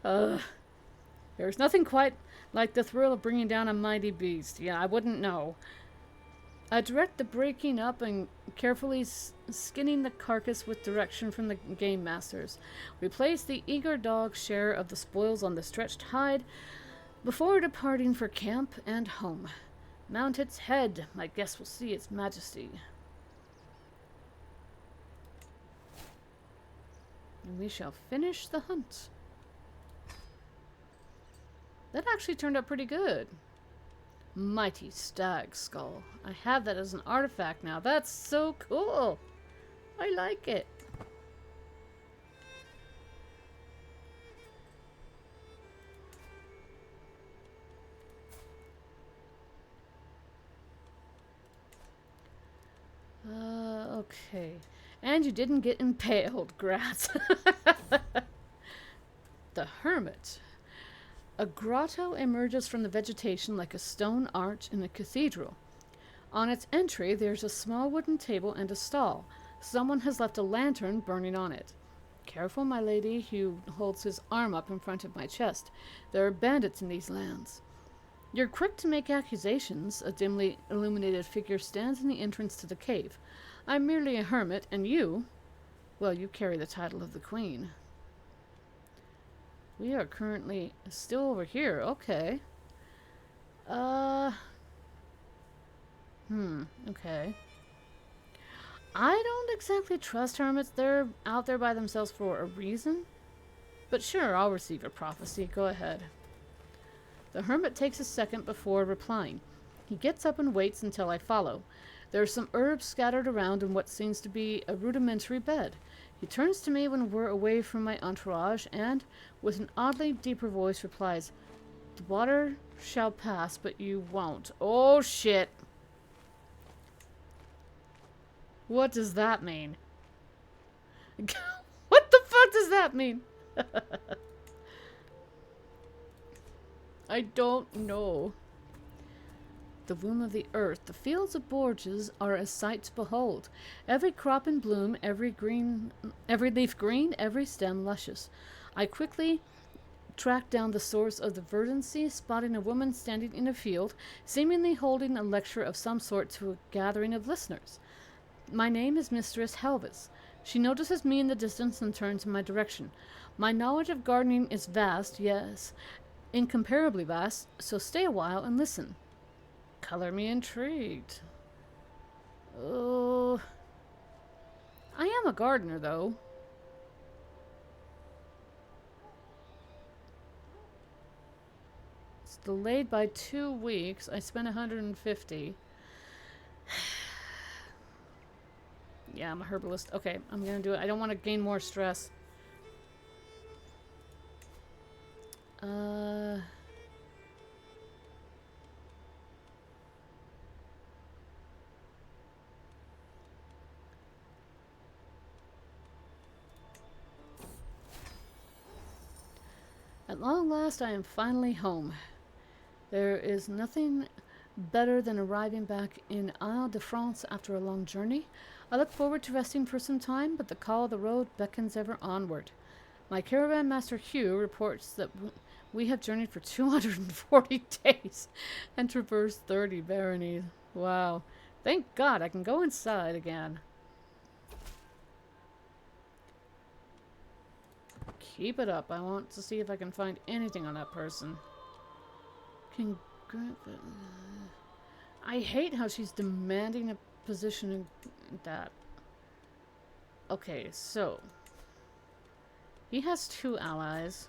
There's nothing quite like the thrill of bringing down a mighty beast. Yeah, I wouldn't know. I direct the breaking up and carefully skinning the carcass with direction from the game masters. We place the eager dog's share of the spoils on the stretched hide before departing for camp and home. Mount its head, my guest will see its majesty. And we shall finish the hunt. That actually turned out pretty good. Mighty stag skull. I have that as an artifact now. That's so cool. I like it. Okay. And you didn't get impaled, Grass. The Hermit. A grotto emerges from the vegetation like a stone arch in a cathedral. On its entry, there's a small wooden table and a stall. Someone has left a lantern burning on it. Careful, my lady, Hugh holds his arm up in front of my chest. There are bandits in these lands. You're quick to make accusations. A dimly illuminated figure stands in the entrance to the cave. I'm merely a hermit, and you, well, you carry the title of the queen. We are currently still over here. Okay. Okay. I don't exactly trust hermits. They're out there by themselves for a reason. But sure, I'll receive your prophecy. Go ahead. The hermit takes a second before replying. He gets up and waits until I follow. There are some herbs scattered around in what seems to be a rudimentary bed. He turns to me when we're away from my entourage and, with an oddly deeper voice, replies, "The water shall pass, but you won't." Oh, shit. What does that mean? that mean? I don't know. The womb of the earth, the fields of Borges are a sight to behold. Every crop in bloom, every leaf green, every stem luscious. I quickly tracked down the source of the verdancy, spotting a woman standing in a field, seemingly holding a lecture of some sort to a gathering of listeners. My name is Mistress Helvis. She notices me in the distance and turns in my direction. My knowledge of gardening is vast, yes, incomparably vast, so stay a while and listen. Color me intrigued. Oh, I am a gardener, though. It's delayed by 2 weeks. I spent 150. Yeah, I'm a herbalist. Okay, I'm gonna do it. I don't want to gain more stress. At long last, I am finally home. There is nothing better than arriving back in Isle de France after a long journey. I look forward to resting for some time, but the call of the road beckons ever onward. My caravan master Hugh reports that we have journeyed for 240 days and traversed 30 baronies. Wow. Thank God I can go inside again. Keep it up. I want to see if I can find anything on that person. I hate how she's demanding a position in that. Okay, so he has 2 allies.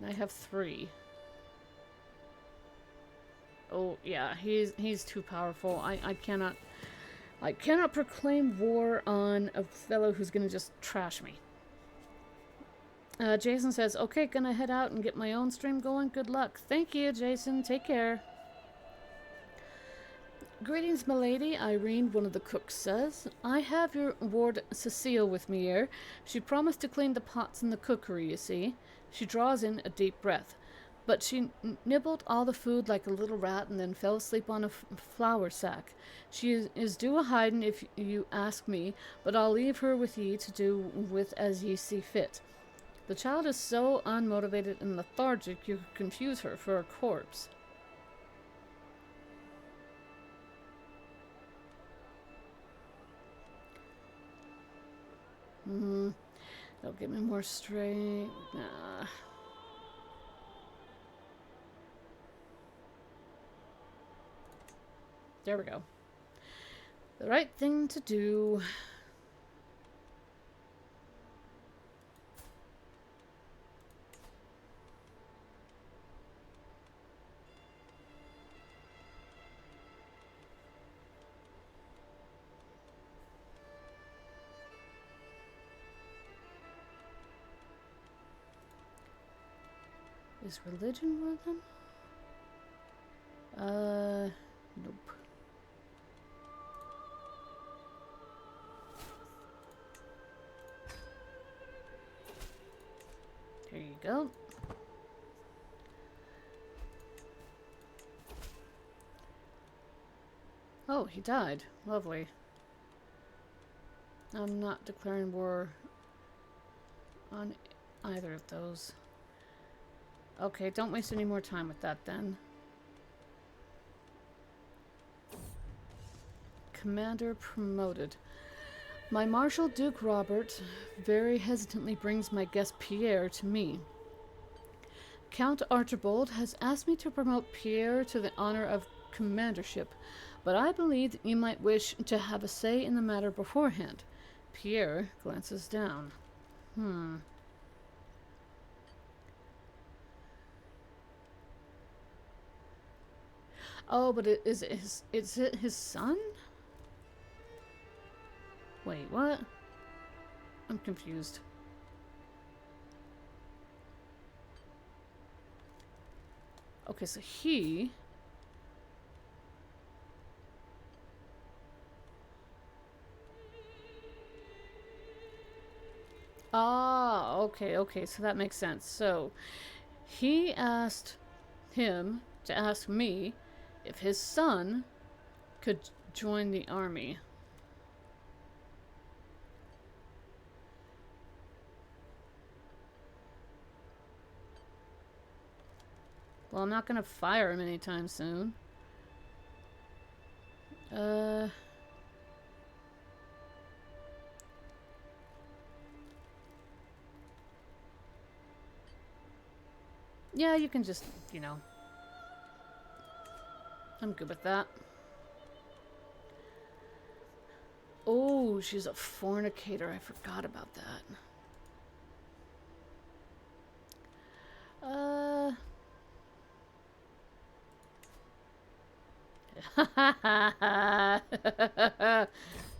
I have 3. Oh yeah, he's too powerful. I cannot proclaim war on a fellow who's gonna just trash me. Jason says, okay, gonna head out and get my own stream going. Good luck. Thank you, Jason. Take care. Greetings, milady. Irene, one of the cooks, says. I have your ward Cecile with me here. She promised to clean the pots in the cookery, you see. She draws in a deep breath. But she nibbled all the food like a little rat and then fell asleep on a flour sack. She is due a hiding if you ask me, but I'll leave her with ye to do with as ye see fit. The child is so unmotivated and lethargic you could confuse her for a corpse. That'll give me more strength. Nah. There we go. The right thing to do. Is religion one of them? Nope. There you go. Oh, he died. Lovely. I'm not declaring war on either of those. Okay, don't waste any more time with that then. Commander promoted. My Marshal Duke Robert very hesitantly brings my guest Pierre to me. Count Archibald has asked me to promote Pierre to the honor of commandership, but I believe that you might wish to have a say in the matter beforehand. Pierre glances down. Oh, but is it his son? Wait, what? I'm confused. Okay, so he... Ah, okay, so that makes sense. So, he asked him to ask me if his son could join the army. Well, I'm not gonna fire him anytime soon. Uh... Yeah, you can just, you know. I'm good with that. Oh, she's a fornicator. I forgot about that.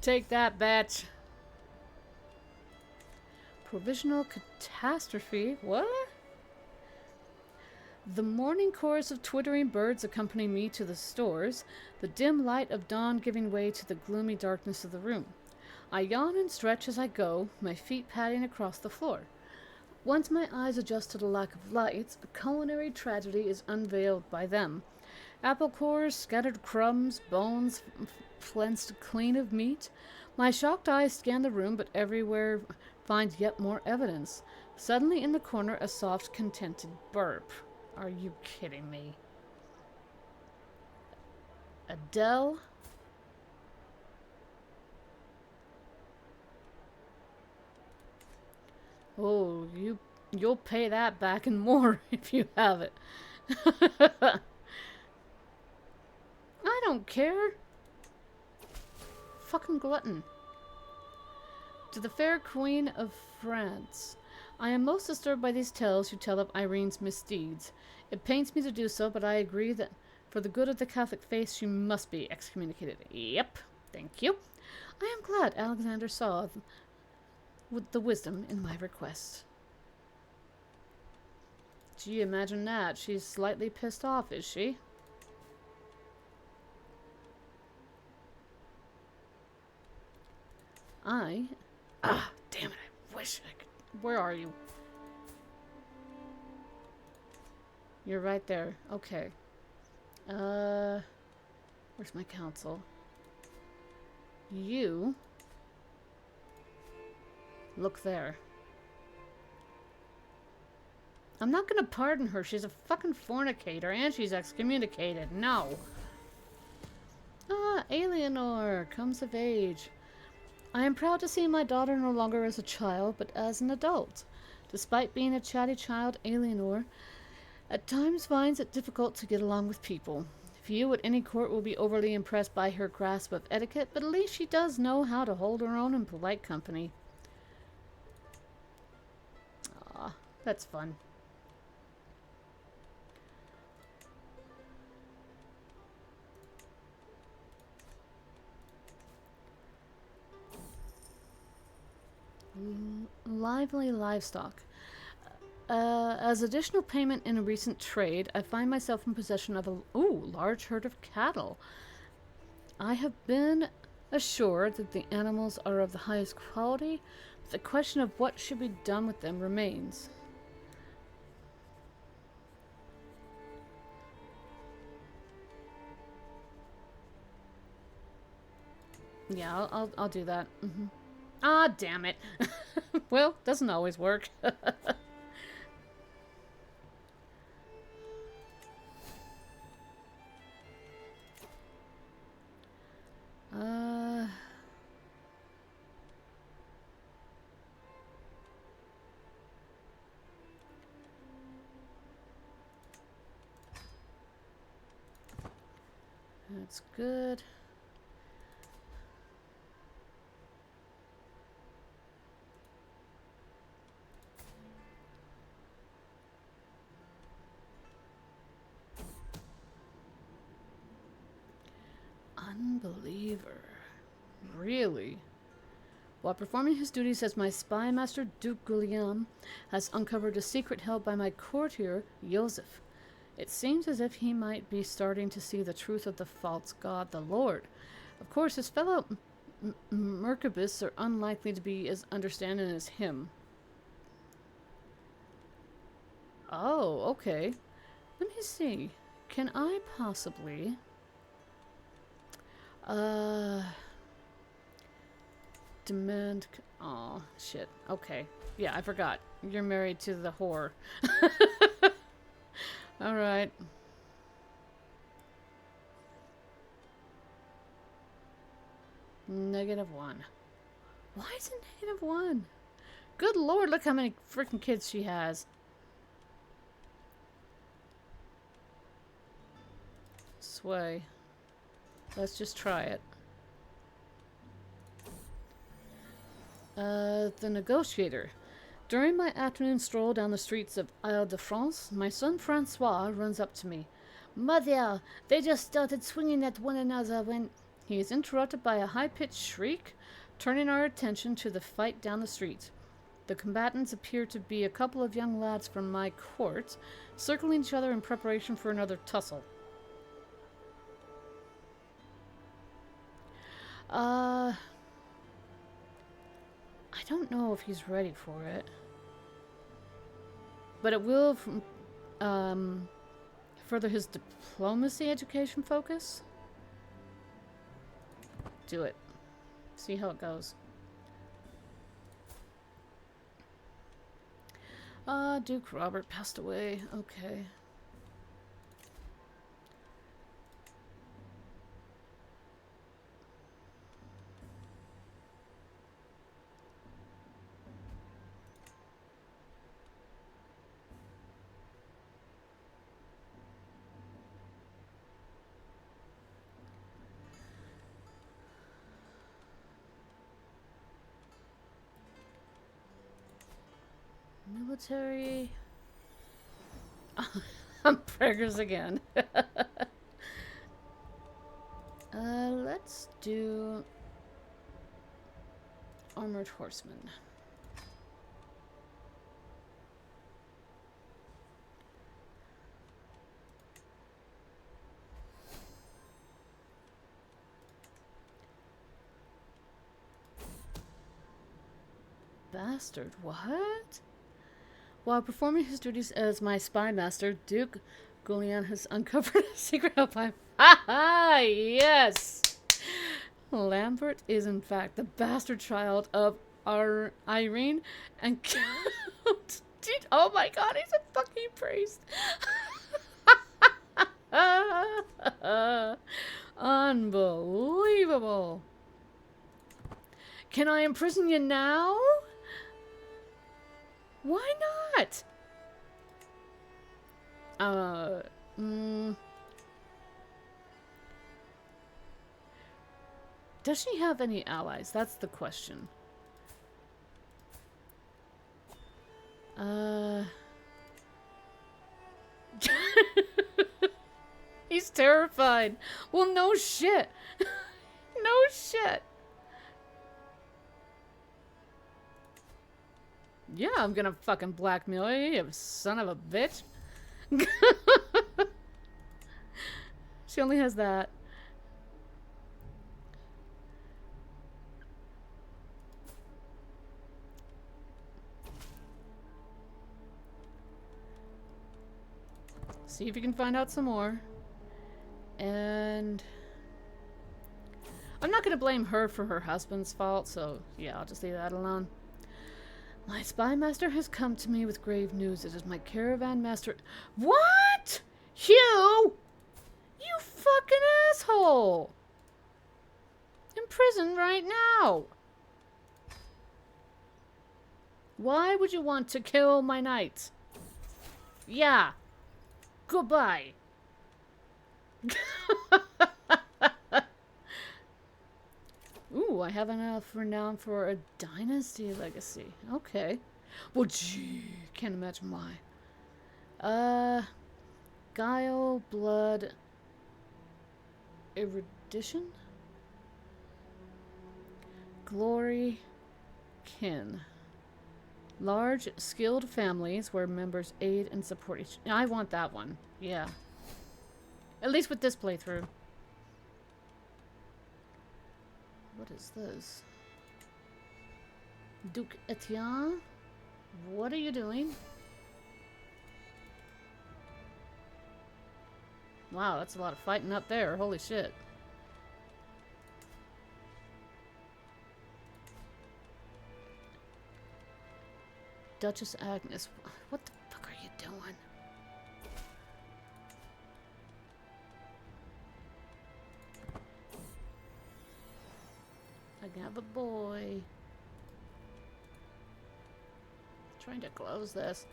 Take that, bitch. Provisional catastrophe? What? The morning chorus of twittering birds accompany me to the stores, the dim light of dawn giving way to the gloomy darkness of the room. I yawn and stretch as I go, my feet padding across the floor. Once my eyes adjust to the lack of lights, a culinary tragedy is unveiled by them. Apple cores, scattered crumbs, bones flensed clean of meat. My shocked eyes scan the room, but everywhere find yet more evidence. Suddenly in the corner, a soft, contented burp. Are you kidding me? Adele? Oh, you'll pay that back and more if you have it. I don't care. Fucking glutton. To the fair queen of France. I am most disturbed by these tales you tell of Irene's misdeeds. It pains me to do so, but I agree that for the good of the Catholic faith she must be excommunicated. Yep, thank you. I am glad Alexander saw with the wisdom in my request. Gee, imagine that. She's slightly pissed off, is she? Damn it, I wish I could. Where are you? You're right there. Okay. Where's my counsel? You look there. I'm not gonna pardon her. She's a fucking fornicator and she's excommunicated. No. Ah, Eleanor comes of age. I am proud to see my daughter no longer as a child, but as an adult. Despite being a chatty child, Eleanor at times finds it difficult to get along with people. Few at any court will be overly impressed by her grasp of etiquette, but at least she does know how to hold her own in polite company. Ah, that's fun. Lively livestock. As additional payment in a recent trade, I find myself in possession of a large herd of cattle. I have been assured that the animals are of the highest quality, but the question of what should be done with them remains. Yeah, I'll do that. Ah, damn it. Well, doesn't always work. That's good. Unbeliever. Really? While performing his duties as my spy master, Duke Guillaume has uncovered a secret held by my courtier, Joseph. It seems as if he might be starting to see the truth of the false god, the Lord. Of course, his fellow Mercabists are unlikely to be as understanding as him. Oh, okay. Let me see. Can I possibly... Uh... Demand... Oh, shit. Okay. Yeah, I forgot. You're married to the whore. Alright. -1. Why is it -1? Good lord, look how many freaking kids she has. Sway. Let's just try it. The negotiator. During my afternoon stroll down the streets of Ile-de-France, my son Francois runs up to me. Mother, they just started swinging at one another when... He is interrupted by a high-pitched shriek, turning our attention to the fight down the street. The combatants appear to be a couple of young lads from my court, circling each other in preparation for another tussle. I don't know if he's ready for it. But it will further his diplomacy education focus. Do it. See how it goes. Duke Robert passed away. Okay. Military. I'm preggers again. Let's do armored horseman. Bastard, what? While performing his duties as my spy master, Duke Goulian has uncovered a secret outline. Ha ha! Yes! Lambert is in fact the bastard child of our Irene and Count. Dude, oh my god, he's a fucking priest! Unbelievable! Can I imprison you now? Why not? Does she have any allies? That's the question. He's terrified. Well, no shit. No shit. Yeah, I'm gonna fucking blackmail you, you son of a bitch. She only has that. See if you can find out some more. And I'm not gonna blame her for her husband's fault, so yeah, I'll just leave that alone. My spy master has come to me with grave news. It is my caravan master. What? Hugh? You fucking asshole! In prison right now. Why would you want to kill my knight? Yeah. Goodbye. Ooh, I have enough renown for a dynasty legacy. Okay. Well, gee, can't imagine why. Guile, blood, erudition, glory, kin. Large, skilled families where members aid and support each... I want that one. Yeah. At least with this playthrough. What is this? Duke Etienne? What are you doing? Wow, that's a lot of fighting up there. Holy shit. Duchess Agnes. What the fuck are you doing? I have a boy. Trying to close this.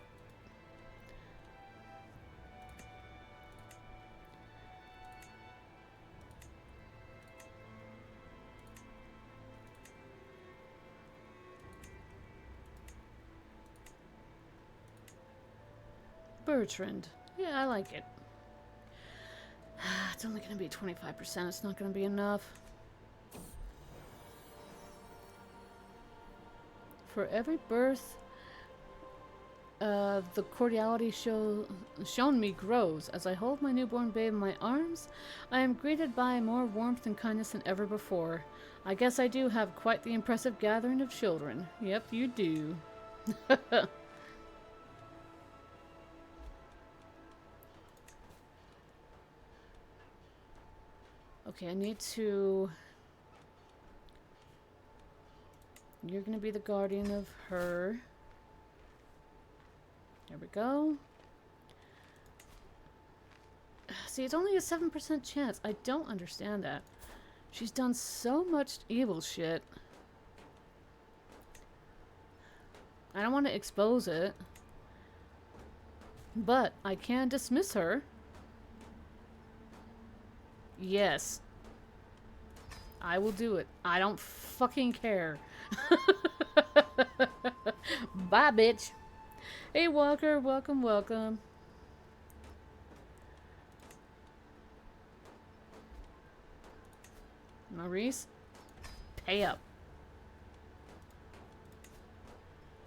Bertrand. Yeah, I like it. It's only going to be 25%. It's not going to be enough. For every birth, the cordiality shown me grows. As I hold my newborn babe in my arms, I am greeted by more warmth and kindness than ever before. I guess I do have quite the impressive gathering of children. Yep, you do. Okay, I need to... You're gonna be the guardian of her. There we go. See, it's only a 7% chance. I don't understand that. She's done so much evil shit. I don't want to expose it. But I can dismiss her. Yes. I will do it. I don't fucking care. Bye, bitch. Hey, Walker. Welcome, welcome. Maurice, pay up.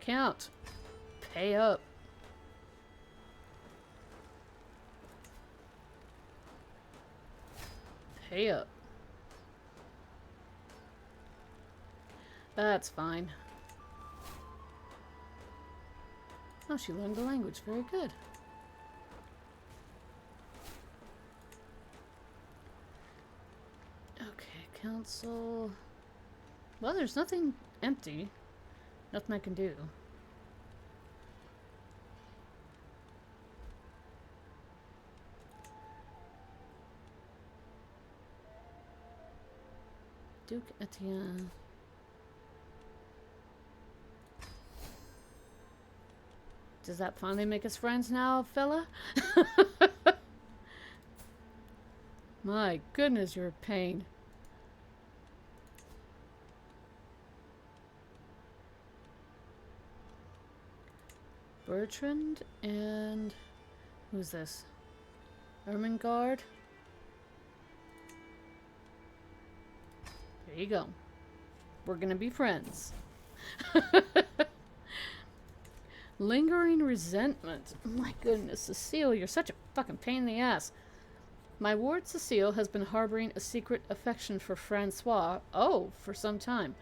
Count. Pay up. Pay up. That's fine. Oh, she learned the language. Very good. Okay, council. Well, there's nothing empty. Nothing I can do. Duke Etienne. Does that finally make us friends now, fella? My goodness, you're a pain. Bertrand and... who's this? Ermengarde? There you go. We're gonna be friends. Lingering resentment. My goodness, Cecile, you're such a fucking pain in the ass. My ward Cecile has been harboring a secret affection for Francois, for some time.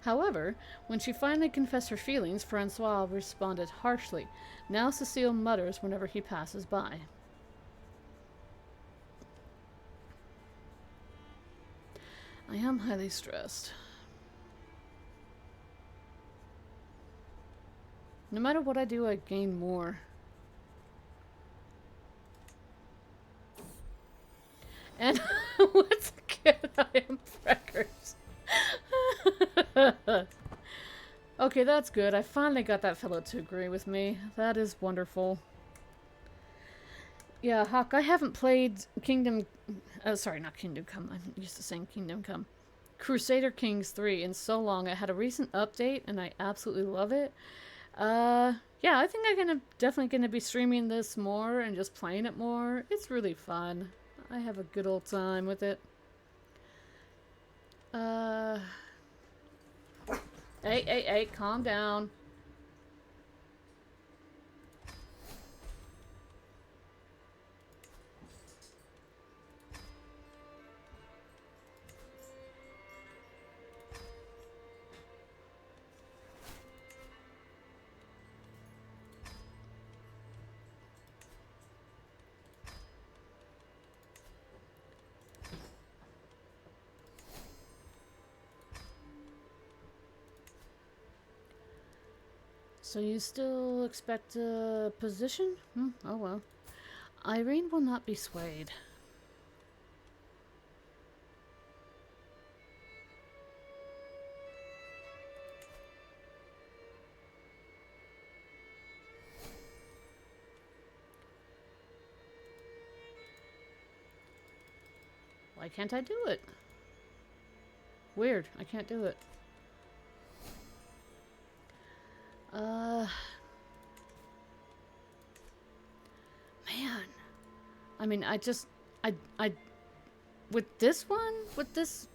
However, when she finally confessed her feelings, Francois responded harshly. Now Cecile mutters whenever he passes by. I am highly stressed. No matter what I do, I gain more. And once again, I am preggers. Okay, that's good. I finally got that fellow to agree with me. That is wonderful. Yeah, Hawk, I haven't played Kingdom... sorry, not Kingdom Come. I'm used to saying Kingdom Come. Crusader Kings 3 in so long. I had a recent update, and I absolutely love it. Yeah, I think I'm definitely gonna be streaming this more and just playing it more. It's really fun. I have a good old time with it. Hey, calm down. So you still expect a position? Oh well. Irene will not be swayed. Why can't I do it? Weird, I can't do it. Man. I mean, I with this one, with this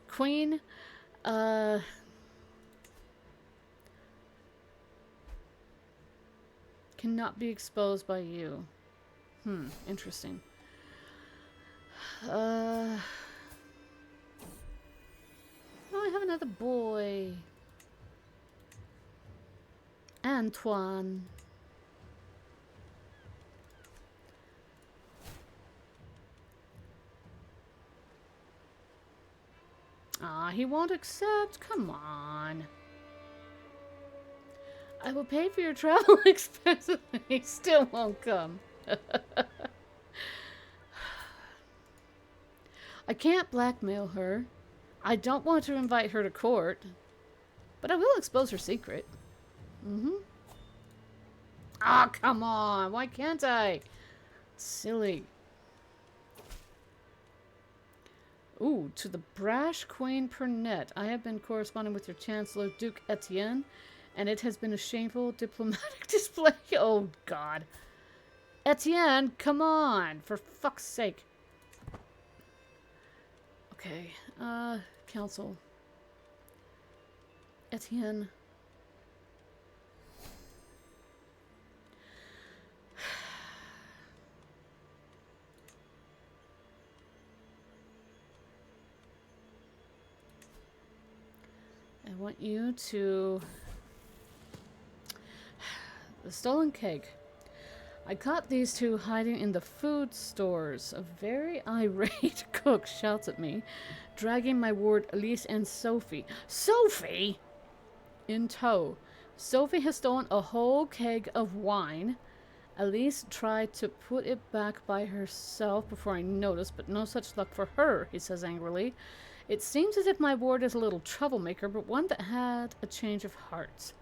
queen, cannot be exposed by you. Interesting. Oh, I have another boy. Antoine. Ah, he won't accept. Come on. I will pay for your travel expenses. He still won't come. I can't blackmail her. I don't want to invite her to court. But I will expose her secret. Ah, come on. Why can't I? Silly. Ooh, to the brash Queen Pernette. I have been corresponding with your Chancellor, Duke Etienne, and it has been a shameful diplomatic display. Oh, God. Etienne, come on. For fuck's sake. Okay. Council. Etienne. I want you to... The stolen cake. I caught these two hiding in the food stores. A very irate cook shouts at me, dragging my ward Elise and Sophie. Sophie! In tow. Sophie has stolen a whole keg of wine. Elise tried to put it back by herself before I noticed, but no such luck for her, he says angrily. It seems as if my ward is a little troublemaker, but one that had a change of heart.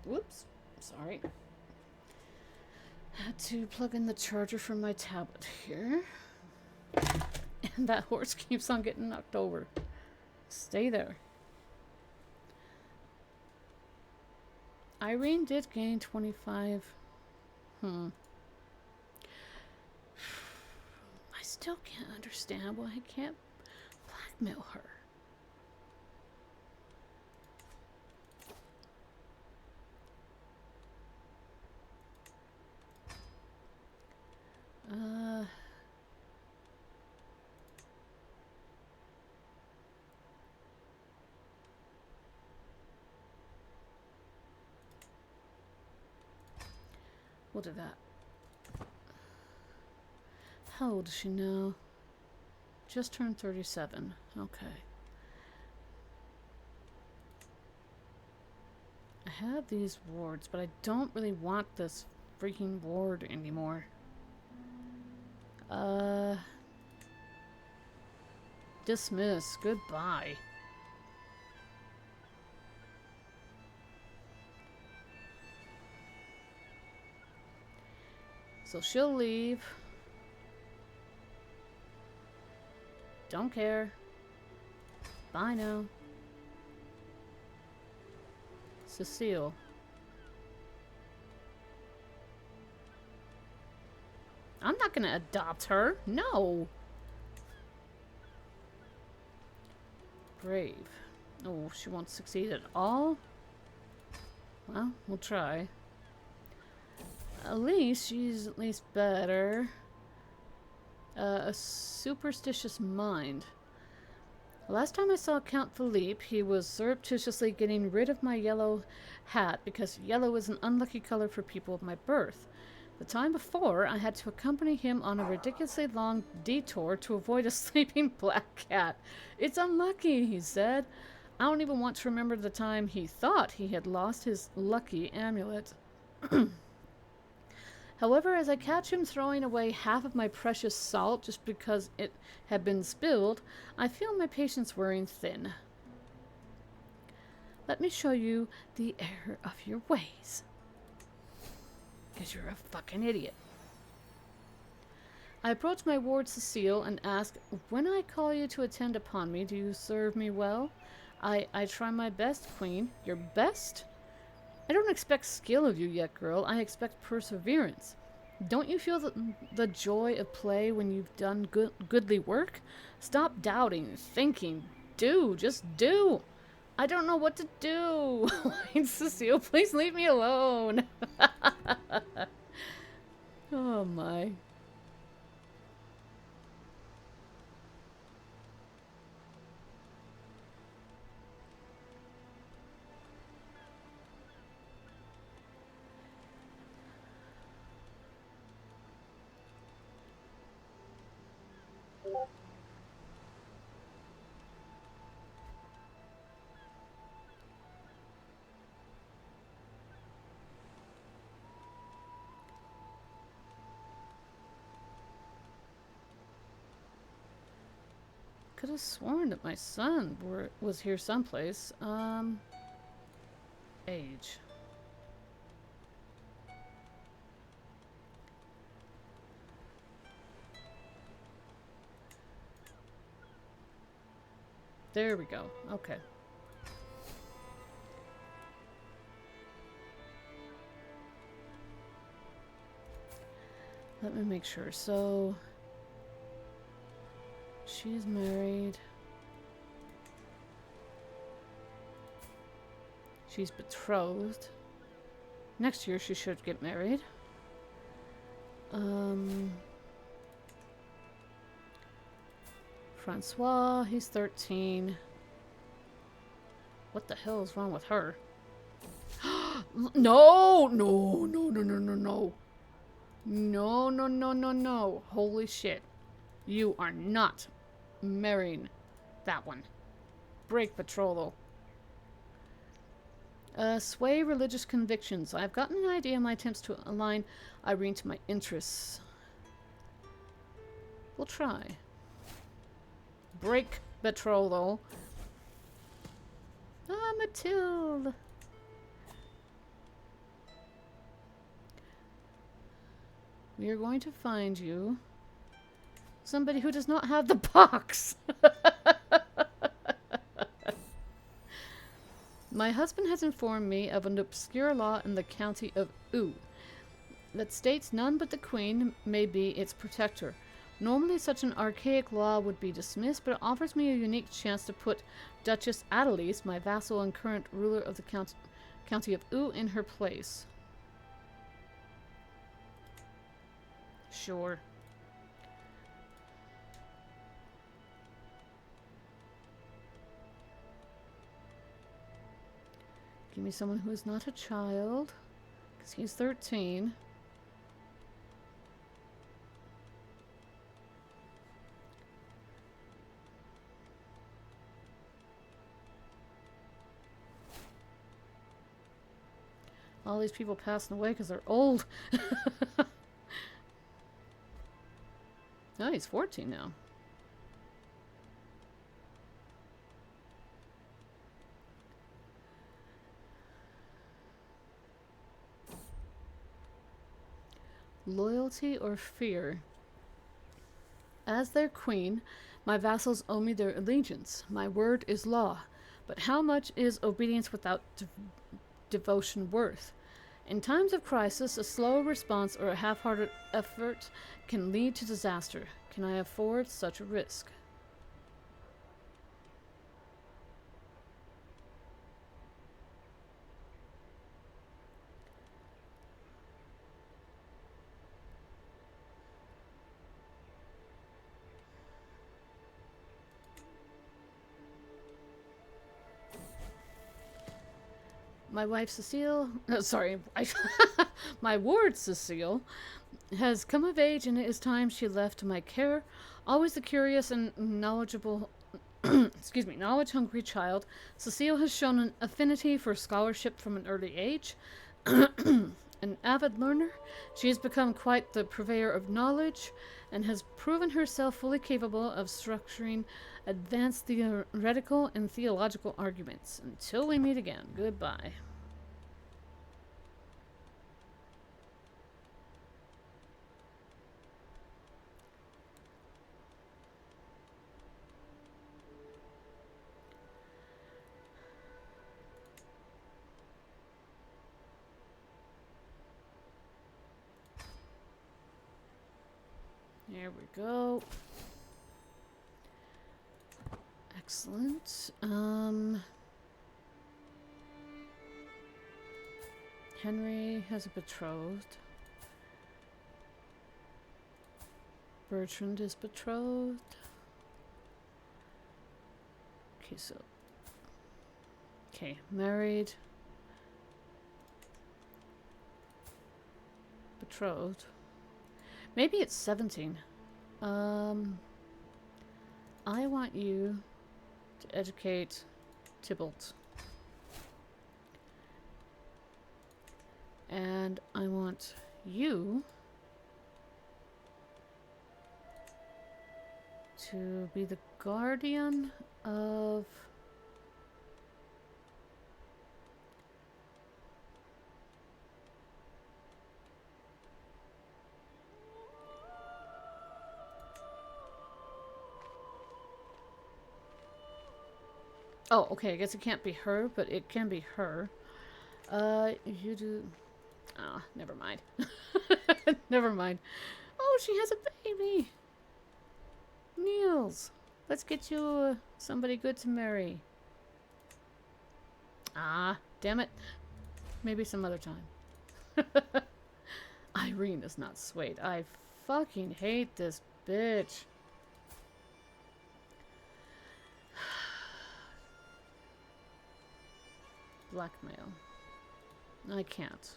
Whoops. Sorry. Had to plug in the charger from my tablet here. And that horse keeps on getting knocked over. Stay there. Irene did gain 25. I still can't understand why I can't blackmail her. We'll do that. How old is she now? Just turned 37. Okay. I have these wards, but I don't really want this freaking ward anymore. Dismiss. Goodbye. So she'll leave. Don't care. Bye now. Cecile. I'm not gonna adopt her. No. Brave. Oh, she won't succeed at all. Well, we'll try. At least she's at least better. A superstitious mind. Last time I saw Count Philippe, he was surreptitiously getting rid of my yellow hat because yellow is an unlucky color for people of my birth. The time before, I had to accompany him on a ridiculously long detour to avoid a sleeping black cat. It's unlucky, he said. I don't even want to remember the time he thought he had lost his lucky amulet. However, as I catch him throwing away half of my precious salt just because it had been spilled, I feel my patience wearing thin. Let me show you the error of your ways. Because you're a fucking idiot. I approach my ward Cecile and ask, when I call you to attend upon me, do you serve me well? I try my best, Queen. Your best? I don't expect skill of you yet, girl. I expect perseverance. Don't you feel the joy of play when you've done goodly work? Stop doubting, thinking. Do. Just do. I don't know what to do. Cecile, please leave me alone. Oh, my. Could have sworn that my son was here someplace. Age. There we go. Okay. Let me make sure. So, she's married. She's betrothed. Next year she should get married. Francois, he's 13. What the hell is wrong with her? No! No, no, no, no, no, no. No, no, no, no, no. Holy shit. You are not marrying that one. Break betrothal. Sway religious convictions. I've gotten an idea of my attempts to align Irene to my interests. We'll try. Break betrothal. Ah, Mathilde. We are going to find you somebody who does not have the box. My husband has informed me of an obscure law in the county of U that states none but the queen may be its protector. Normally such an archaic law would be dismissed, but it offers me a unique chance to put Duchess Adelise, my vassal and current ruler of the county of U, in her place. Sure. Give me someone who is not a child, because he's 13. All these people passing away because they're old. Oh, he's 14 now. Loyalty or fear? As their queen, my vassals owe me their allegiance. My word is law. But how much is obedience without devotion worth? In times of crisis, a slow response or a half-hearted effort can lead to disaster. Can I afford such a risk? My wife Cecile, sorry, my ward Cecile, has come of age and it is time she left to my care. Always the curious and knowledgeable, excuse me, knowledge-hungry child, Cecile has shown an affinity for scholarship from an early age. An avid learner, she has become quite the purveyor of knowledge and has proven herself fully capable of structuring advanced theoretical and theological arguments. Until we meet again, goodbye. There we go. Excellent. Henry has a betrothed. Bertrand is betrothed. Okay, so... Okay, married. Betrothed. Maybe it's 17. I want you to educate Tybalt. And I want you to be the guardian of... Oh, okay, I guess it can't be her, but it can be her. You do... Ah, never mind. Never mind. Oh, she has a baby! Niels, let's get you somebody good to marry. Ah, damn it. Maybe some other time. Irene is not swayed. I fucking hate this bitch. Blackmail. I can't.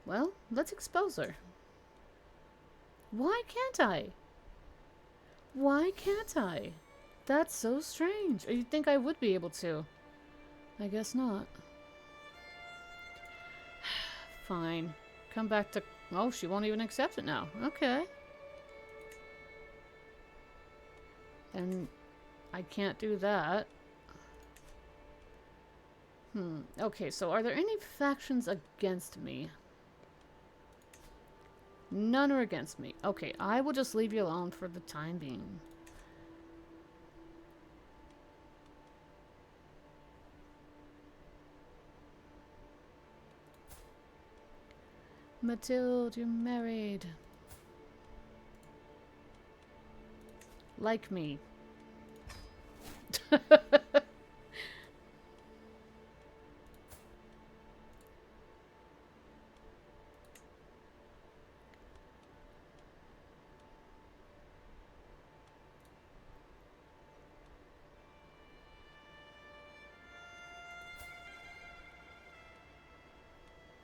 Well, let's expose her. Why can't I? Why can't I? That's so strange. You'd think I would be able to. I guess not. Fine. Come back to... Oh, she won't even accept it now. Okay. And I can't do that. Okay, so are there any factions against me? None are against me. Okay, I will just leave you alone for the time being. Mathilde, you're married. Like me.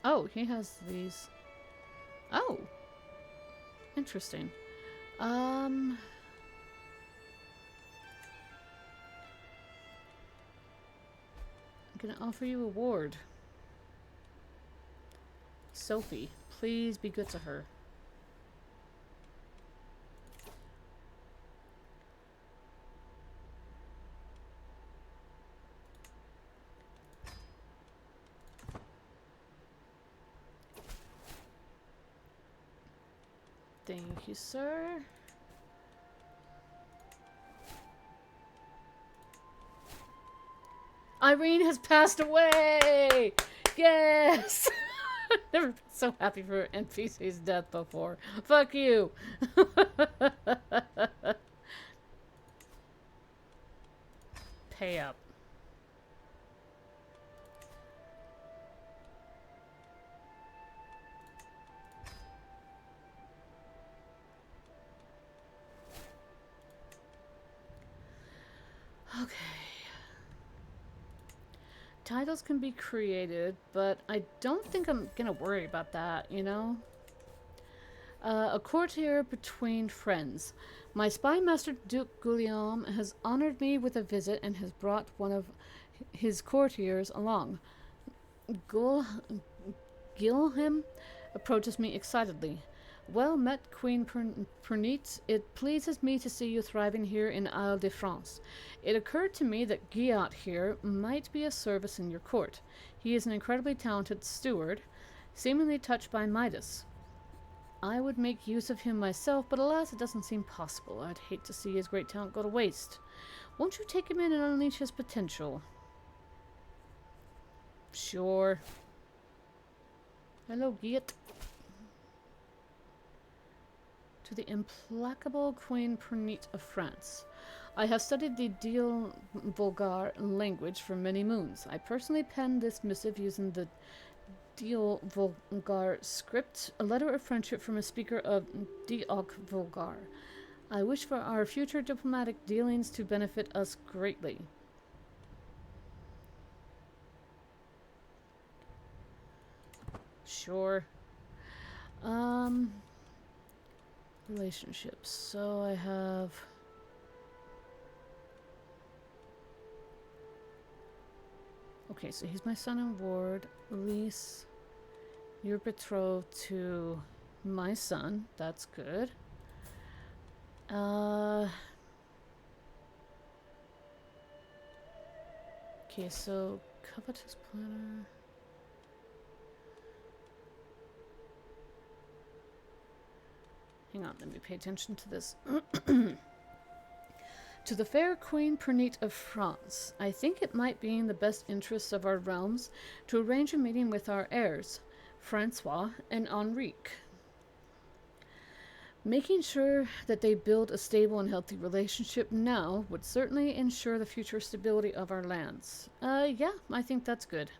Oh, he has these. Oh. Interesting. I'm gonna offer you a ward. Sophie, please be good to her. Thank you, sir. Irene has passed away! Yes! Never been so happy for an NPC's death before. Fuck you! Pay up. Titles can be created, but I don't think I'm gonna worry about that, you know? A courtier between friends. My spy master Duke Guillaume has honored me with a visit and has brought one of his courtiers along. Gul- Guilhem approaches me excitedly. Well met, Queen Pernite. It pleases me to see you thriving here in Isle de France. It occurred to me that Guillaume here might be of service in your court. He is an incredibly talented steward, seemingly touched by Midas. I would make use of him myself, but alas, it doesn't seem possible. I'd hate to see his great talent go to waste. Won't you take him in and unleash his potential? Sure. Hello, Git. To the implacable Queen Pernite of France. I have studied the Deal Vulgar language for many moons. I personally penned this missive using the Deal Vulgar script, a letter of friendship from a speaker of Dioc Vulgar. I wish for our future diplomatic dealings to benefit us greatly. Sure. Relationships. So I have... Okay, so he's my son and ward. Elise, you're betrothed to my son. That's good. Okay, so covetous planner. Hang on, let me pay attention to this. To the fair Queen Pernite of France, I think it might be in the best interests of our realms to arrange a meeting with our heirs, Francois and Henrique. Making sure that they build a stable and healthy relationship now would certainly ensure the future stability of our lands. Yeah, I think that's good.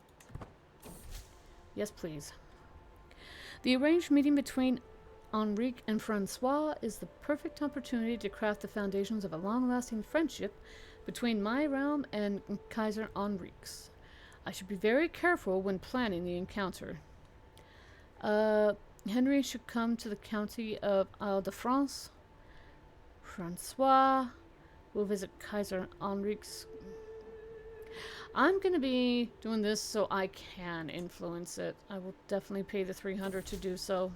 Yes, please. The arranged meeting between Henrique and Francois is the perfect opportunity to craft the foundations of a long-lasting friendship between my realm and Kaiser Henrique's. I should be very careful when planning the encounter. Henry should come to the county of Isle de France. Francois will visit Kaiser Henrique's. I'm going to be doing this so I can influence it. I will definitely pay the 300 to do so.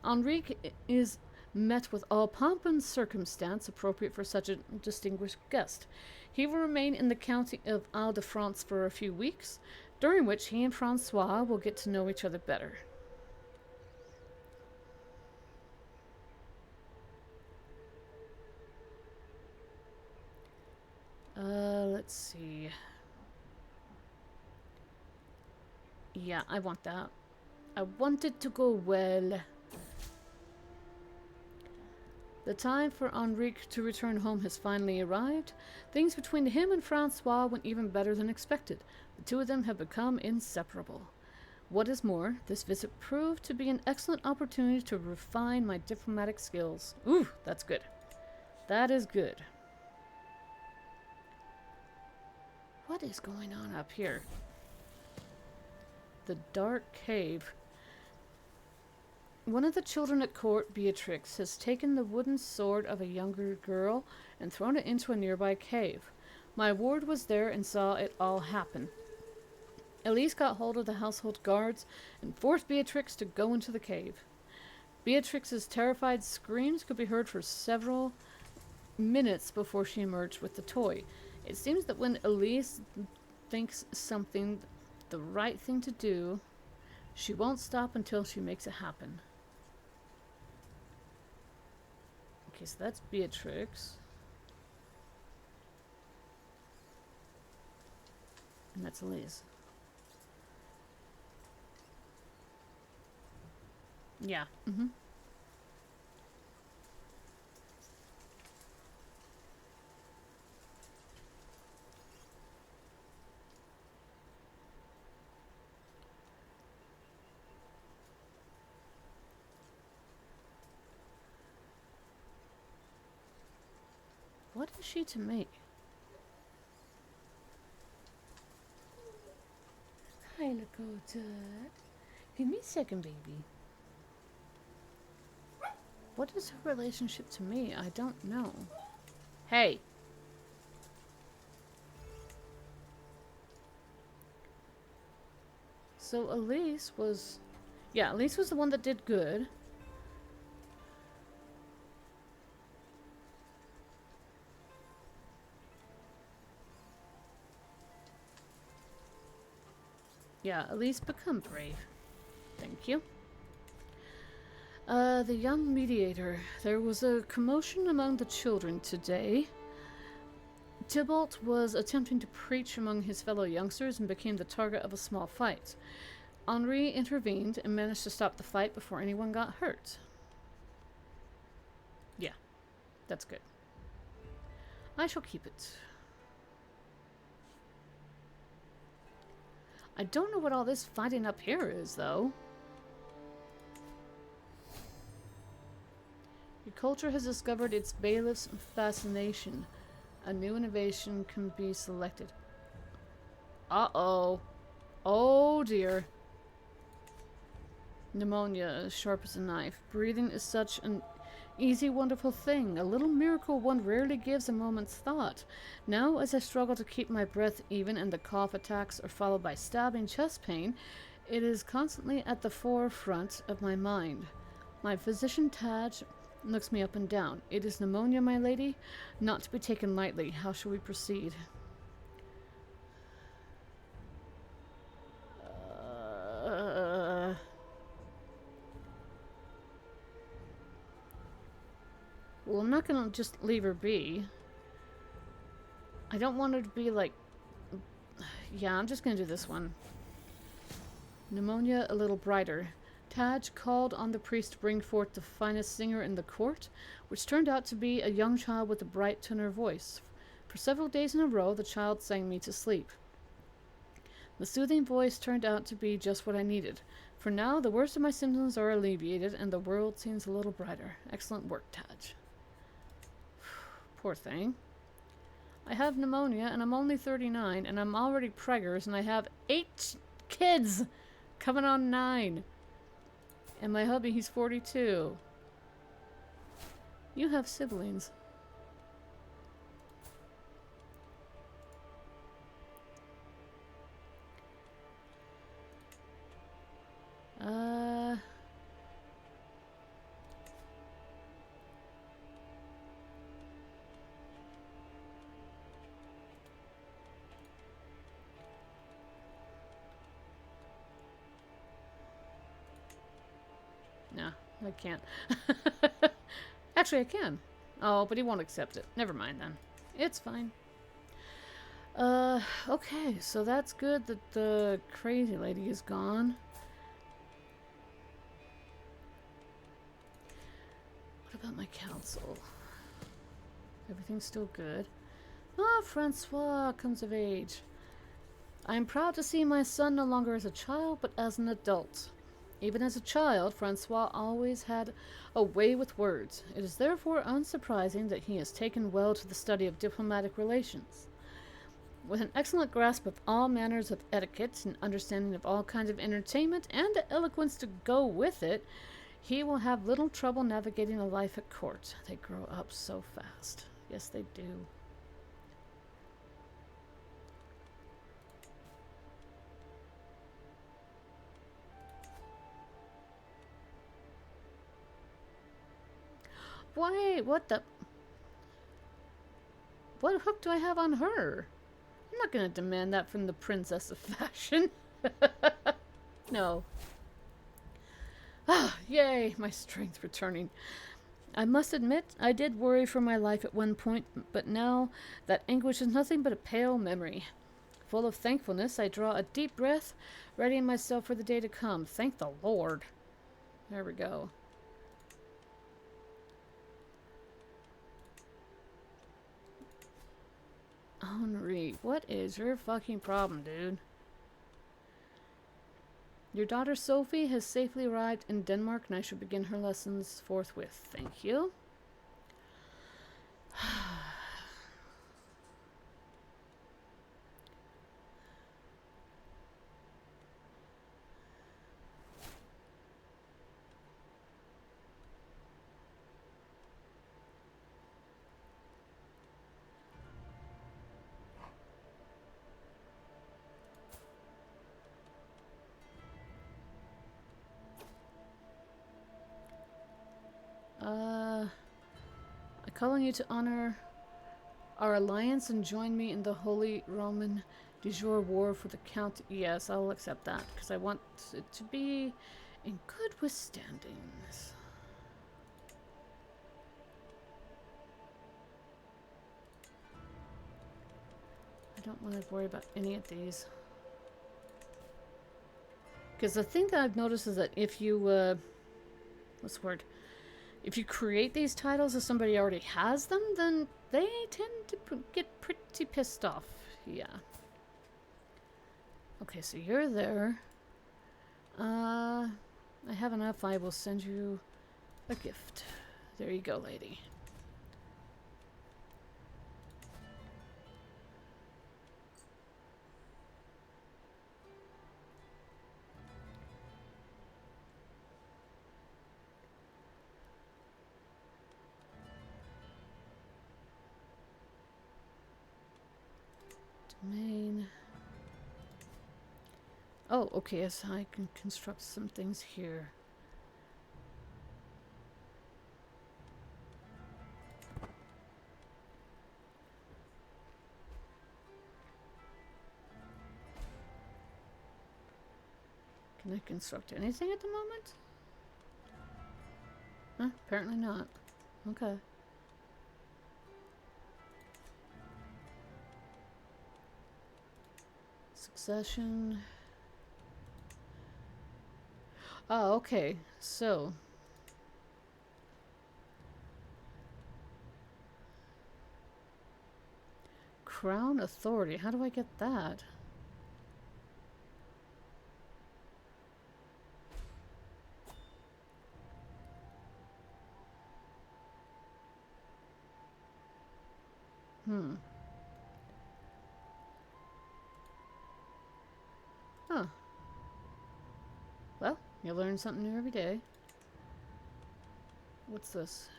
Henrique is met with all pomp and circumstance appropriate for such a distinguished guest. He will remain in the county of Isle de France for a few weeks, during which he and Francois will get to know each other better. Let's see. Yeah, I want that. I want it to go well. The time for Henrique to return home has finally arrived. Things between him and Francois went even better than expected. The two of them have become inseparable. What is more, this visit proved to be an excellent opportunity to refine my diplomatic skills. Ooh, that's good. That is good. What is going on up here? The dark cave. One of the children at court, Beatrix, has taken the wooden sword of a younger girl and thrown it into a nearby cave. My ward was there and saw it all happen. Elise got hold of the household guards and forced Beatrix to go into the cave. Beatrix's terrified screams could be heard for several minutes before she emerged with the toy. It seems that when Elise thinks something the right thing to do, she won't stop until she makes it happen. Okay, so that's Beatrix. And that's Elise. Yeah. Mm-hmm. What is she to me? Hi, little duck. Give me a second, baby. What is her relationship to me? I don't know. Hey! So Elise was... Yeah, Elise was the one that did good. Yeah, Elise, become brave. Thank you. The young mediator. There was a commotion among the children today. Tybalt was attempting to preach among his fellow youngsters and became the target of a small fight. Henri intervened and managed to stop the fight before anyone got hurt. Yeah, that's good. I shall keep it. I don't know what all this fighting up here is, though. Your culture has discovered its bailiff's fascination. A new innovation can be selected. Uh-oh. Oh, dear. Pneumonia, as sharp as a knife. Breathing is such an easy, wonderful thing. A little miracle one rarely gives a moment's thought. Now, as I struggle to keep my breath even and the cough attacks are followed by stabbing chest pain, it is constantly at the forefront of my mind. My physician, Taj, looks me up and down. It is pneumonia, my lady? Not to be taken lightly. How shall we proceed? Well, I'm not gonna just leave her be. I don't want her to be like... Yeah, I'm just gonna do this one. Pneumonia a little brighter. Taj called on the priest to bring forth the finest singer in the court, which turned out to be a young child with a bright tenor voice. For several days in a row, the child sang me to sleep. The soothing voice turned out to be just what I needed. For now, the worst of my symptoms are alleviated, and the world seems a little brighter. Excellent work, Taj. Poor thing. I have pneumonia, and I'm only 39, and I'm already preggers, and I have 8 kids! Coming on 9. And my hubby, he's 42. You have siblings. No, I can't. Actually, I can. Oh, but he won't accept it. Never mind then. It's fine. Okay, so that's good that the crazy lady is gone. What about my council? Everything's still good. Ah, Francois comes of age. I am proud to see my son no longer as a child, but as an adult. Even as a child, Francois always had a way with words. It is therefore unsurprising that he has taken well to the study of diplomatic relations. With an excellent grasp of all manners of etiquette, and understanding of all kinds of entertainment, and eloquence to go with it, he will have little trouble navigating a life at court. They grow up so fast. Yes, they do. Wait, what the... What hook do I have on her? I'm not going to demand that from the princess of fashion. No. Ah, yay, my strength returning. I must admit, I did worry for my life at one point, but now that anguish is nothing but a pale memory. Full of thankfulness, I draw a deep breath, readying myself for the day to come. Thank the Lord. There we go. Henri, what is your fucking problem, dude? Your daughter Sophie has safely arrived in Denmark, and I shall begin her lessons forthwith. Thank you. calling you to honor our alliance and join me in the Holy Roman de jure war for the Count. Yes, I'll accept that because I want it to be in good withstandings. I don't want to worry about any of these. Because the thing that I've noticed is that if you, what's the word? If you create these titles as somebody already has them, then they tend to get pretty pissed off. Yeah. Okay, so you're there. I have enough. I will send you a gift. There you go, lady. Domain. Oh, okay, yes, I can construct some things here. Can I construct anything at the moment? Huh? Apparently not. Okay. Succession. Oh, okay. So. Crown Authority. How do I get that? Huh. Well, you learn something new every day. What's this?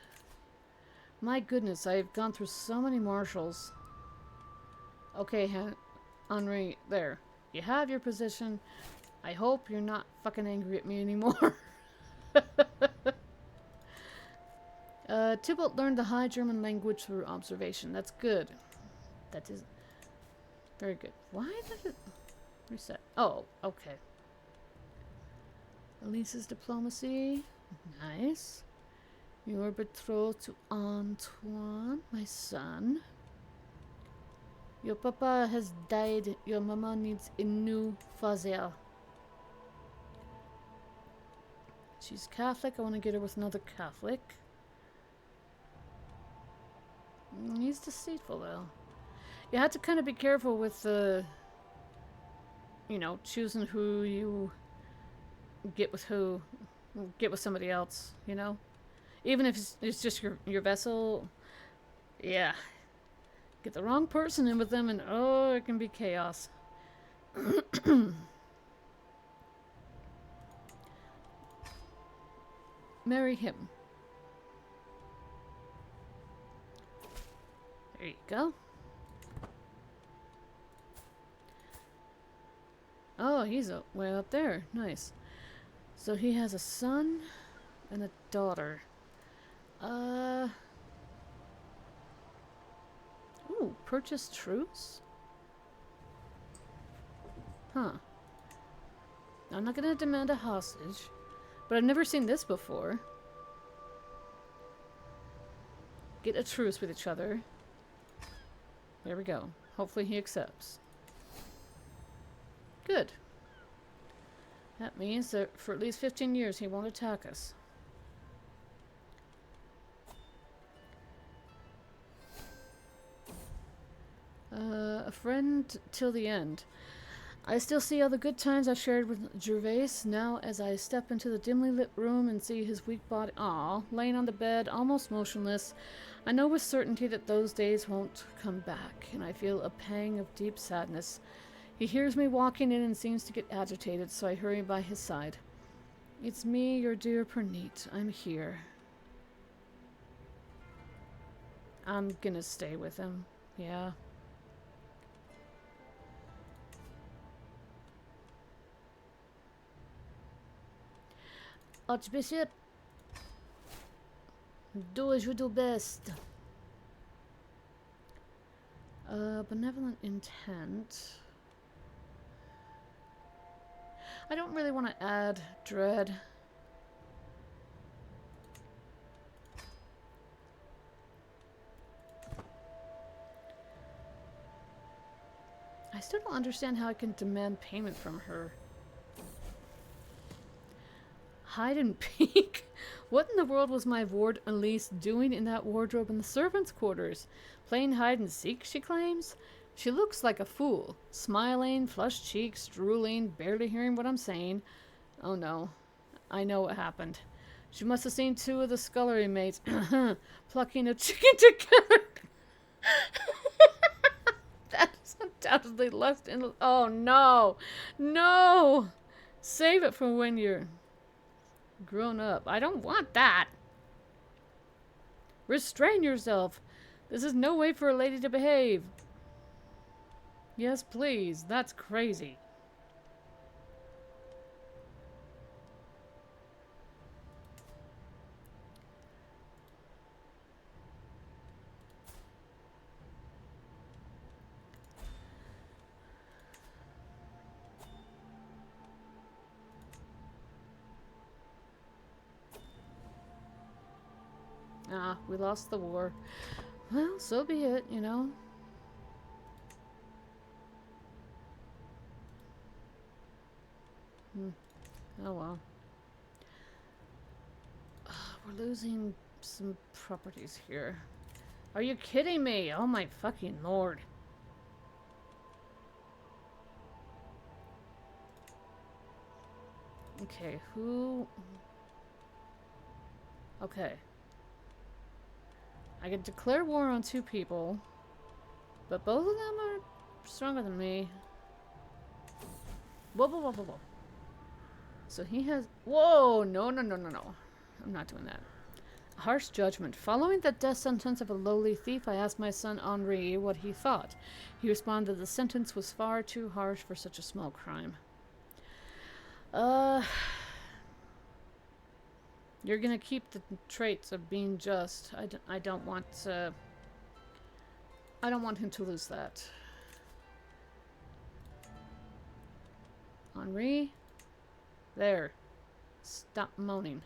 My goodness, I've gone through so many marshals. Okay, Henri, there. You have your position. I hope you're not fucking angry at me anymore. Tybalt learned the High German language through observation. That's good. That is very good. Why did it reset? Oh, okay. Elise's diplomacy. Nice. You're betrothed to Antoine, my son. Your papa has died. Your mama needs a new father. She's Catholic. I want to get her with another Catholic. He's deceitful, though. You have to kind of be careful with, you know, choosing who you get with who. Get with somebody else, you know? Even if it's just your vessel. Yeah. Get the wrong person in with them and, oh, it can be chaos. Marry him. There you go. Oh, he's way up there. Nice. So he has a son and a daughter. Ooh, purchase truce? Huh. I'm not gonna demand a hostage, but I've never seen this before. Get a truce with each other. There we go. Hopefully he accepts. Good. That means that for at least 15 years he won't attack us. A friend till the end. I still see all the good times I shared with Gervais. Now, as I step into the dimly lit room and see his weak body, laying on the bed, almost motionless, I know with certainty that those days won't come back, and I feel a pang of deep sadness. He hears me walking in and seems to get agitated, so I hurry by his side. It's me, your dear Perneet. I'm here. I'm gonna stay with him. Yeah. Archbishop, do as you do best. Benevolent intent. I don't really want to add dread. I still don't understand how I can demand payment from her. Hide and peek? What in the world was my ward Elise doing in that wardrobe in the servants' quarters? Playing hide and seek, she claims? She looks like a fool. Smiling, flushed cheeks, drooling, barely hearing what I'm saying. Oh no. I know what happened. She must have seen two of the scullery maids plucking a chicken together. That's undoubtedly lust in... Oh no! No! Save it for when you're grown up. I don't want that. Restrain yourself. This is no way for a lady to behave. Yes, please. That's crazy. Ah, we lost the war. Well, so be it, you know. Oh well. We're losing some properties here. Are you kidding me? Oh my fucking lord. Okay, who... Okay. I can declare war on two people, but both of them are stronger than me. Whoa, whoa, whoa, whoa, whoa. So he has... Whoa! No, no, no, no, no. I'm not doing that. Harsh judgment. Following the death sentence of a lowly thief, I asked my son Henri what he thought. He responded the sentence was far too harsh for such a small crime. You're gonna keep the traits of being just. I don't want him to lose that. Henri? There. Stop moaning.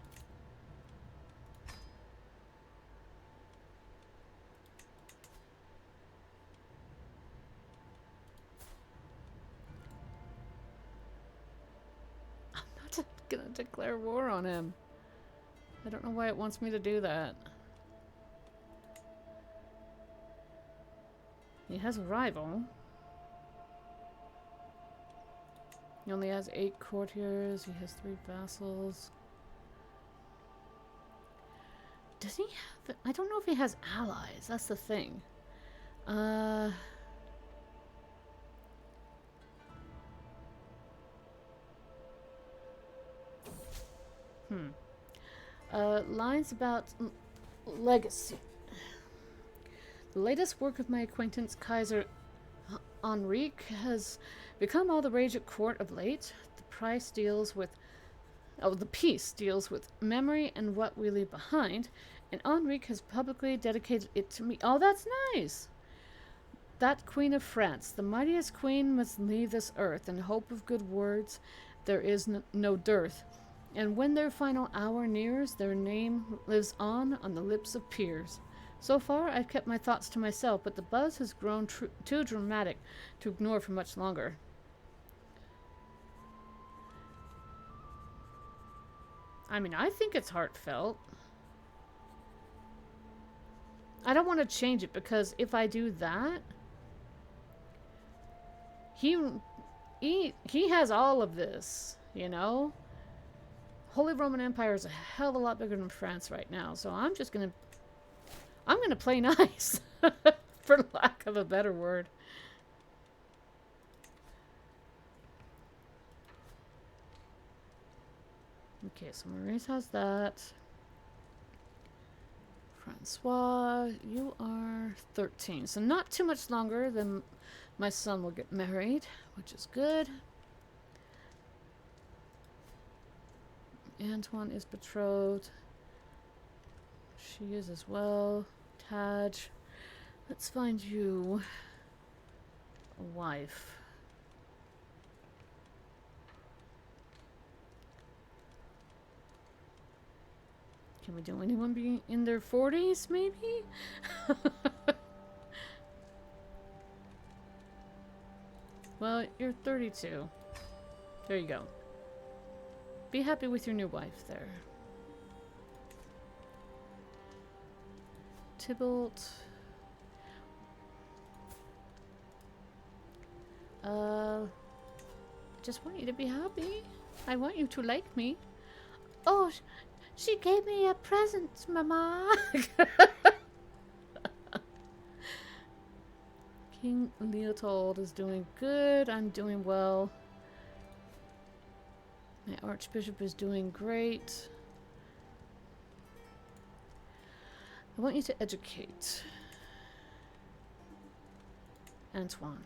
I'm not gonna declare war on him. I don't know why it wants me to do that. He has a rival. He only has 8 courtiers. He has 3 vassals. Does he have... I don't know if he has allies. That's the thing. Lines about legacy. The latest work of my acquaintance Kaiser Henrique has become all the rage at court of late. The price deals with... Oh, the piece deals with memory and what we leave behind, and Henrique has publicly dedicated it to me. Oh, that's nice! That Queen of France, the mightiest queen, must leave this earth. In hope of good words, there is no dearth. And when their final hour nears, their name lives on the lips of peers. So far, I've kept my thoughts to myself, but the buzz has grown too dramatic to ignore for much longer. I mean, I think it's heartfelt. I don't want to change it, because if I do that, he has all of this, you know? Holy Roman Empire is a hell of a lot bigger than France right now, so I'm gonna play nice, for lack of a better word. Okay, so Maurice has that. Francois, you are 13, so not too much longer than my son will get married, which is good. Antoine is betrothed. She is as well. Taj. Let's find you. wife. Can we do anyone be in their 40s, maybe? Well, you're 32. There you go. Be happy with your new wife there. Tybalt. Just want you to be happy. I want you to like me. Oh, she gave me a present, Mama. King Leopold is doing good. I'm doing well. My Archbishop is doing great. I want you to educate Antoine.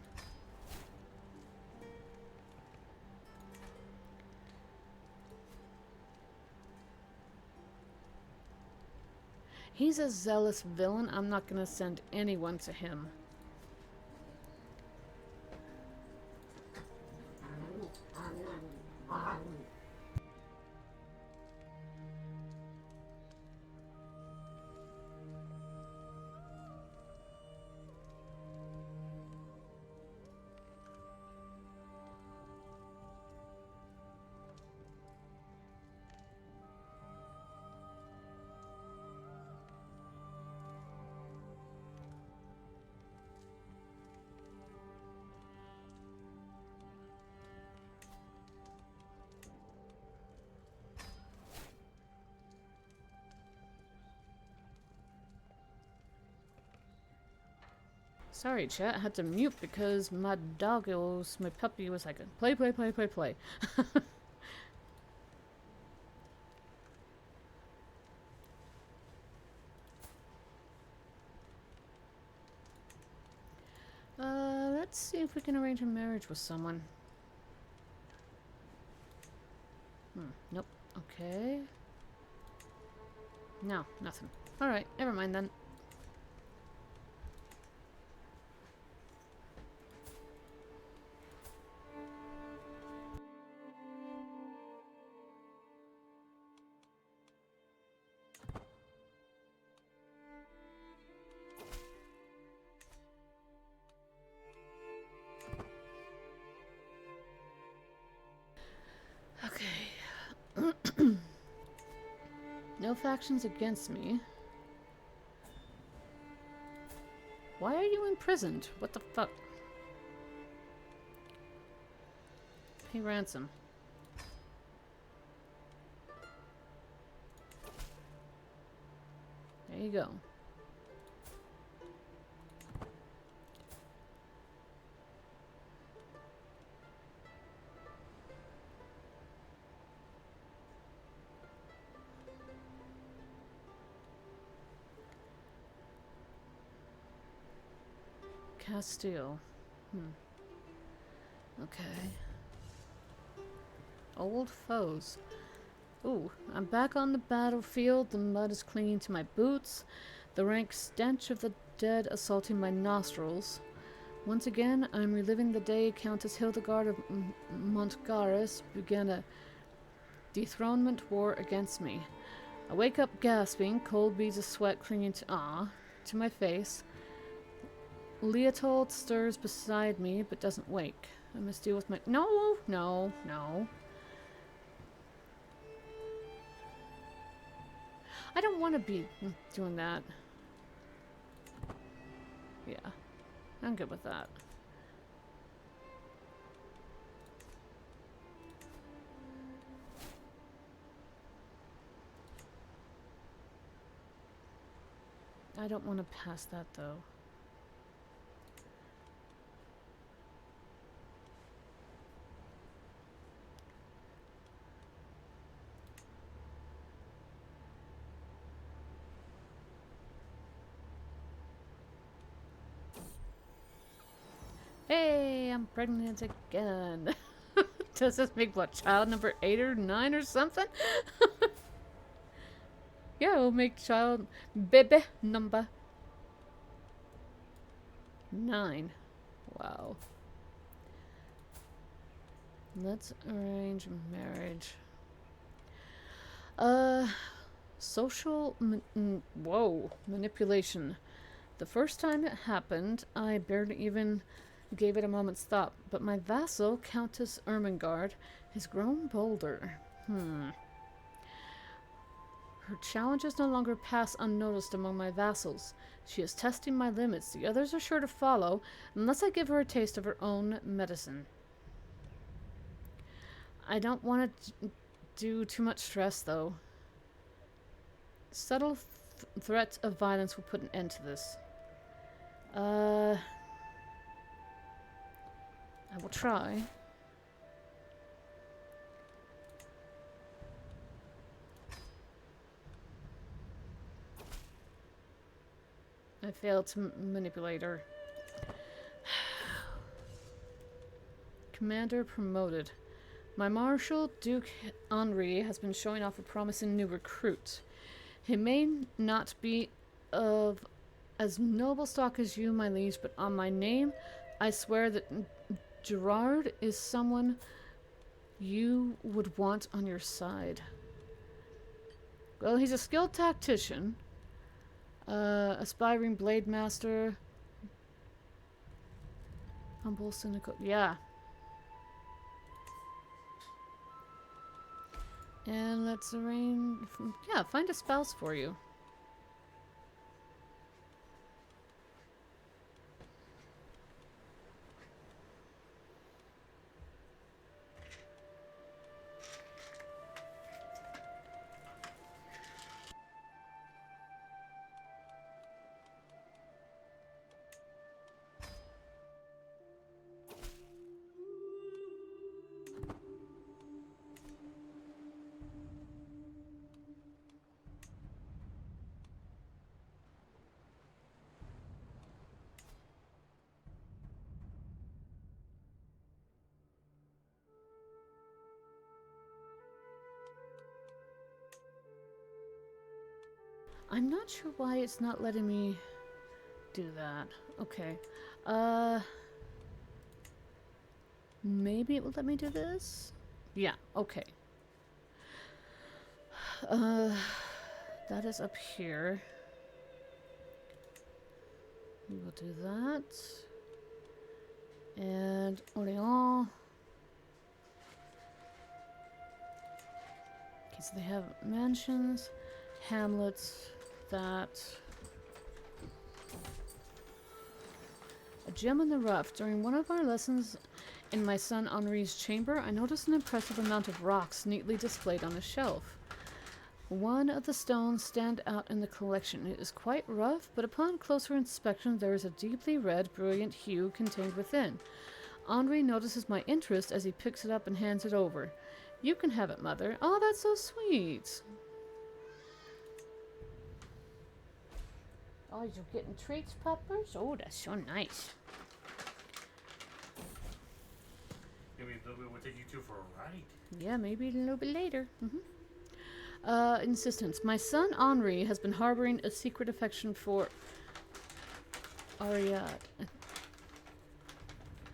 He's a zealous villain. I'm not going to send anyone to him. Sorry, chat. I had to mute because my doggos, my puppy, was like, play, play, play, play, play. Let's see if we can arrange a marriage with someone. Nope. Okay. No, nothing. Alright, never mind then. Okay. No factions against me. Why are you imprisoned? What the fuck? Pay ransom. There you go. Castile. Okay. Old foes. Ooh, I'm back on the battlefield. The mud is clinging to my boots. The rank stench of the dead assaulting my nostrils. Once again, I'm reliving the day Countess Hildegard of Montgaris began a dethronement war against me. I wake up gasping, cold beads of sweat clinging to my face. Leopold stirs beside me, but doesn't wake. I must deal with my... No, no, no. I don't want to be doing that. Yeah, I'm good with that. I don't want to pass that, though. Hey, I'm pregnant again. Does this make what, child number 8 or 9 or something? Yeah, we'll make child baby number 9. Wow. Let's arrange marriage. Uh, manipulation. The first time it happened, I barely even gave it a moment's thought, but my vassal, Countess Ermengarde, has grown bolder. Her challenges no longer pass unnoticed among my vassals. She is testing my limits. The others are sure to follow, unless I give her a taste of her own medicine. I don't want to do too much stress, though. Subtle threats of violence will put an end to this. I will try. I failed to manipulate her. Commander promoted. My Marshal, Duke Henri, has been showing off a promising new recruit. He may not be of as noble stock as you, my liege, but on my name, I swear that Gerard is someone you would want on your side. Well, he's a skilled tactician, aspiring blade master, humble, cynical. Yeah. And let's arrange. Yeah, find a spouse for you. I'm not sure why it's not letting me do that. Okay. Maybe it will let me do this? Yeah, okay. That is up here. We will do that. And Orléans. Okay, so they have mansions, hamlets, that. A gem in the rough. During one of our lessons in my son Henri's chamber, I noticed an impressive amount of rocks neatly displayed on a shelf. One of the stones stand out in the collection. It is quite rough, but upon closer inspection there is a deeply red, brilliant hue contained within. Henri notices my interest as he picks it up and hands it over. You can have it, Mother. Oh, that's so sweet. Oh, you're getting treats, Peppers? Oh, that's so nice. Maybe we'll take you two for a ride. Yeah, maybe a little bit later. Insistence. My son Henri has been harboring a secret affection for Ariad.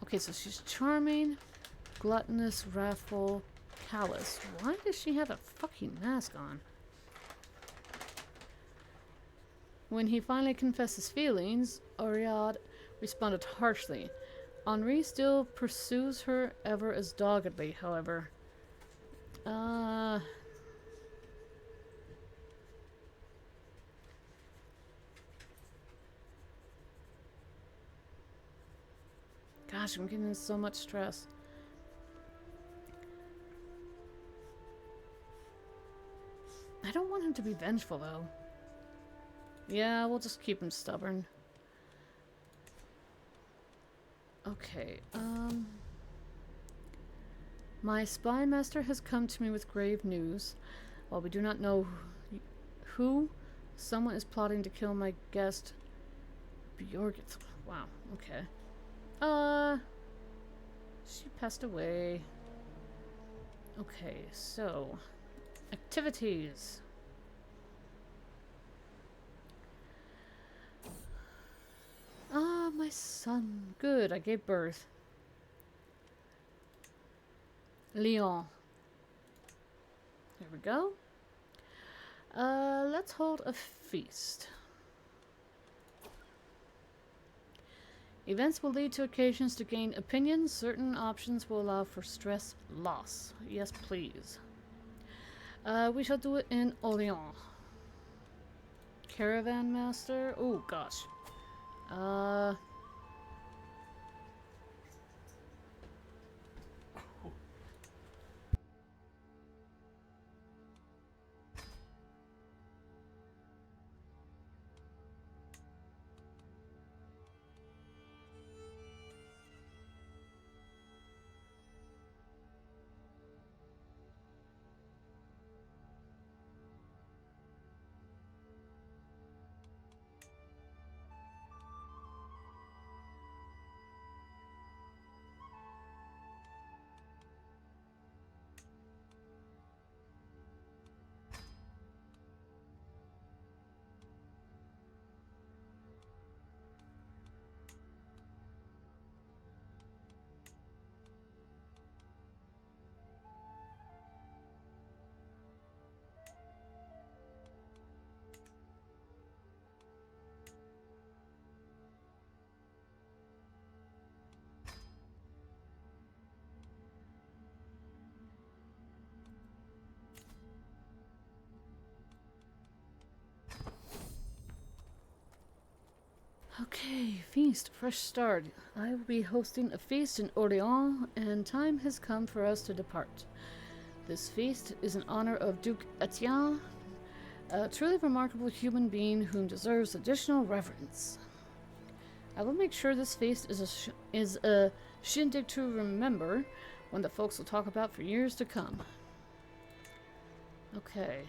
Okay, so she's charming, gluttonous, wrathful, callous. Why does she have a fucking mask on? When he finally confessed his feelings, Ariad responded harshly. Henri still pursues her ever as doggedly, however. Gosh, I'm getting in so much stress. I don't want him to be vengeful, though. Yeah, we'll just keep him stubborn. Okay, my spy master has come to me with grave news. While we do not know who, someone is plotting to kill my guest, Bjorgith. Wow, okay. She passed away. Okay, so, activities. Ah, my son. Good, I gave birth. Lyon. There we go. Let's hold a feast. Events will lead to occasions to gain opinions. Certain options will allow for stress loss. Yes, please. We shall do it in Orléans. Caravan master. Oh gosh. Okay, feast, fresh start. I will be hosting a feast in Orléans, and time has come for us to depart. This feast is in honor of Duke Etienne, a truly remarkable human being whom deserves additional reverence. I will make sure this feast is a shindig to remember, one that folks will talk about for years to come. Okay.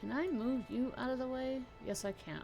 Can I move you out of the way? Yes, I can.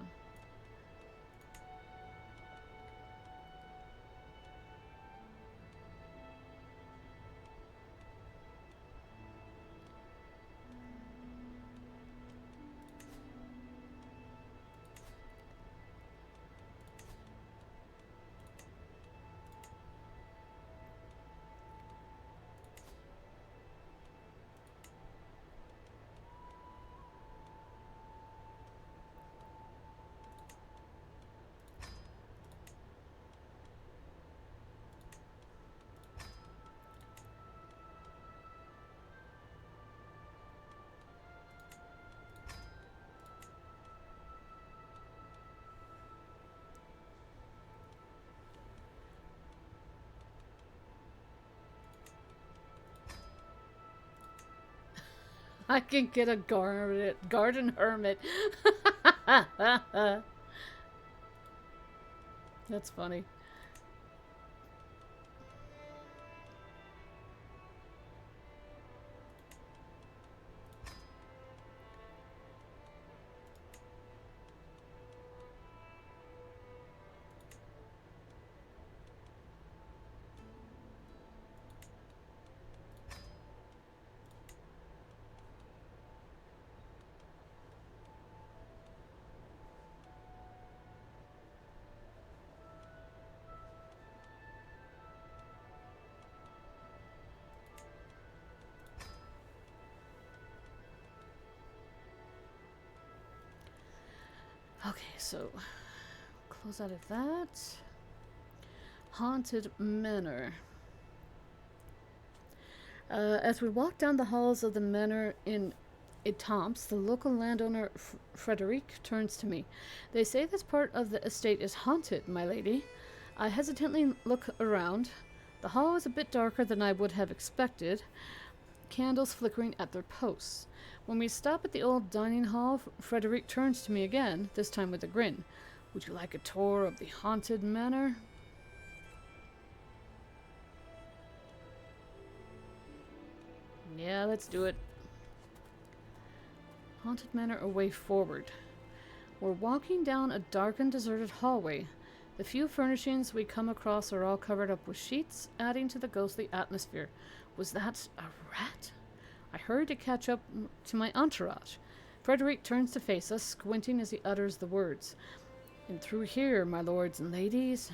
I can get a garden hermit. That's funny. Okay, so close out of that. Haunted Manor. As we walk down the halls of the manor in Etamps, the local landowner Frederic turns to me. They say this part of the estate is haunted, my lady. I hesitantly look around. The hall is a bit darker than I would have expected, candles flickering at their posts. When we stop at the old dining hall, Frederic turns to me again, this time with a grin. Would you like a tour of the haunted manor? Yeah, let's do it. Haunted Manor, a way forward. We're walking down a dark and deserted hallway. The few furnishings we come across are all covered up with sheets, adding to the ghostly atmosphere. Was that a rat? I hurry to catch up to my entourage. Frederic turns to face us, squinting as he utters the words. And through here, my lords and ladies.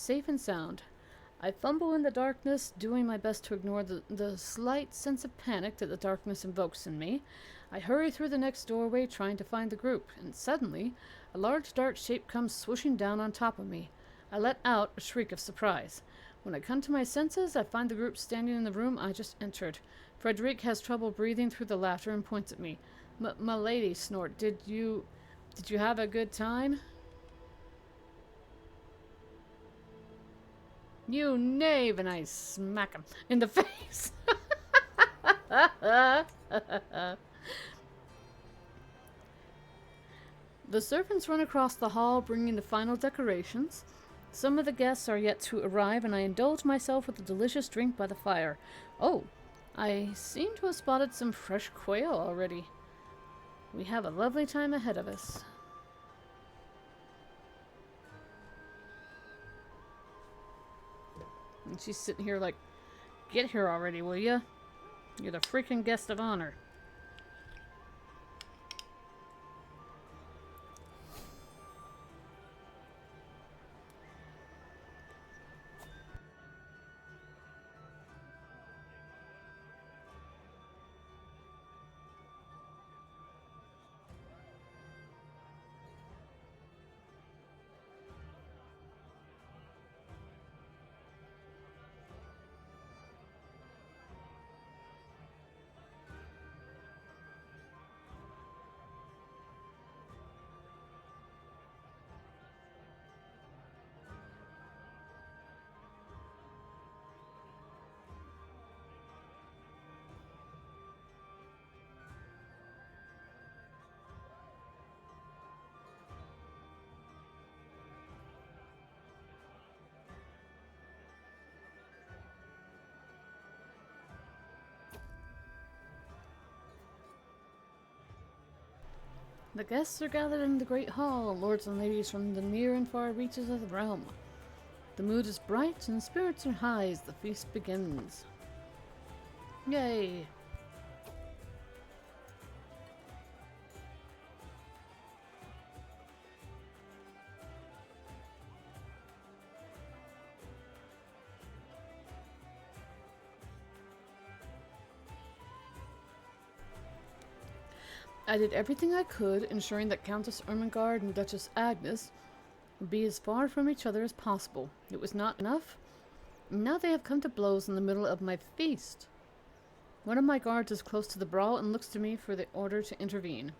safe and sound. I fumble in the darkness, doing my best to ignore the slight sense of panic that the darkness invokes in me. I hurry through the next doorway, trying to find the group, and suddenly, a large dark shape comes swooshing down on top of me. I let out a shriek of surprise. When I come to my senses, I find the group standing in the room I just entered. Frederic has trouble breathing through the laughter and points at me. My lady, snort, did you have a good time? You knave, and I smack him in the face. The servants run across the hall, bringing the final decorations. Some of the guests are yet to arrive, and I indulge myself with a delicious drink by the fire. Oh, I seem to have spotted some fresh quail already. We have a lovely time ahead of us. And she's sitting here like, get here already, will ya? You're the freaking guest of honor. The guests are gathered in the great hall, lords and ladies from the near and far reaches of the realm. The mood is bright and spirits are high as the feast begins. Yay! I did everything I could, ensuring that Countess Ermengarde and Duchess Agnes would be as far from each other as possible. It was not enough. Now they have come to blows in the middle of my feast. One of my guards is close to the brawl and looks to me for the order to intervene.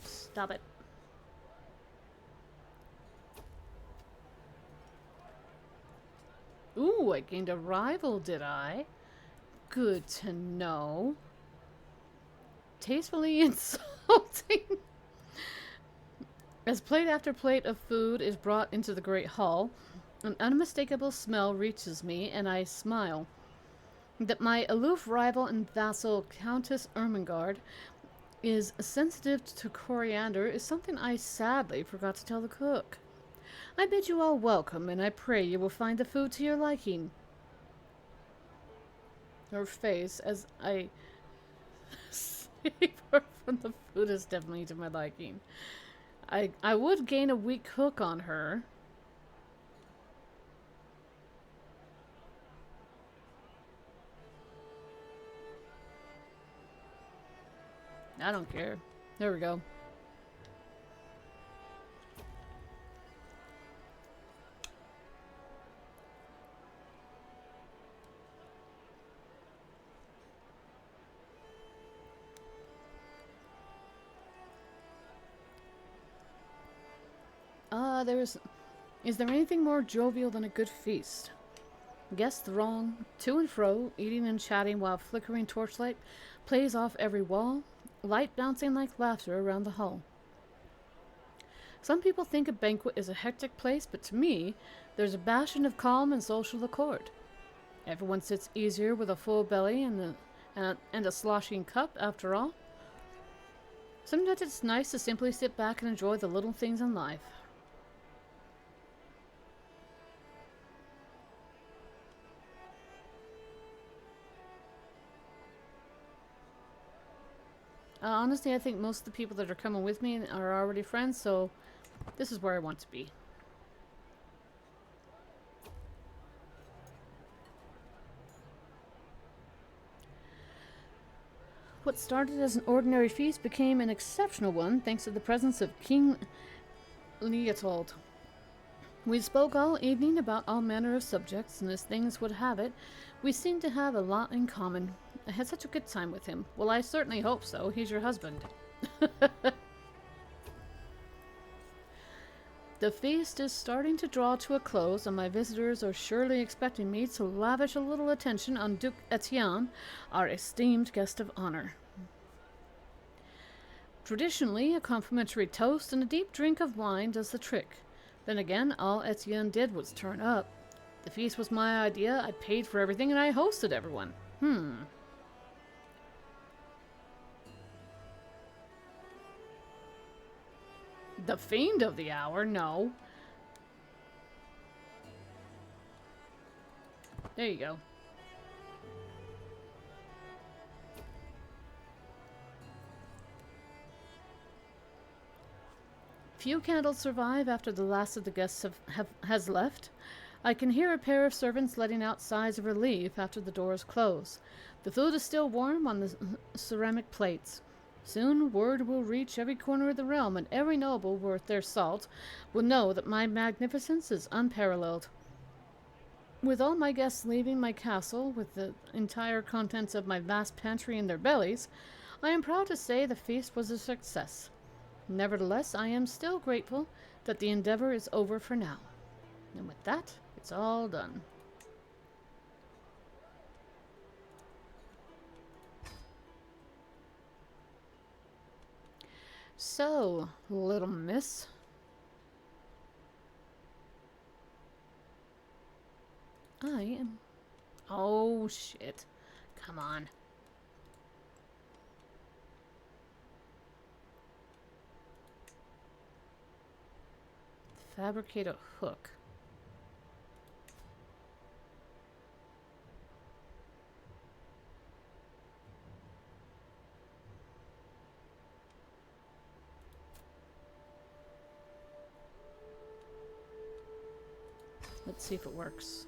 Stop it. Ooh, I gained a rival, did I? Good to know. Tastefully insulting. As plate after plate of food is brought into the great hall, an unmistakable smell reaches me, and I smile. That my aloof rival and vassal, Countess Ermengarde, is sensitive to coriander is something I sadly forgot to tell the cook. I bid you all welcome, and I pray you will find the food to your liking. Her face, as I savor from the food, is definitely to my liking. I would gain a weak hook on her. I don't care. There we go. Is there anything more jovial than a good feast? Guests throng to and fro, eating and chatting while flickering torchlight plays off every wall, light bouncing like laughter around the hall. Some people think a banquet is a hectic place, but to me, there's a bastion of calm and social accord. Everyone sits easier with a full belly and a sloshing cup, after all. Sometimes it's nice to simply sit back and enjoy the little things in life. honestly, I think most of the people that are coming with me are already friends, so this is where I want to be. What started as an ordinary feast became an exceptional one thanks to the presence of King Leotold. We spoke all evening about all manner of subjects, and as things would have it, we seemed to have a lot in common. I had such a good time with him. Well, I certainly hope so. He's your husband. The feast is starting to draw to a close, and my visitors are surely expecting me to lavish a little attention on Duke Etienne, our esteemed guest of honor. Traditionally, a complimentary toast and a deep drink of wine does the trick. Then again, all Etienne did was turn up. The feast was my idea, I paid for everything, and I hosted everyone. The fiend of the hour? No. There you go. Few candles survive after the last of the guests has left. I can hear a pair of servants letting out sighs of relief after the doors close. The food is still warm on the ceramic plates. Soon word will reach every corner of the realm, and every noble worth their salt will know that my magnificence is unparalleled. With all my guests leaving my castle with the entire contents of my vast pantry in their bellies, I am proud to say the feast was a success. Nevertheless, I am still grateful that the endeavor is over for now. And with that, it's all done. So, little miss. I am... Oh, shit. Come on. Fabricate a hook. Let's see if it works.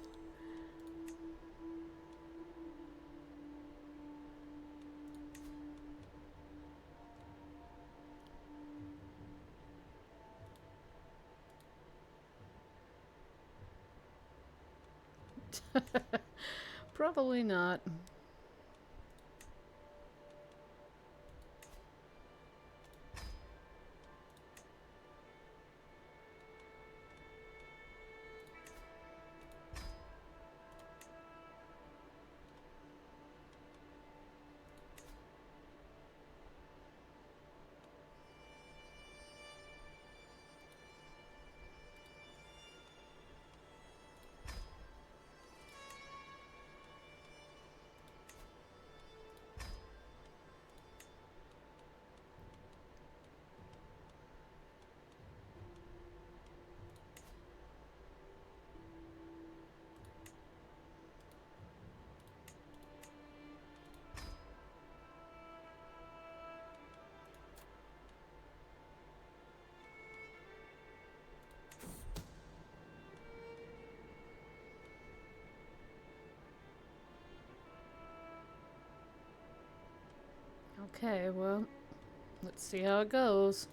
Probably not. Okay, well, let's see how it goes.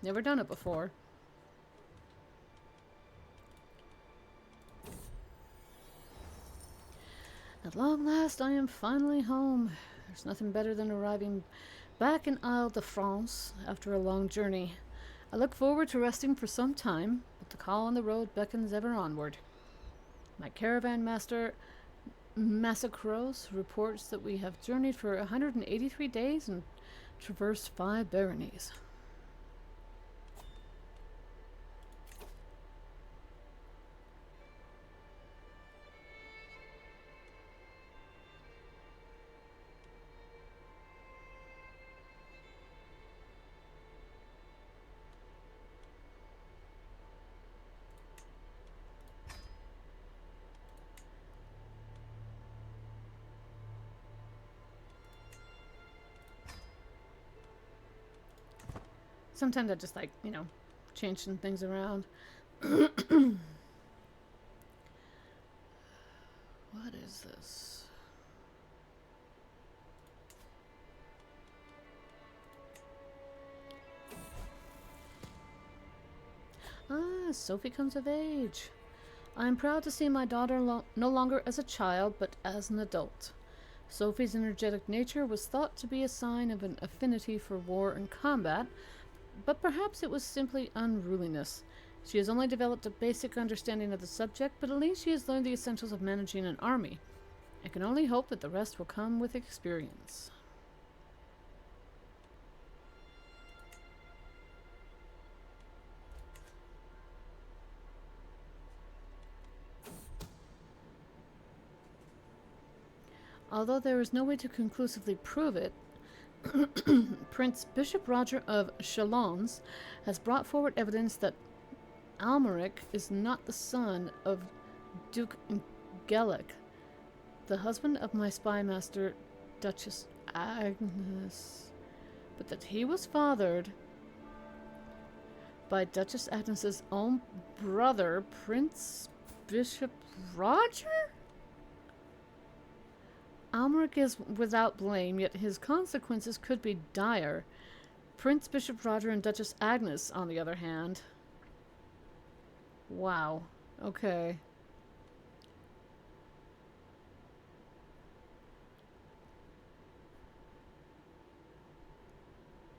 Never done it before. At long last, I am finally home. There's nothing better than arriving back in Isle de France after a long journey. I look forward to resting for some time, but the call on the road beckons ever onward. My caravan master, Massacros, reports that we have journeyed for 183 days and traversed 5 baronies. Sometimes I just like, changing things around. What is this? Ah, Sophie comes of age. I am proud to see my daughter no longer as a child, but as an adult. Sophie's energetic nature was thought to be a sign of an affinity for war and combat, but perhaps it was simply unruliness. She has only developed a basic understanding of the subject, but at least she has learned the essentials of managing an army. I can only hope that the rest will come with experience. Although there is no way to conclusively prove it, Prince Bishop Roger of Chalons has brought forward evidence that Almeric is not the son of Duke Gellic, the husband of my spy master, Duchess Agnes, but that he was fathered by Duchess Agnes's own brother, Prince Bishop Roger? Almeric is without blame, yet his consequences could be dire. Prince Bishop Roger and Duchess Agnes, on the other hand. Wow. Okay.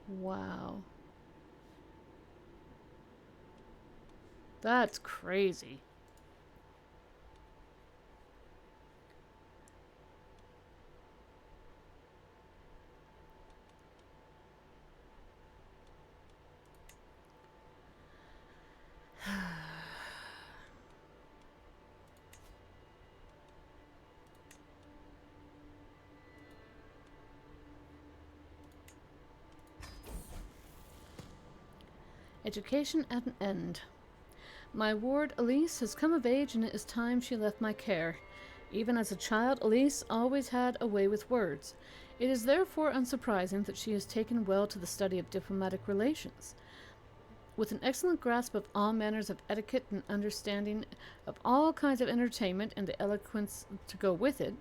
Wow. That's crazy. Education at an end. My ward, Elise, has come of age, and it is time she left my care. Even as a child, Elise always had a way with words. It is therefore unsurprising that she has taken well to the study of diplomatic relations. With an excellent grasp of all manners of etiquette and understanding of all kinds of entertainment and the eloquence to go with it,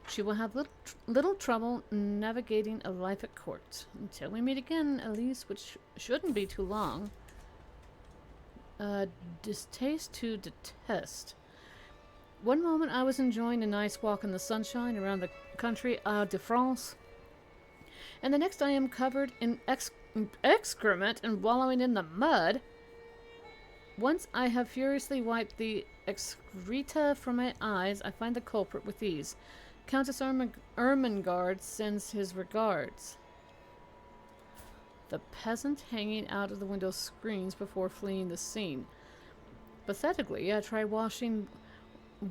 she will have little trouble navigating a life at court. Until we meet again, Elise, which shouldn't be too long. Distaste to detest. One moment I was enjoying a nice walk in the sunshine around the country de France, and the next I am covered in excrement and wallowing in the mud. Once I have furiously wiped the excreta from my eyes, I find the culprit with ease. Countess Ermengarde sends his regards. The peasant hanging out of the window screams before fleeing the scene. Pathetically, I try washing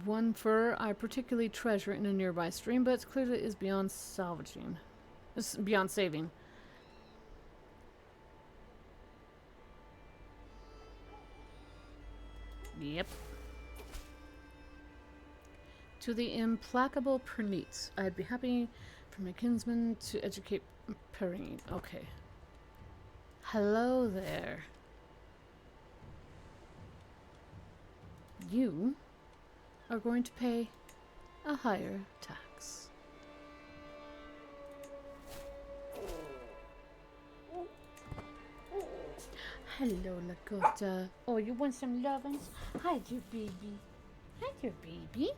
one fur I particularly treasure in a nearby stream, but it clearly is beyond salvaging. It's beyond saving. Yep. To the implacable Pernice, I'd be happy for my kinsman to educate Perrine. Okay. Hello there. You are going to pay a higher tax. Hello, Lakota. Oh, you want some lovins? Hi, dear baby. Hi, dear baby.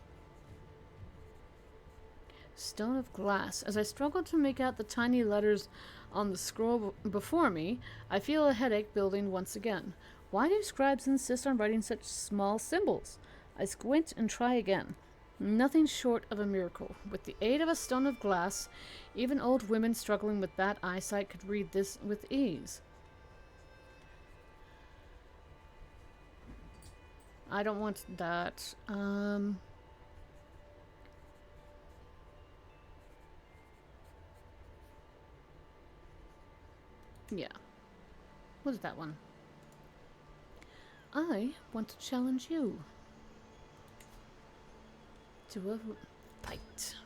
Stone of glass. As I struggle to make out the tiny letters on the scroll before me, I feel a headache building once again. Why do scribes insist on writing such small symbols? I squint and try again. Nothing short of a miracle. With the aid of a stone of glass, even old women struggling with bad eyesight could read this with ease. I don't want that. Yeah. What is that one? I want to challenge you to a fight.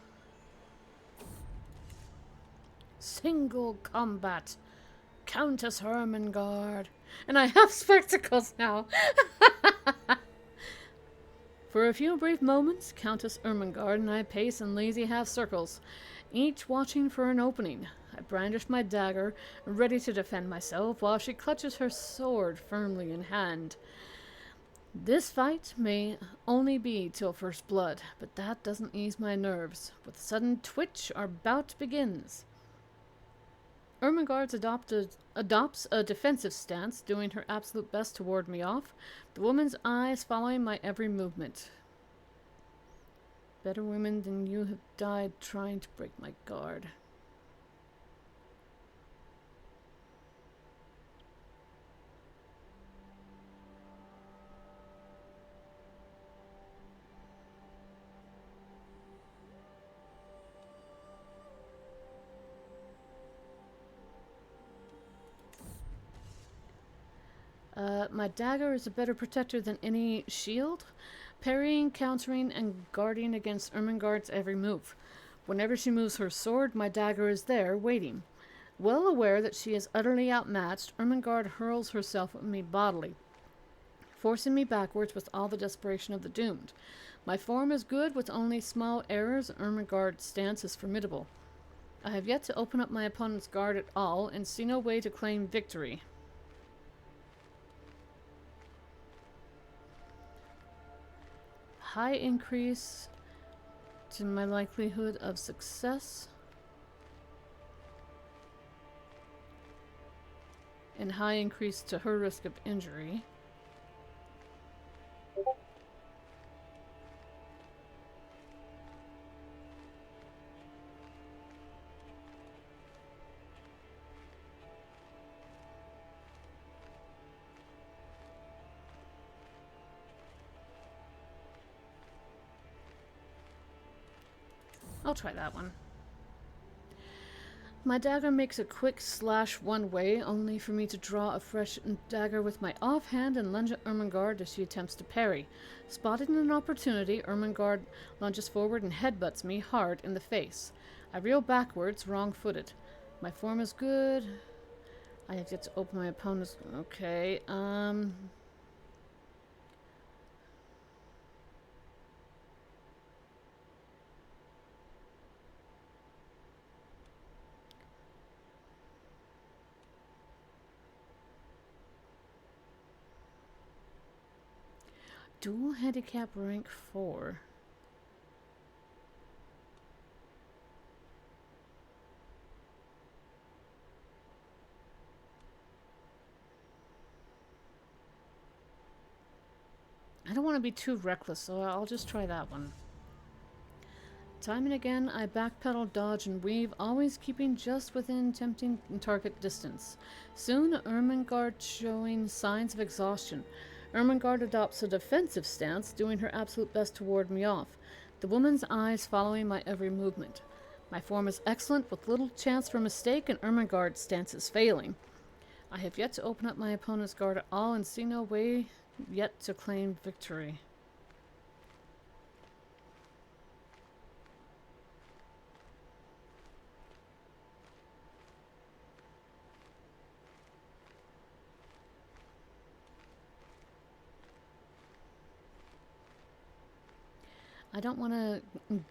Single combat. Countess Ermengarde. And I have spectacles now. For a few brief moments, Countess Ermengarde and I pace in lazy half circles, each watching for an opening. I brandish my dagger, ready to defend myself, while she clutches her sword firmly in hand. This fight may only be till first blood, but that doesn't ease my nerves. With a sudden twitch, our bout begins. Ermengarde adopts a defensive stance, doing her absolute best to ward me off, the woman's eyes following my every movement. Better women than you have died trying to break my guard. My dagger is a better protector than any shield, parrying, countering, and guarding against Ermengarde's every move. Whenever she moves her sword, my dagger is there, waiting. Well aware that she is utterly outmatched, Ermengarde hurls herself at me bodily, forcing me backwards with all the desperation of the doomed. My form is good, with only small errors. Ermengarde's stance is formidable. I have yet to open up my opponent's guard at all, and see no way to claim victory. High increase to my likelihood of success, and high increase to her risk of injury. I'll try that one. My dagger makes a quick slash one way, only for me to draw a fresh dagger with my offhand and lunge at Ermengarde as she attempts to parry. Spotting an opportunity, Ermengarde lunges forward and headbutts me hard in the face. I reel backwards, wrong-footed. My form is good. I have yet to open my opponent's... Okay, Dual handicap rank 4. I don't want to be too reckless, so I'll just try that one. Time and again, I backpedal, dodge, and weave, always keeping just within tempting target distance. Soon, Ermengarde showing signs of exhaustion. Ermengarde adopts a defensive stance, doing her absolute best to ward me off, the woman's eyes following my every movement. My form is excellent, with little chance for mistake, and Ermengarde's stance is failing. I have yet to open up my opponent's guard at all, and see no way yet to claim victory. I don't want to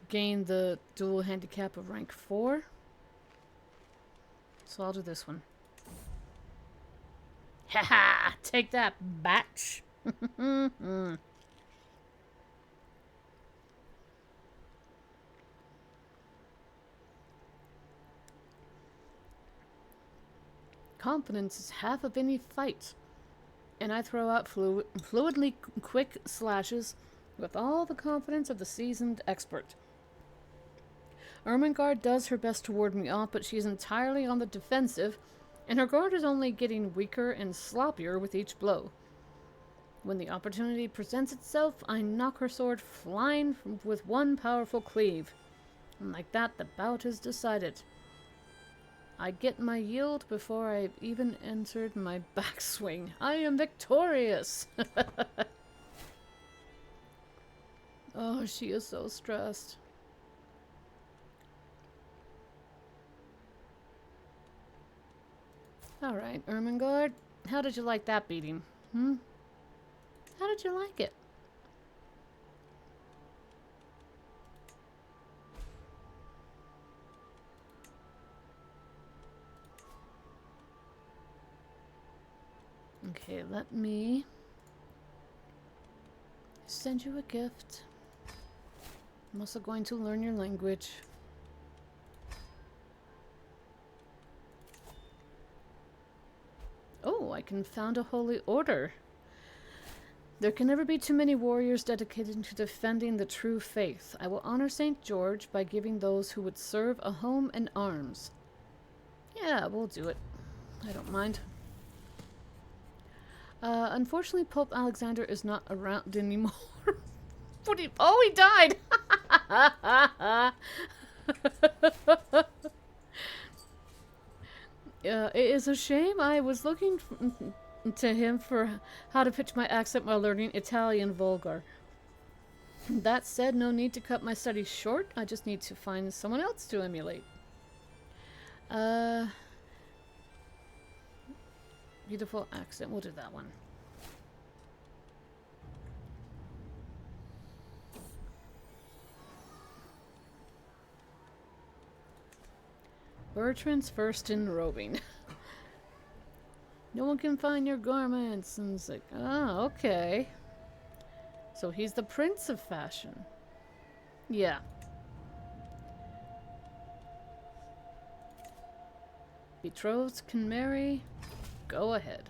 gain the dual handicap of rank 4, so I'll do this one. Haha! Take that, batch! Confidence is half of any fight, and I throw out fluidly quick slashes with all the confidence of the seasoned expert. Ermengarde does her best to ward me off, but she's entirely on the defensive, and her guard is only getting weaker and sloppier with each blow. When the opportunity presents itself, I knock her sword flying with one powerful cleave. And like that, the bout is decided. I get my yield before I've even entered my backswing. I am victorious! Oh, she is so stressed. Alright, Ermengarde, how did you like that beating? Hmm? How did you like it? Okay, let me send you a gift. I'm also going to learn your language. Oh, I can found a holy order. There can never be too many warriors dedicated to defending the true faith. I will honor St. George by giving those who would serve a home and arms. Yeah, we'll do it. I don't mind. Unfortunately, Pope Alexander is not around anymore. Oh, he died! It is a shame. I was looking to him for how to pitch my accent while learning Italian vulgar. That said, no need to cut my studies short. I just need to find someone else to emulate. Beautiful accent. We'll do that one. Bertrand's first in roving. No one can find your garments. And it's like, oh, okay. So he's the prince of fashion. Yeah. Betrothed can marry. Go ahead.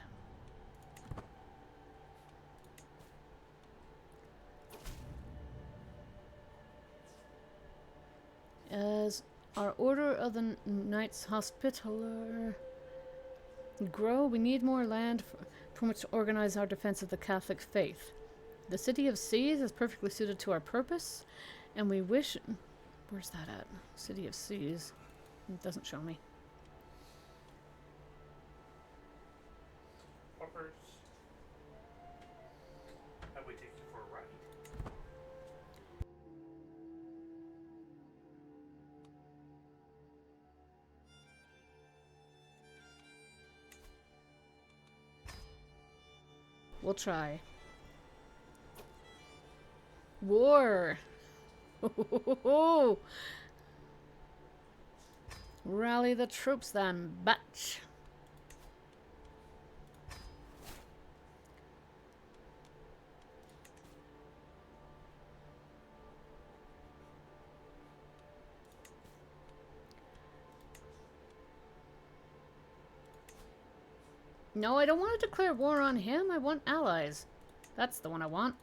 As our Order of the Knights Hospitaller grow, we need more land from which to organize our defense of the Catholic faith. The City of Seas is perfectly suited to our purpose, and we wish... Where's that at? City of Seas. It doesn't show me. Poppers. How we take you for a ride? We'll try. War! Rally the troops then, batch! No, I don't want to declare war on him. I want allies. That's the one I want.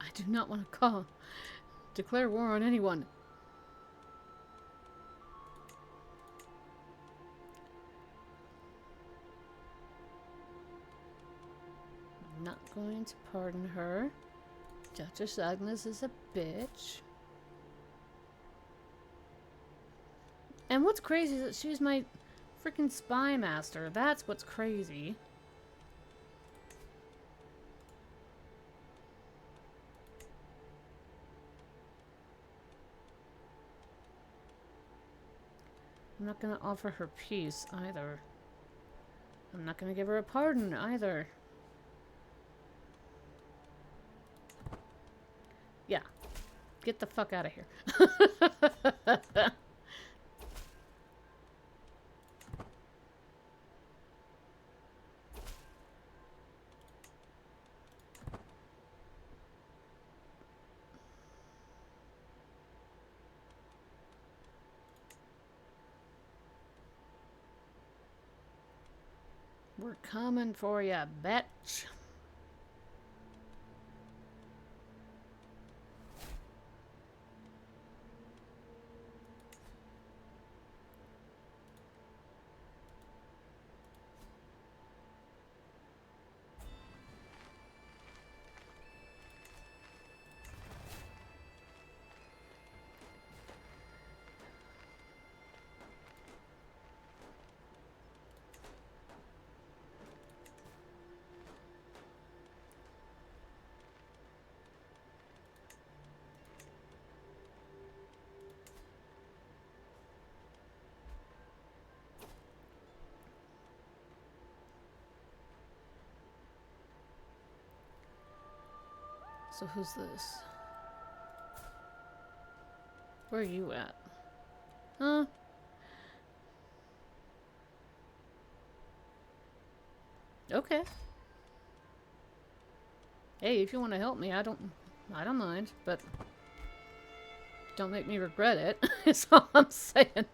I do not want to declare war on anyone. I'm not going to pardon her. Duchess Agnes is a bitch. And what's crazy is that she's my freaking spy master. That's what's crazy. I'm not going to offer her peace either. I'm not going to give her a pardon either. Yeah. Get the fuck out of here. We're coming for ya, bitch. So who's this? Where are you at? Huh? Okay. Hey, if you want to help me, I don't mind, but don't make me regret it. Is all I'm saying.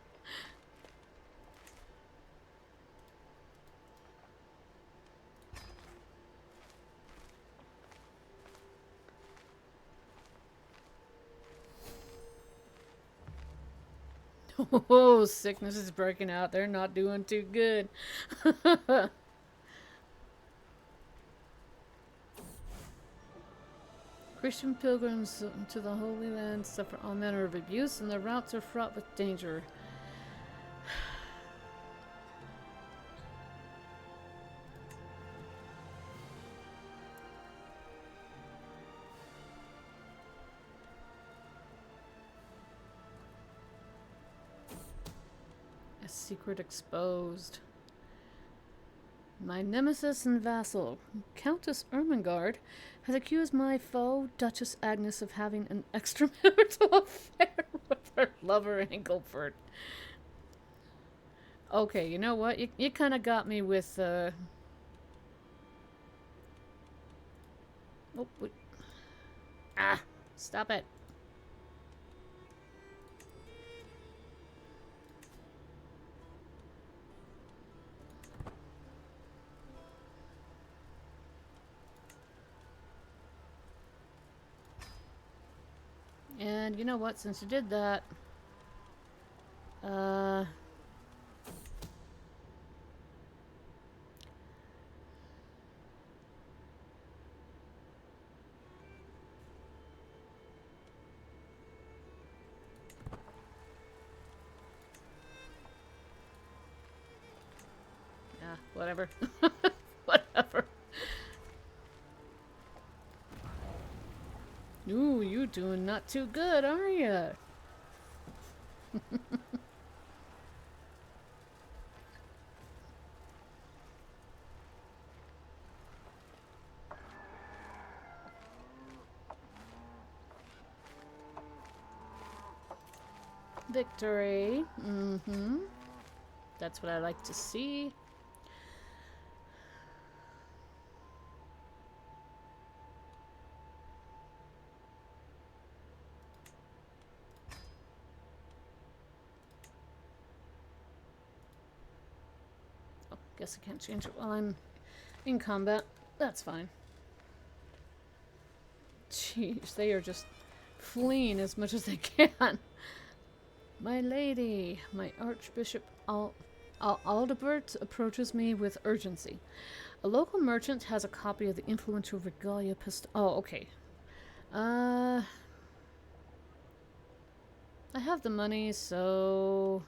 Oh, sickness is breaking out. They're not doing too good. Christian pilgrims to the Holy Land suffer all manner of abuse, and their routes are fraught with danger. A secret exposed. My nemesis and vassal, Countess Ermengarde, has accused my foe, Duchess Agnes, of having an extramarital affair with her lover, Engelbert. Okay, you know what? You kind of got me with, Oh, wait. Ah! Stop it. And you know what? Since you did that, whatever. Whatever. Ooh, you doing not too good, are ya? Victory. Mm-hmm. That's what I like to see. Oh, guess I can't change it while I'm in combat. That's fine. Jeez, they are just fleeing as much as they can. My lady, my Archbishop Aldebert approaches me with urgency. A local merchant has a copy of the influential Regalia pistol. Oh, okay. I have the money, so...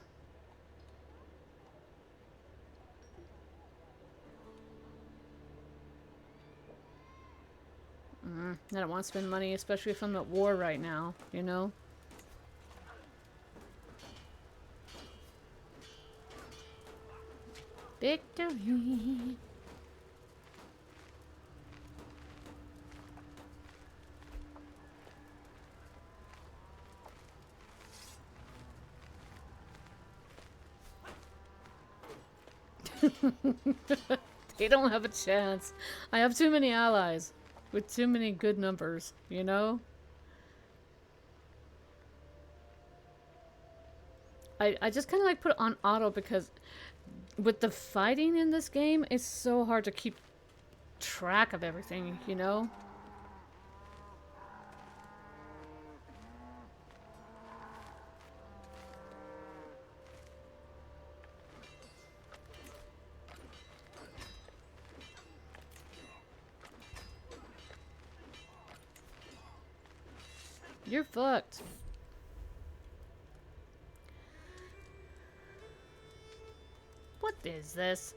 I don't want to spend money, especially if I'm at war right now, you know? Victory! They don't have a chance. I have too many allies with too many good numbers, you know? I just kind of like put it on auto because with the fighting in this game, it's so hard to keep track of everything, you know? You're fucked. What is this?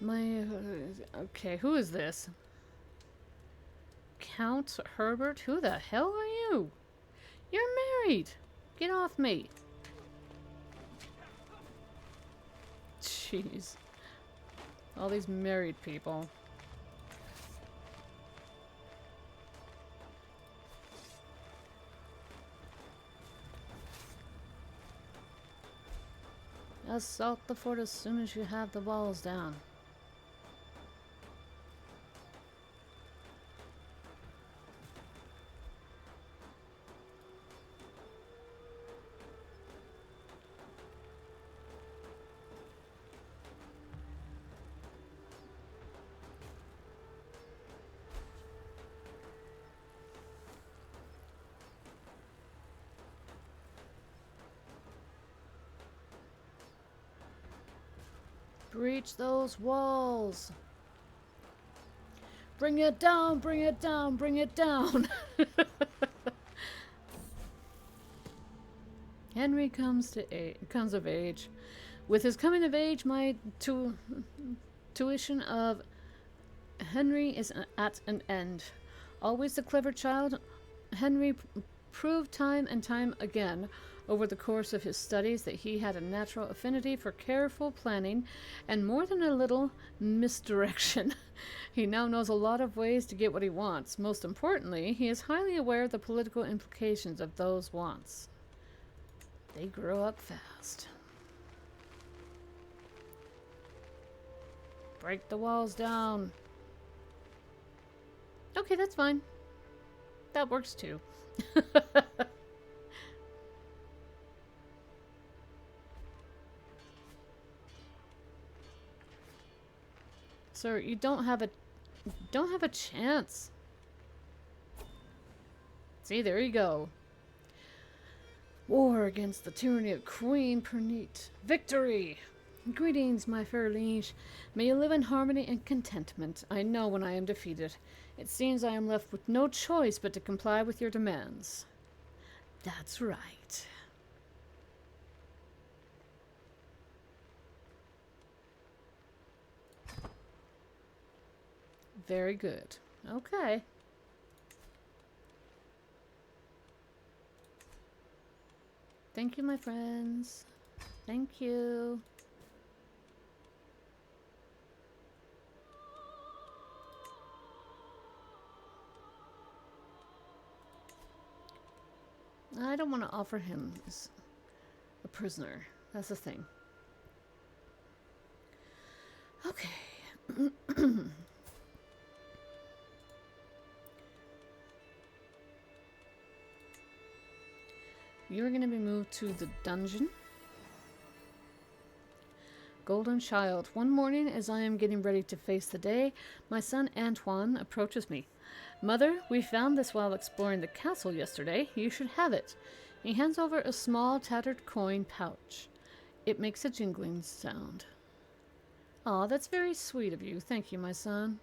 Okay, who is this? Count Herbert? Who the hell are you? You're married. Get off me. Jeez. All these married people. Assault the fort as soon as you have the walls down. Breach those walls. Bring it down, bring it down, bring it down. Henry comes of age. With his coming of age, my tuition of Henry is at an end. Always the clever child, Henry proved time and time again over the course of his studies that he had a natural affinity for careful planning and more than a little misdirection. He now knows a lot of ways to get what he wants. Most importantly, he is highly aware of the political implications of those wants. They grow up fast. Break the walls down. Okay, that's fine. That works too. Sir, you don't have a chance. See, there you go. War against the tyranny of Queen Pernite. Victory! Greetings, my fair liege. May you live in harmony and contentment. I know when I am defeated. It seems I am left with no choice but to comply with your demands. That's right. Very good. Okay. Thank you, my friends. Thank you. I don't want to offer him as a prisoner. That's the thing. Okay. You're going to be moved to the dungeon. Golden Child. One morning, as I am getting ready to face the day, my son Antoine approaches me. Mother, we found this while exploring the castle yesterday. You should have it. He hands over a small, tattered coin pouch. It makes a jingling sound. Aw, that's very sweet of you. Thank you, my son.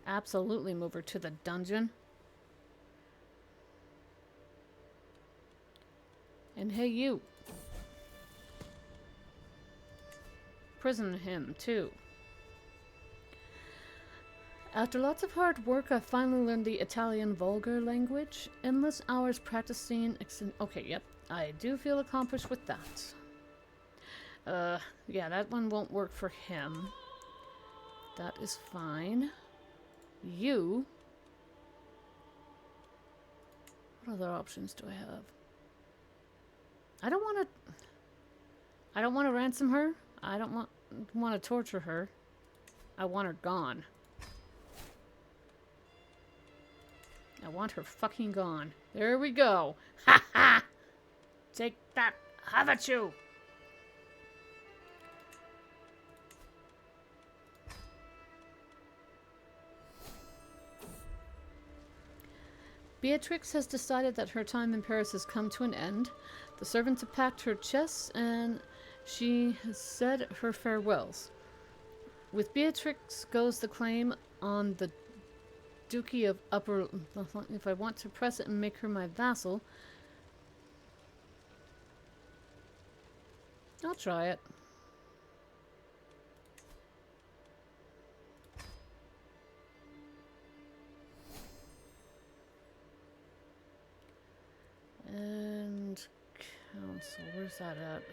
Absolutely move her to the dungeon. And hey, you. Prison him, too. After lots of hard work, I finally learned the Italian vulgar language. Endless hours practicing... Okay, yep. I do feel accomplished with that. Yeah, that one won't work for him. That is fine. You... What other options do I have? I don't want to ransom her. I don't want to torture her. I want her gone. I want her fucking gone. There we go. Ha ha! Take that. Have at you. Beatrix has decided that her time in Paris has come to an end. The servants have packed her chests and she has said her farewells. With Beatrix goes the claim on the Duchy of Upper... If I want to press it and make her my vassal, I'll try it. And council, where's that at?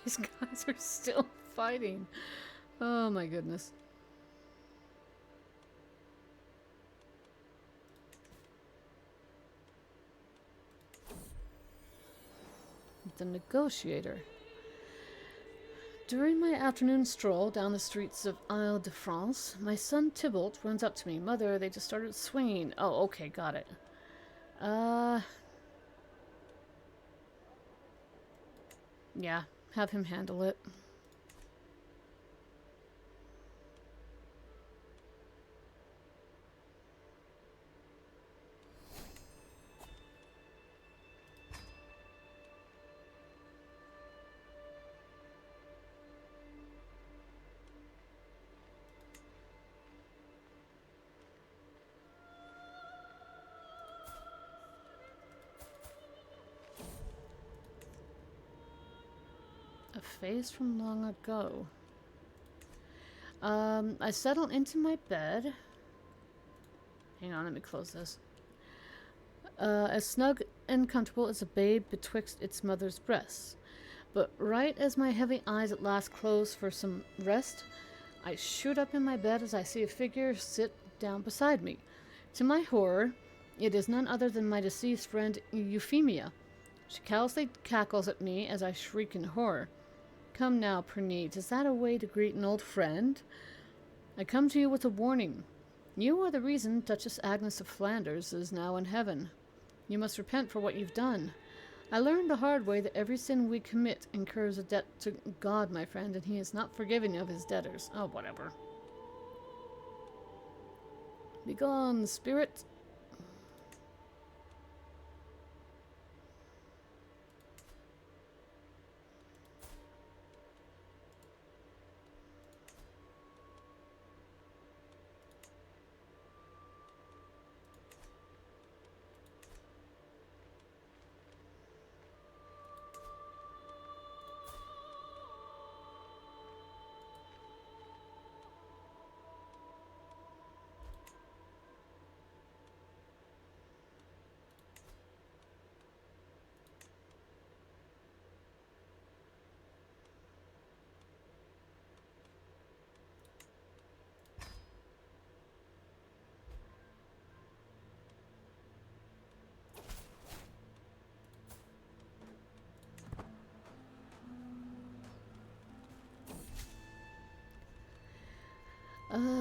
These guys are still fighting. Oh my goodness. The negotiator. During my afternoon stroll down the streets of Isle-de-France, my son Tybalt runs up to me. Mother, they just started swinging. Oh, okay, got it. Yeah, have him handle it. A face from long ago. I settle into my bed. Hang on, let me close this. As snug and comfortable as a babe betwixt its mother's breasts. But right as my heavy eyes at last close for some rest, I shoot up in my bed as I see a figure sit down beside me. To my horror, it is none other than my deceased friend Euphemia. She callously cackles at me as I shriek in horror. Come now, Pernite, is that a way to greet an old friend? I come to you with a warning. You are the reason Duchess Agnes of Flanders is now in heaven. You must repent for what you've done. I learned the hard way that every sin we commit incurs a debt to God, my friend, and he is not forgiving of his debtors. Oh, whatever. Begone, spirit.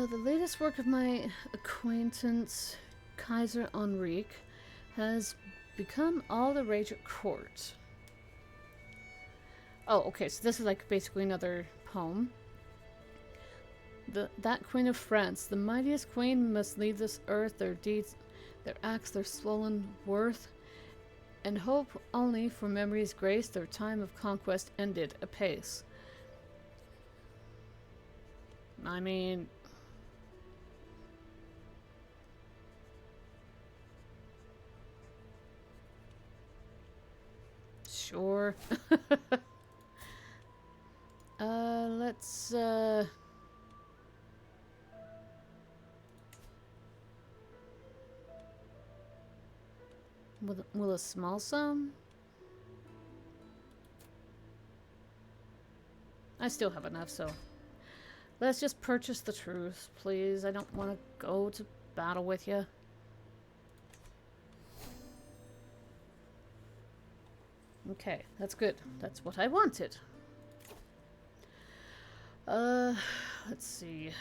The latest work of my acquaintance, Kaiser Henrique, has become all the rage at court. Oh, okay, so this is like basically another poem. That queen of France, the mightiest queen, must leave this earth, their deeds, their acts, their swollen worth, and hope only for memory's grace, their time of conquest ended apace. I mean... Sure. Let's, Will a small sum? I still have enough, so... Let's just purchase the truth, please. I don't want to go to battle with you. Okay, that's good. That's what I wanted. Let's see.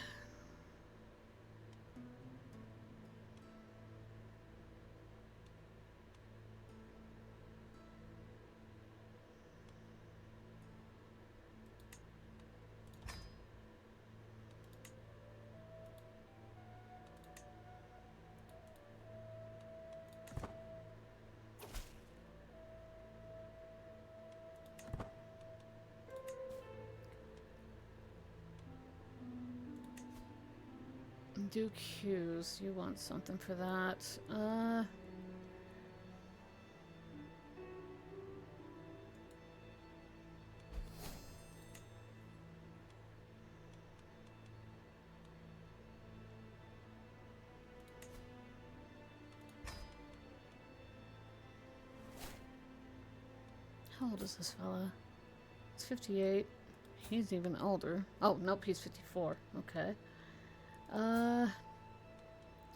Duke Hughes, you want something for that. How old is this fella? It's 58. He's even older. Oh, nope, he's 54. Okay.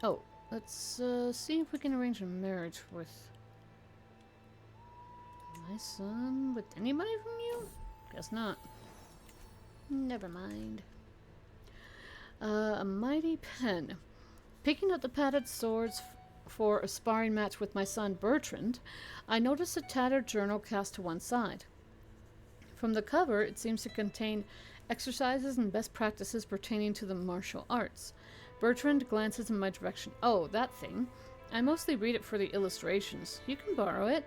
Oh, let's see if we can arrange a marriage with my son. With anybody from you? Guess not. Never mind. A mighty pen. Picking up the padded swords for a sparring match with my son Bertrand, I noticed a tattered journal cast to one side. From the cover, it seems to contain exercises and best practices pertaining to the martial arts. Bertrand glances in my direction. Oh, that thing. I mostly read it for the illustrations. You can borrow it.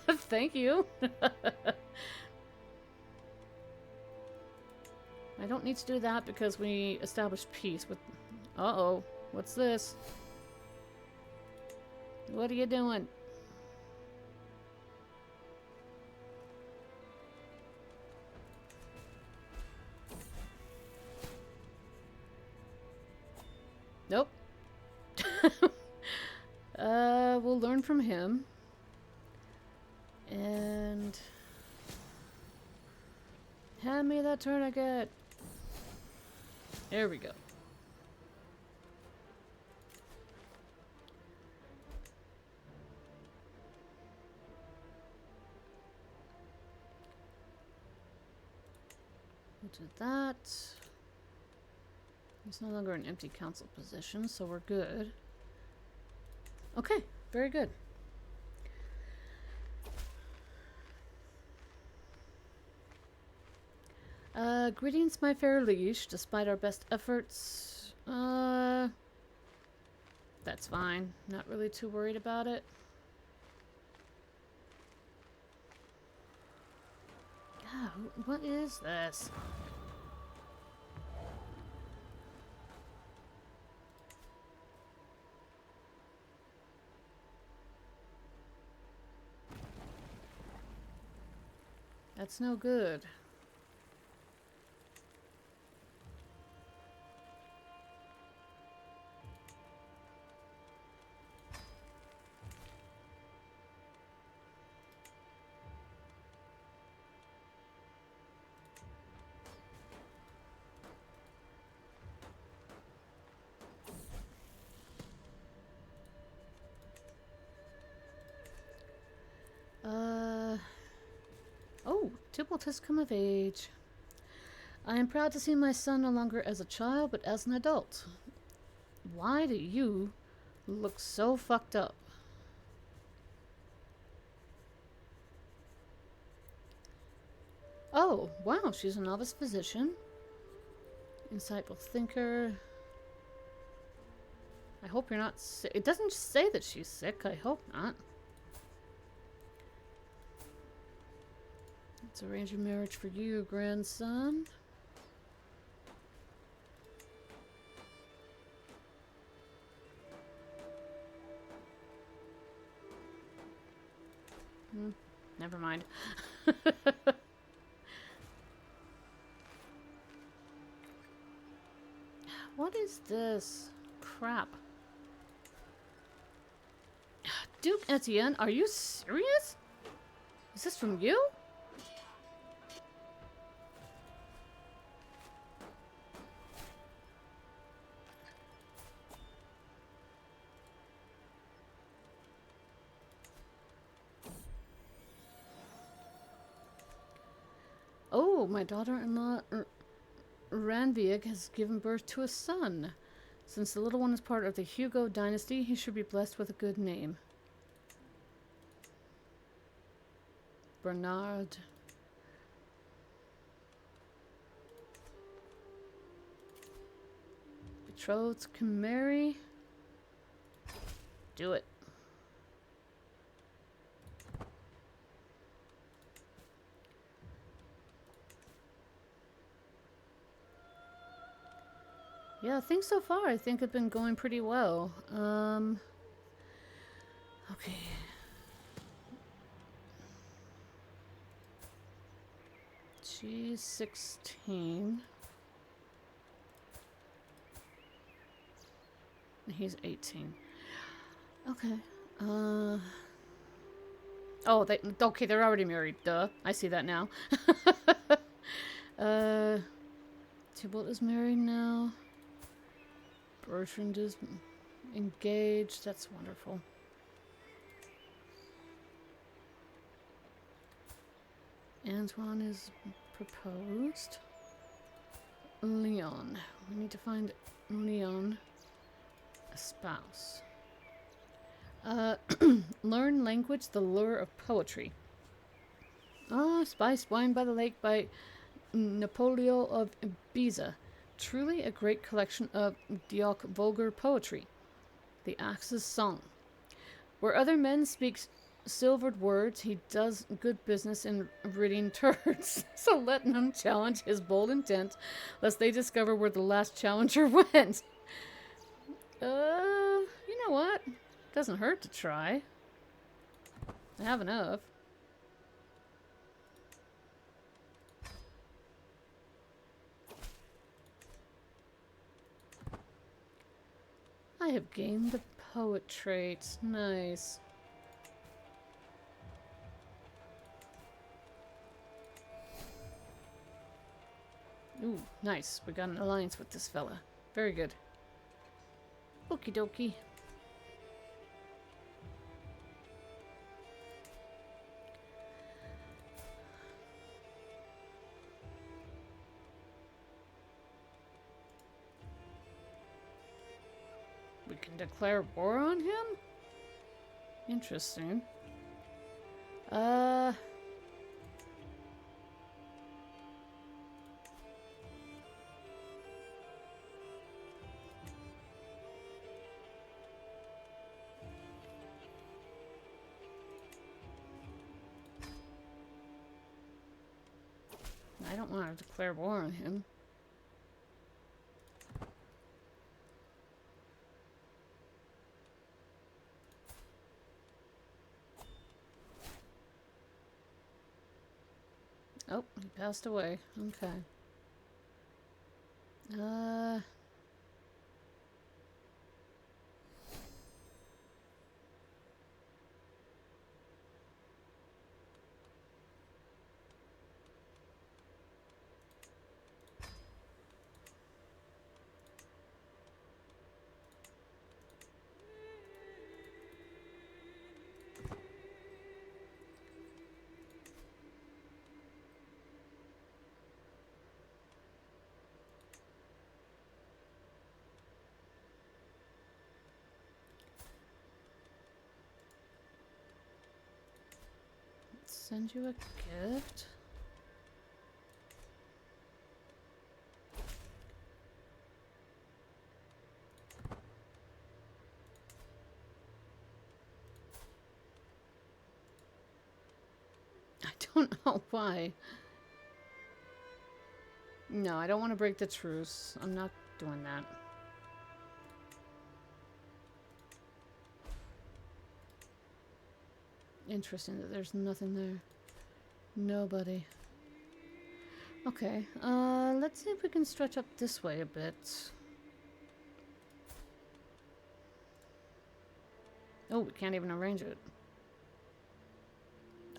Thank you. I don't need to do that because we established peace with... Uh-oh. What's this? What are you doing? Nope. We'll learn from him. And... hand me that tourniquet. There we go. We'll do that. It's no longer an empty council position, so we're good. Okay, very good. Greetings, my fair liege. Despite our best efforts, that's fine. Not really too worried about it. God, what is this? That's no good. Oh, Tybalt has come of age. I am proud to see my son no longer as a child, but as an adult. Why do you look so fucked up? Oh, wow, she's a novice physician. Insightful thinker. I hope you're not sick. It doesn't say that she's sick. I hope not. Let's arrange a marriage for you, grandson. Never mind. What is this? Crap. Duke Etienne, are you serious? Is this from you? Oh, my daughter-in-law Ranvieg has given birth to a son. Since the little one is part of the Hugo dynasty, he should be blessed with a good name. Bernard. Betrothed can marry. Do it. Yeah, things so far I think have been going pretty well. Okay. She's 16. And he's 18. Okay. Oh, okay, they're already married. Duh. I see that now. Tybalt is married now. Bertrand is engaged. That's wonderful. Antoine is proposed. Leon. We need to find Leon a spouse. Learn language, the lure of poetry. Spiced Wine by the Lake by Napoleon of Ibiza. Truly a great collection of Dioc vulgar poetry. The Axe's Song. Where other men speak silvered words, he does good business in ridding turds. So let none challenge his bold intent, lest they discover where the last challenger went. You know what? Doesn't hurt to try. I have enough. I have gained the poet trait. Nice. Ooh, nice. We got an alliance with this fella. Very good. Okie dokie. We can declare war on him? Interesting. I don't want to declare war on him. Oh, he passed away. Okay. Send you a gift? I don't know why. No, I don't want to break the truce. I'm not doing that. Interesting that there's nothing there. Nobody. Okay, let's see if we can stretch up this way a bit. Oh, we can't even arrange it.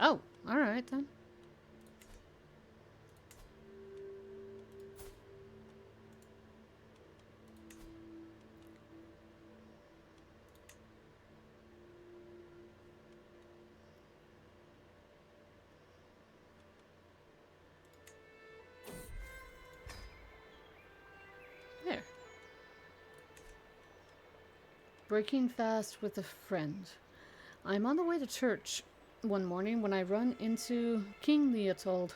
Oh, alright then. There. Breaking fast with a friend. I'm on the way to church one morning when I run into King Leopold,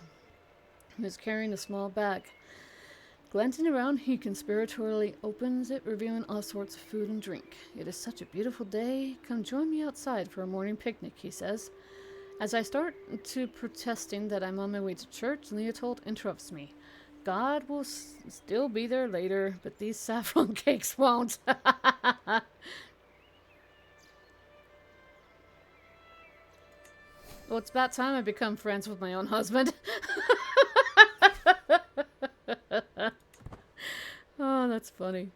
who is carrying a small bag. Glancing around, he conspiratorially opens it, reviewing all sorts of food and drink. It is such a beautiful day. Come join me outside for a morning picnic, he says. As I start to protesting that I'm on my way to church, Leopold interrupts me. God will still be there later, but these saffron cakes won't. Well, it's about time I become friends with my own husband. Oh, that's funny.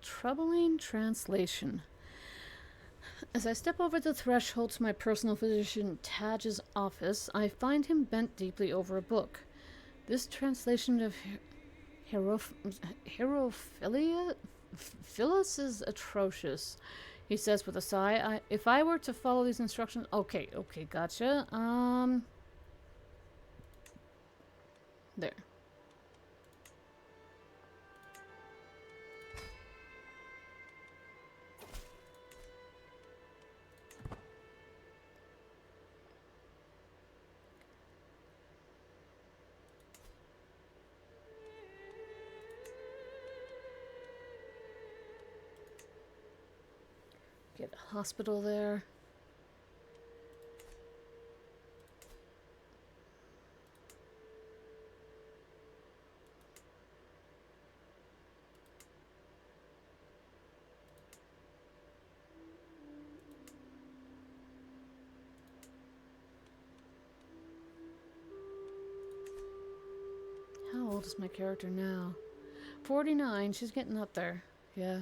troubling translation. As I step over the threshold to my personal physician Taj's office, I find him bent deeply over a book. This translation of Herophilia Phyllis is atrocious, he says with a sigh. If I were to follow these instructions... Okay, gotcha. There. Get a hospital there. How old is my character now? 49. She's getting up there. Yeah.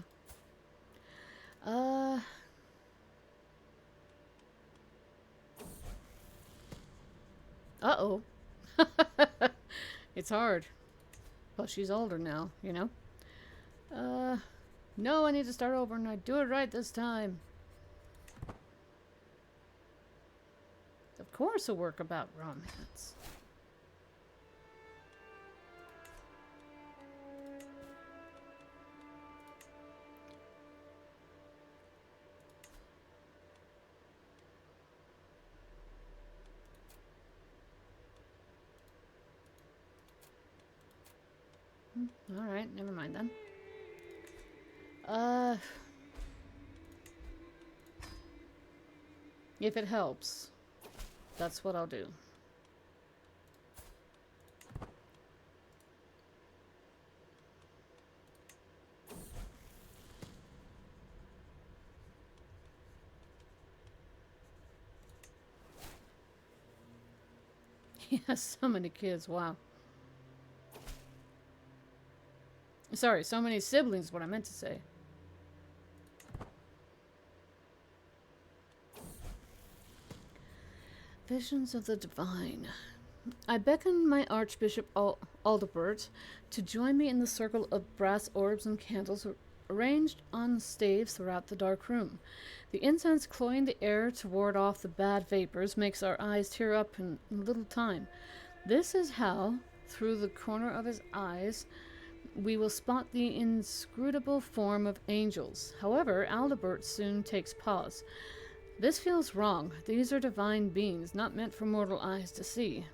Uh-oh. It's hard. Plus, she's older now, you know? No, I need to start over and I do it right this time. Of course a work about romance. Alright, never mind then. If it helps, that's what I'll do. He has so many kids, wow. Sorry, so many siblings is what I meant to say. Visions of the Divine. I beckon my Archbishop Aldebert to join me in the circle of brass orbs and candles arranged on staves throughout the dark room. The incense cloying the air to ward off the bad vapors makes our eyes tear up in little time. This is how, through the corner of his eyes, we will spot the inscrutable form of angels. However, Aldebert soon takes pause. This feels wrong. These are divine beings, not meant for mortal eyes to see.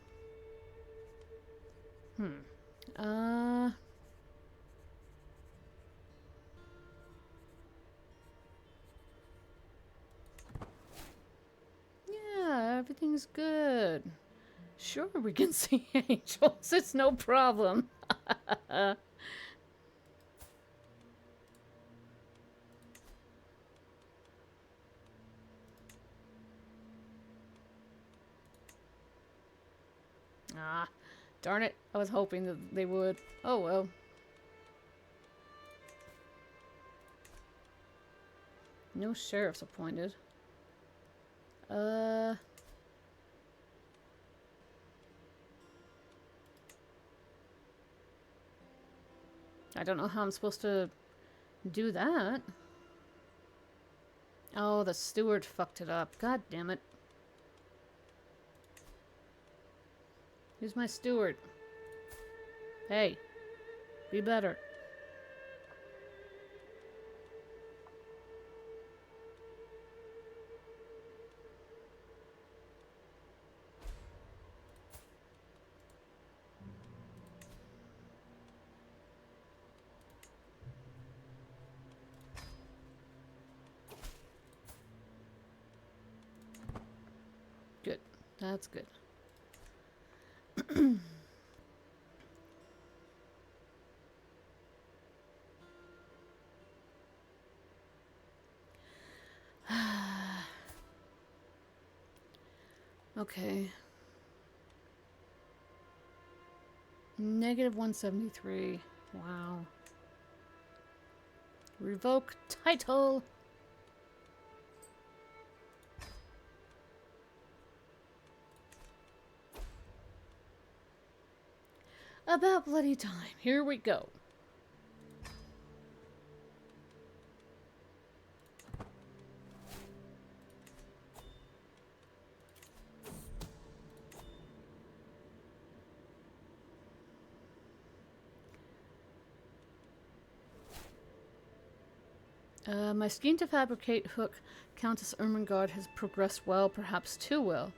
Yeah, everything's good. Sure, we can see angels. It's no problem. Ah, darn it. I was hoping that they would. Oh well. No sheriff's appointed. I don't know how I'm supposed to do that. Oh, the steward fucked it up. God damn it. Who's my steward? Hey, be better. Good. That's good. Okay. -173. Wow. Revoke title. About bloody time. Here we go. My scheme to fabricate Hook Countess Ermengarde has progressed well, perhaps too well.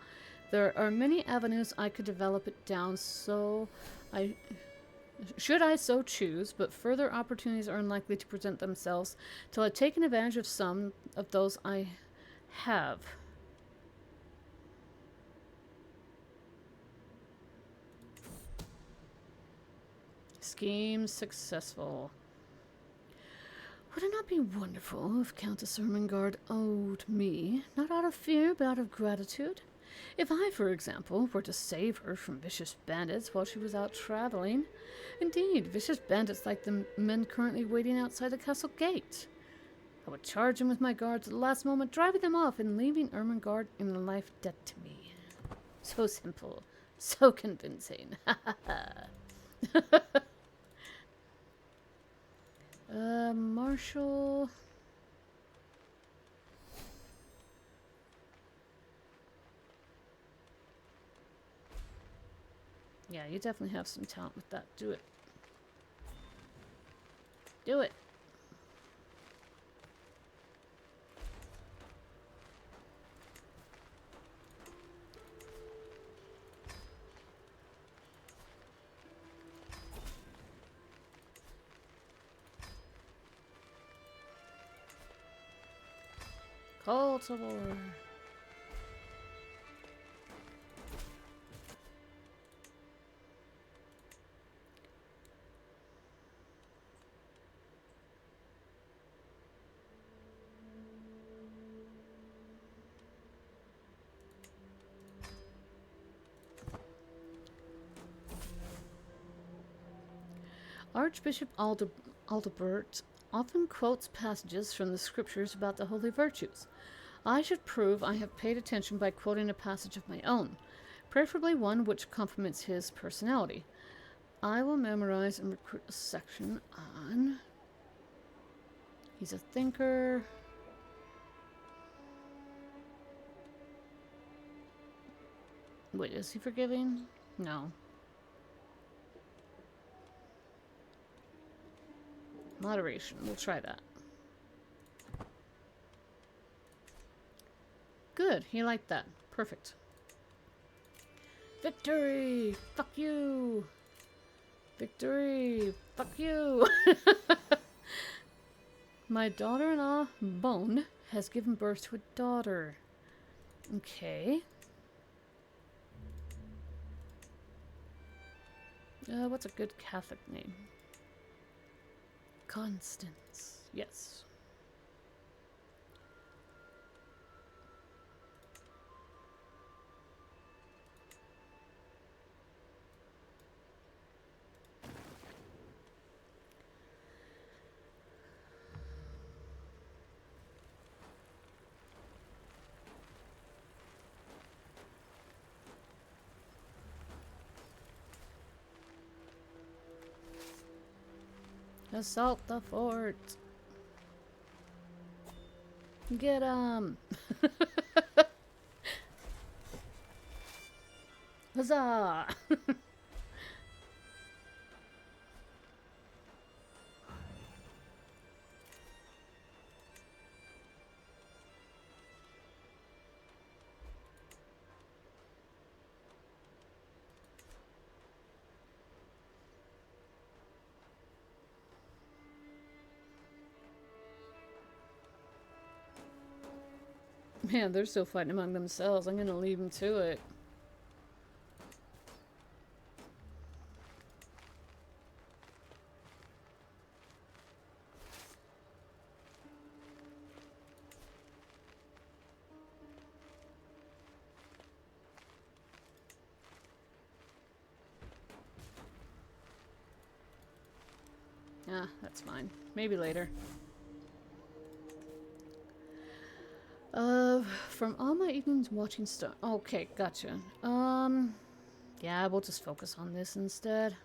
There are many avenues I could develop it down, should I so choose, but further opportunities are unlikely to present themselves till I've taken advantage of some of those I have. Scheme successful. Would it not be wonderful if Countess Ermengarde owed me, not out of fear, but out of gratitude? If I, for example, were to save her from vicious bandits while she was out traveling. Indeed, vicious bandits like the men currently waiting outside the castle gate. I would charge them with my guards at the last moment, driving them off and leaving Ermengarde in a life debt to me. So simple, so convincing. Marshall. Yeah, you definitely have some talent with that. Do it. Do it. Call to war. Archbishop Aldebert often quotes passages from the scriptures about the holy virtues. I should prove I have paid attention by quoting a passage of my own, preferably one which complements his personality. I will memorize and recruit a section on... He's a thinker. Wait, is he forgiving? No. Moderation. We'll try that. Good. He liked that. Perfect. Victory! Fuck you! Victory! Fuck you! My daughter-in-law, Bone, has given birth to a daughter. Okay. What's a good Catholic name? Constance. Yes. Assault the fort. Get 'em. Huzzah. Man, they're still fighting among themselves. I'm gonna leave them to it. Ah, that's fine. Maybe later. From all my evenings watching stuff. Okay, gotcha. Yeah, we'll just focus on this instead.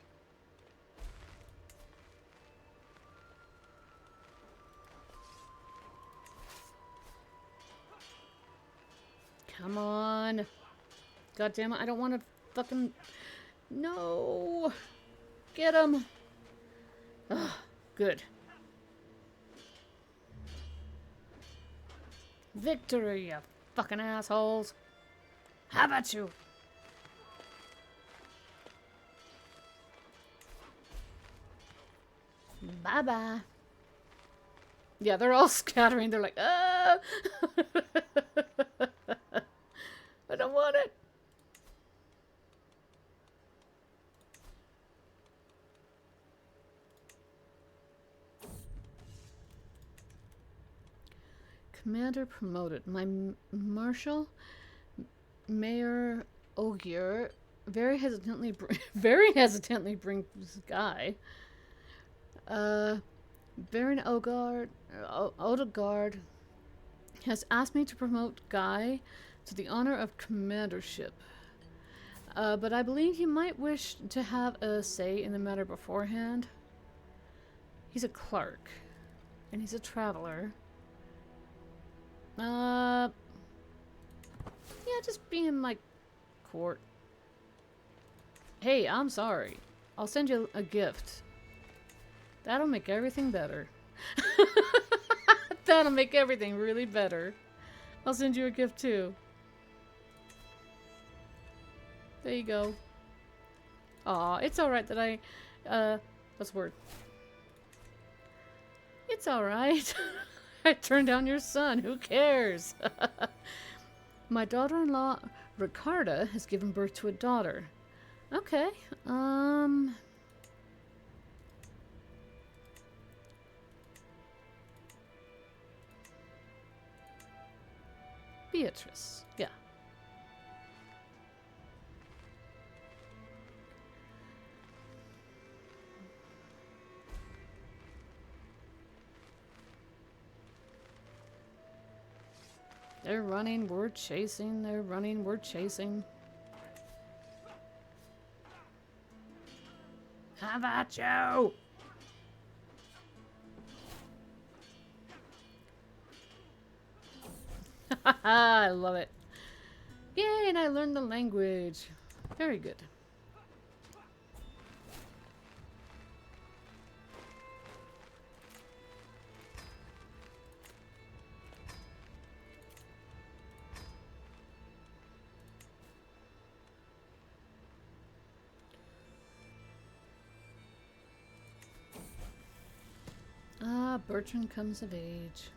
Come on. God damn it, I don't want to fucking... No! Get him! Ugh, good. Victory, you fucking assholes! How about you? Bye-bye. Yeah, they're all scattering. They're like, ah! I don't want it. Commander promoted. My Marshal, Mayor Ogier, very hesitantly brings Guy. Baron Odegaard has asked me to promote Guy to the honor of commandership. But I believe he might wish to have a say in the matter beforehand. He's a clerk, and he's a traveler. Yeah, just be in my court. Hey, I'm sorry. I'll send you a gift. That'll make everything better. That'll make everything really better. I'll send you a gift too. There you go. Aw, it's alright that I, what's the word? It's alright. I turned down your son. Who cares? My daughter-in-law, Ricarda, has given birth to a daughter. Okay, Beatrice. Yeah. They're running, we're chasing. They're running, we're chasing. How about you? I love it. Yay, and I learned the language. Very good. Bertrand comes of age.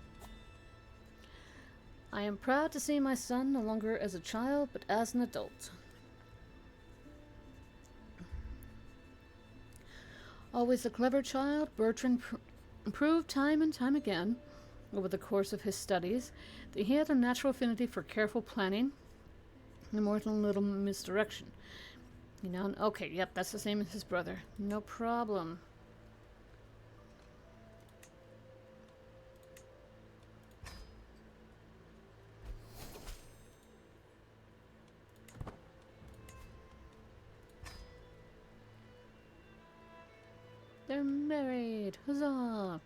I am proud to see my son no longer as a child, but as an adult. Always a clever child, Bertrand proved time and time again, over the course of his studies, that he had a natural affinity for careful planning and more than a little misdirection. You know, okay, yep, that's the same as his brother. No problem. They're married! Huzzah!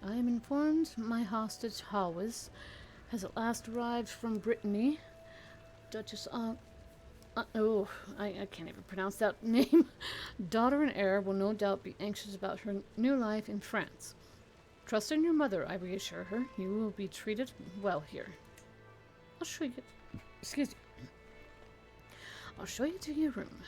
I am informed my hostage, Hawes, has at last arrived from Brittany. Duchess, I can't even pronounce that name. Daughter and heir will no doubt be anxious about her new life in France. Trust in your mother, I reassure her. You will be treated well here. I'll show you... Excuse me. I'll show you to your room.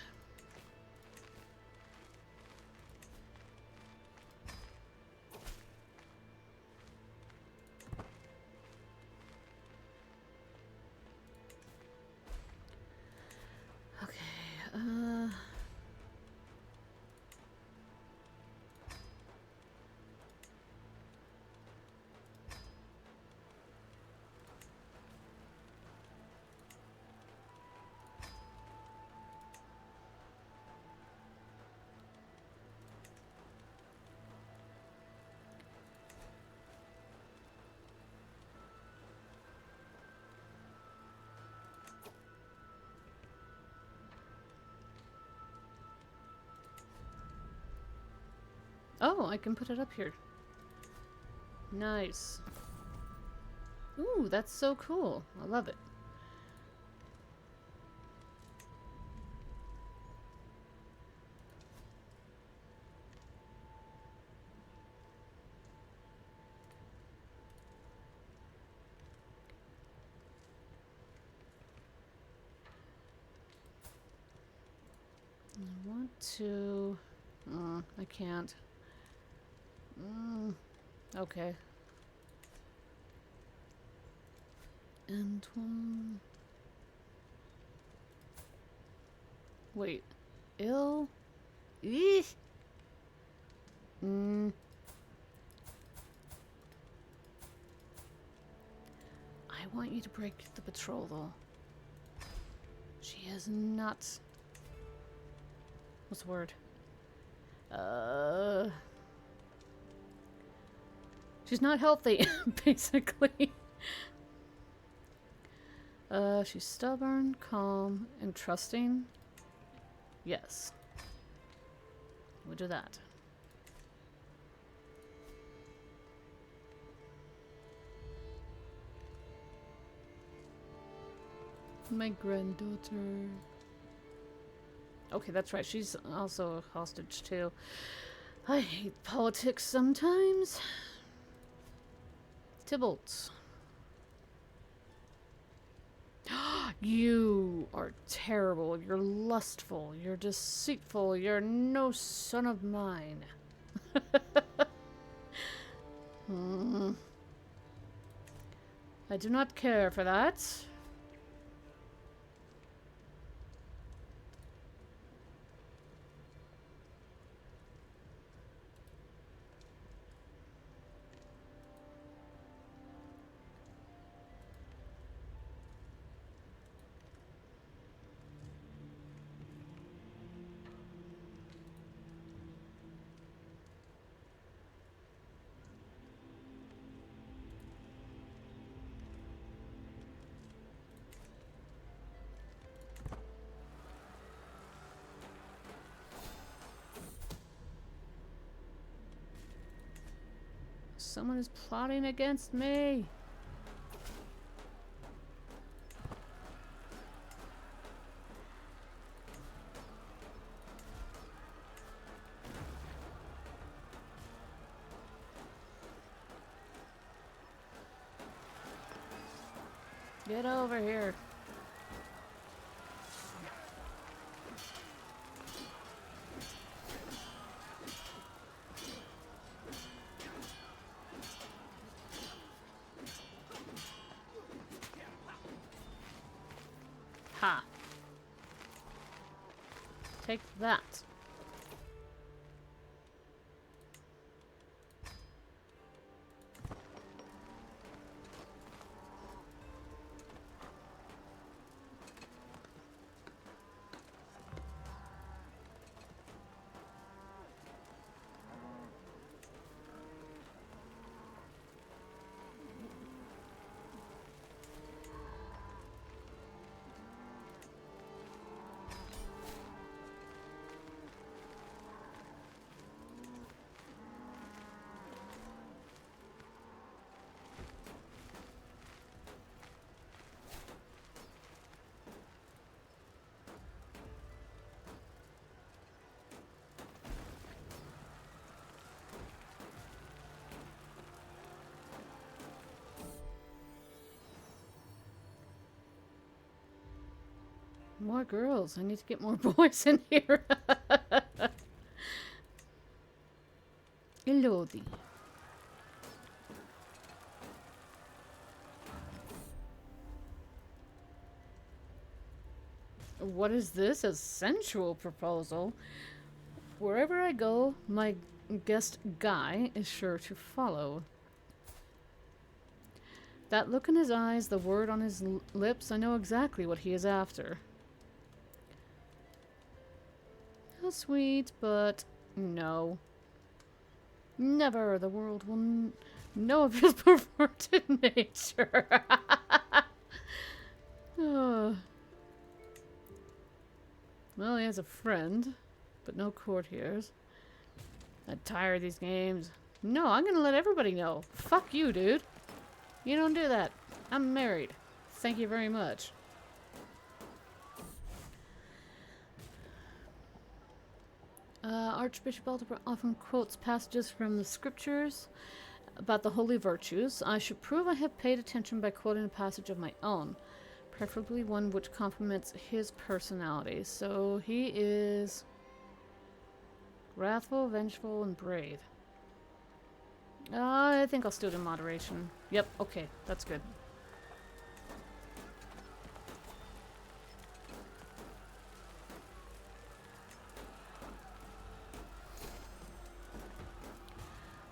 Oh, I can put it up here. Nice. Ooh, that's so cool. I love it. I want to... I can't. Okay. And one... Wait. Ill? Eesh! I want you to break the patrol, though. She is nuts. What's the word? She's not healthy, basically. She's stubborn, calm, and trusting. Yes. We'll do that. My granddaughter. Okay, that's right. She's also a hostage, too. I hate politics sometimes. Tybalt. You are terrible. You're lustful. You're deceitful. You're no son of mine. I do not care for that. Someone is plotting against me. Get over here. Ha. Take that. More girls. I need to get more boys in here. Elodie. What is this? A sensual proposal? Wherever I go, my guest Guy is sure to follow. That look in his eyes, the word on his lips, I know exactly what he is after. How sweet, but no. Never the world will know of his perverted nature. Oh. Well, he has a friend, but no courtiers. I'm tired of these games. No, I'm gonna let everybody know. Fuck you, dude. You don't do that. I'm married. Thank you very much. Archbishop Aldebar often quotes passages from the scriptures about the holy virtues. I should prove I have paid attention by quoting a passage of my own, preferably one which complements his personality. So he is wrathful, vengeful, and brave. I think I'll still do moderation. Yep, okay, that's good.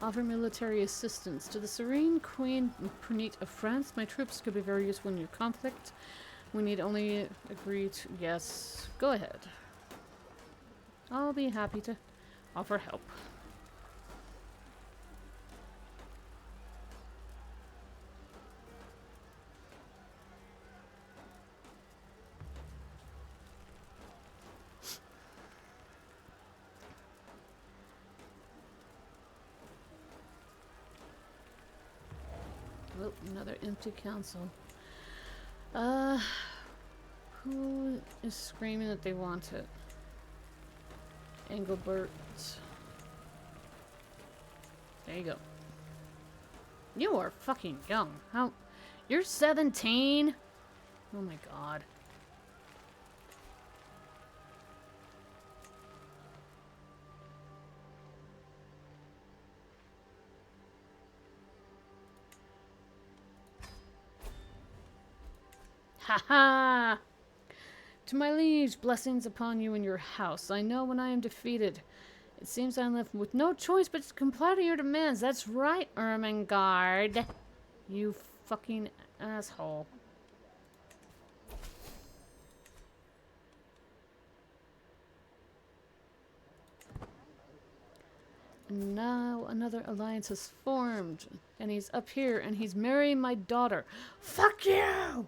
Offer military assistance to the Serene Queen Prunite of France. My troops could be very useful in your conflict. We need only agree to... Yes, go ahead. I'll be happy to offer help. Oh, another empty council. Who is screaming that they want it? Engelbert. There you go. You are fucking young. How? You're 17? Oh my god. Ha ha! To my liege, blessings upon you and your house. I know when I am defeated. It seems I'm left with no choice but to comply to your demands. That's right, Ermengarde. You fucking asshole. And now another alliance has formed. And he's up here and he's marrying my daughter. Fuck you!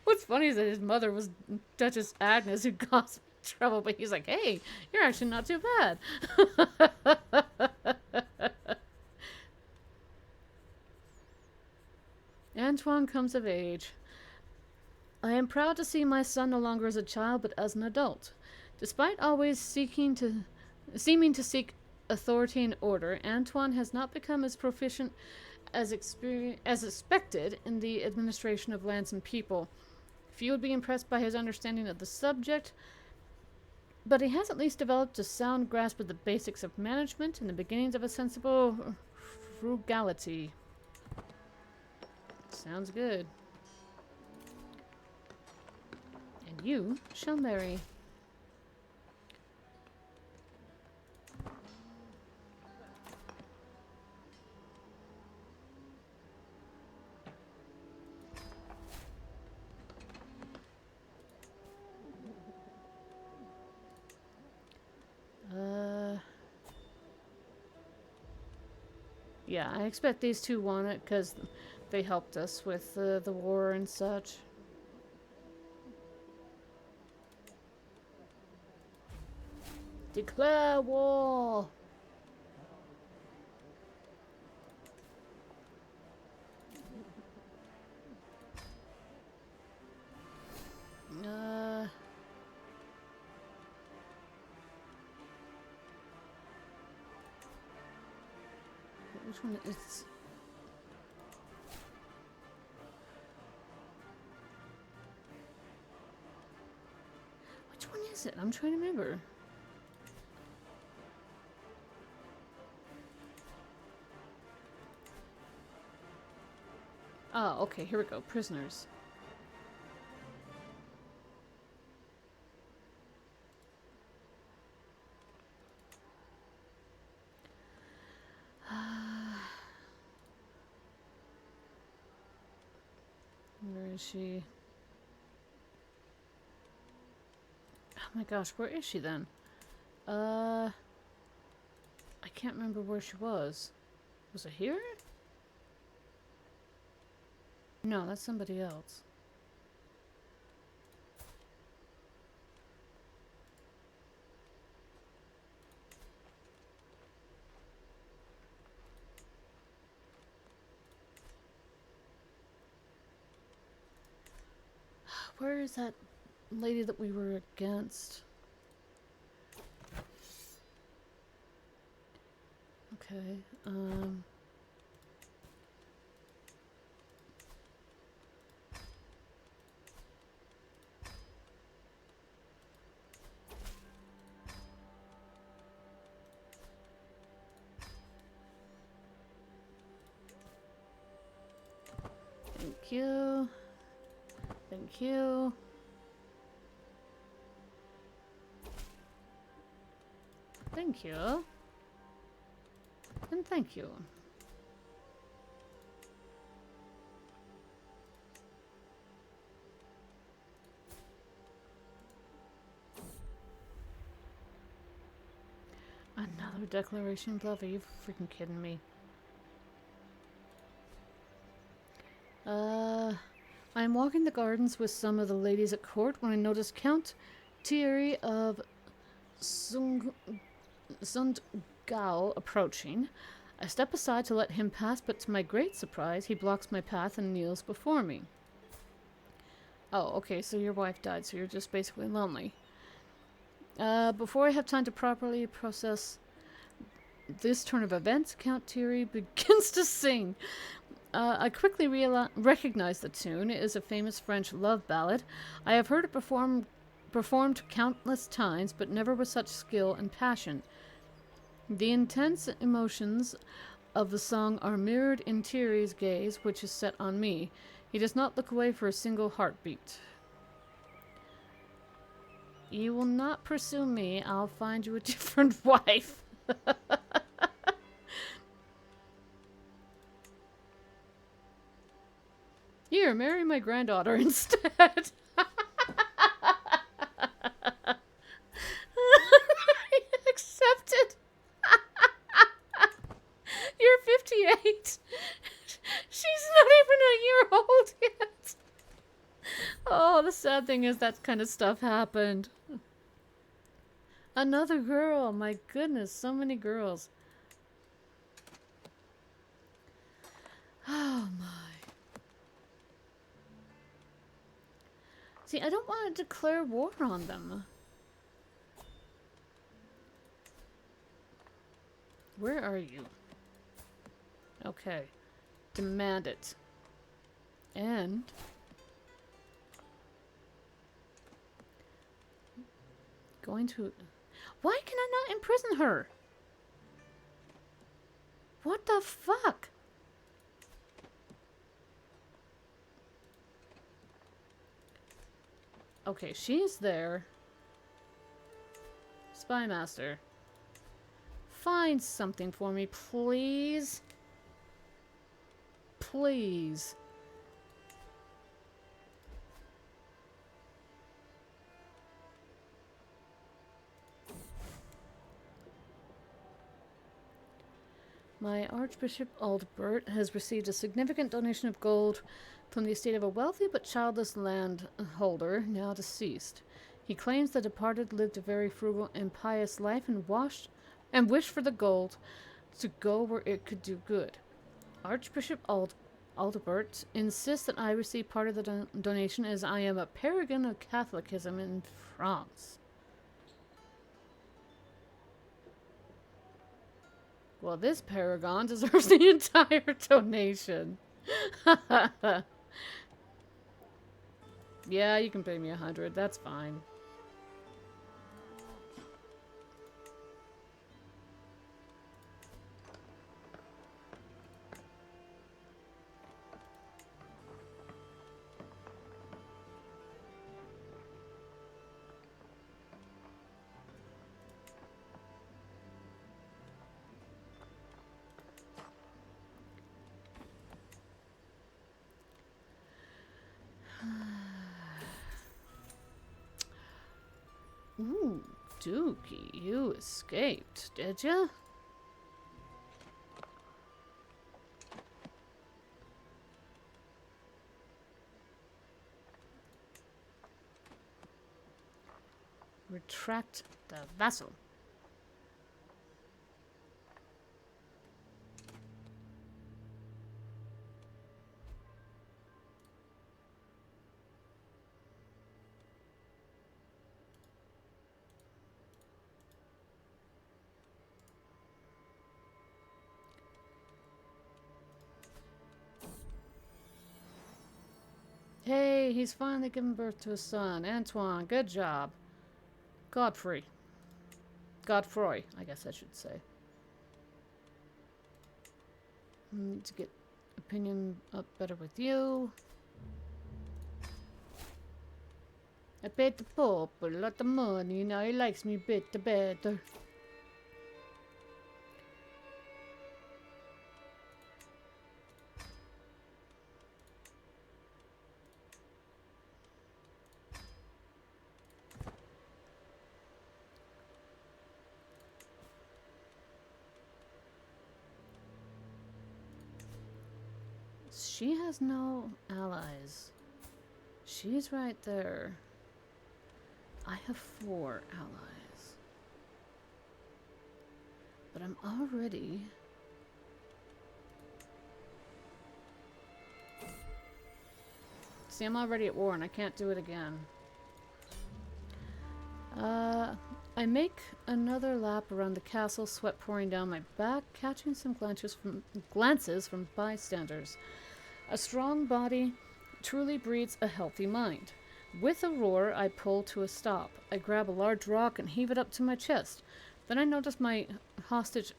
What's funny is that his mother was Duchess Agnes who caused trouble, but he's like, hey, you're actually not too bad. Antoine comes of age. I am proud to see my son no longer as a child, but as an adult. Despite always seeming to seek authority and order, Antoine has not become as proficient as expected in the administration of lands and people. Few would be impressed by his understanding of the subject, but he has at least developed a sound grasp of the basics of management and the beginnings of a sensible frugality. Sounds good. And you shall marry. Yeah, I expect these two want it because they helped us with the war and such. Declare war! Which one is... Which one is it? I'm trying to remember. Oh, okay, here we go. Prisoners. Where is she? Oh my gosh, where is she then? I can't remember where she was. Was it here? No, that's somebody else. Where is that lady that we were against? Okay, thank you. Thank you. Thank you. And thank you. Another declaration of love. Are you freaking kidding me? I'm walking the gardens with some of the ladies at court when I notice Count Thierry of Sundgau approaching. I step aside to let him pass, but to my great surprise, he blocks my path and kneels before me. Oh, okay, so your wife died, so you're just basically lonely. Before I have time to properly process this turn of events, Count Thierry begins to sing. I quickly recognize the tune. It is a famous French love ballad. I have heard it performed countless times, but never with such skill and passion. The intense emotions of the song are mirrored in Thierry's gaze, which is set on me. He does not look away for a single heartbeat. You will not pursue me. I'll find you a different wife. Here, marry my granddaughter instead. Accepted. You're 58. She's not even a year old yet. Oh, the sad thing is that kind of stuff happened. Another girl. My goodness, so many girls. Oh my. See, I don't want to declare war on them. Where are you? Okay. Demand it. And going to... Why can I not imprison her? What the fuck? Okay, she's there. Spy Master. Find something for me, please. Please. My Archbishop Aldbert has received a significant donation of gold from the estate of a wealthy but childless landholder, now deceased. He claims the departed lived a very frugal and pious life and wished for the gold to go where it could do good. Archbishop Aldbert insists that I receive part of the donation as I am a paragon of Catholicism in France. Well, this paragon deserves the entire donation. Yeah, you can pay me 100. That's fine. Ooh, Dookie, you escaped, did ya? Retract the vessel. Hey, he's finally given birth to a son. Antoine, good job. Godfrey. Godfroy, I guess I should say. Need to get opinion up better with you. I paid the Pope a lot of money, now he likes me a bit better. She has no allies. She's right there. I have 4 allies. But I'm already... See, I'm already at war and I can't do it again. I make another lap around the castle, sweat pouring down my back, catching some glances from bystanders. A strong body truly breeds a healthy mind. With a roar, I pull to a stop. I grab a large rock and heave it up to my chest. Then I notice my hostage,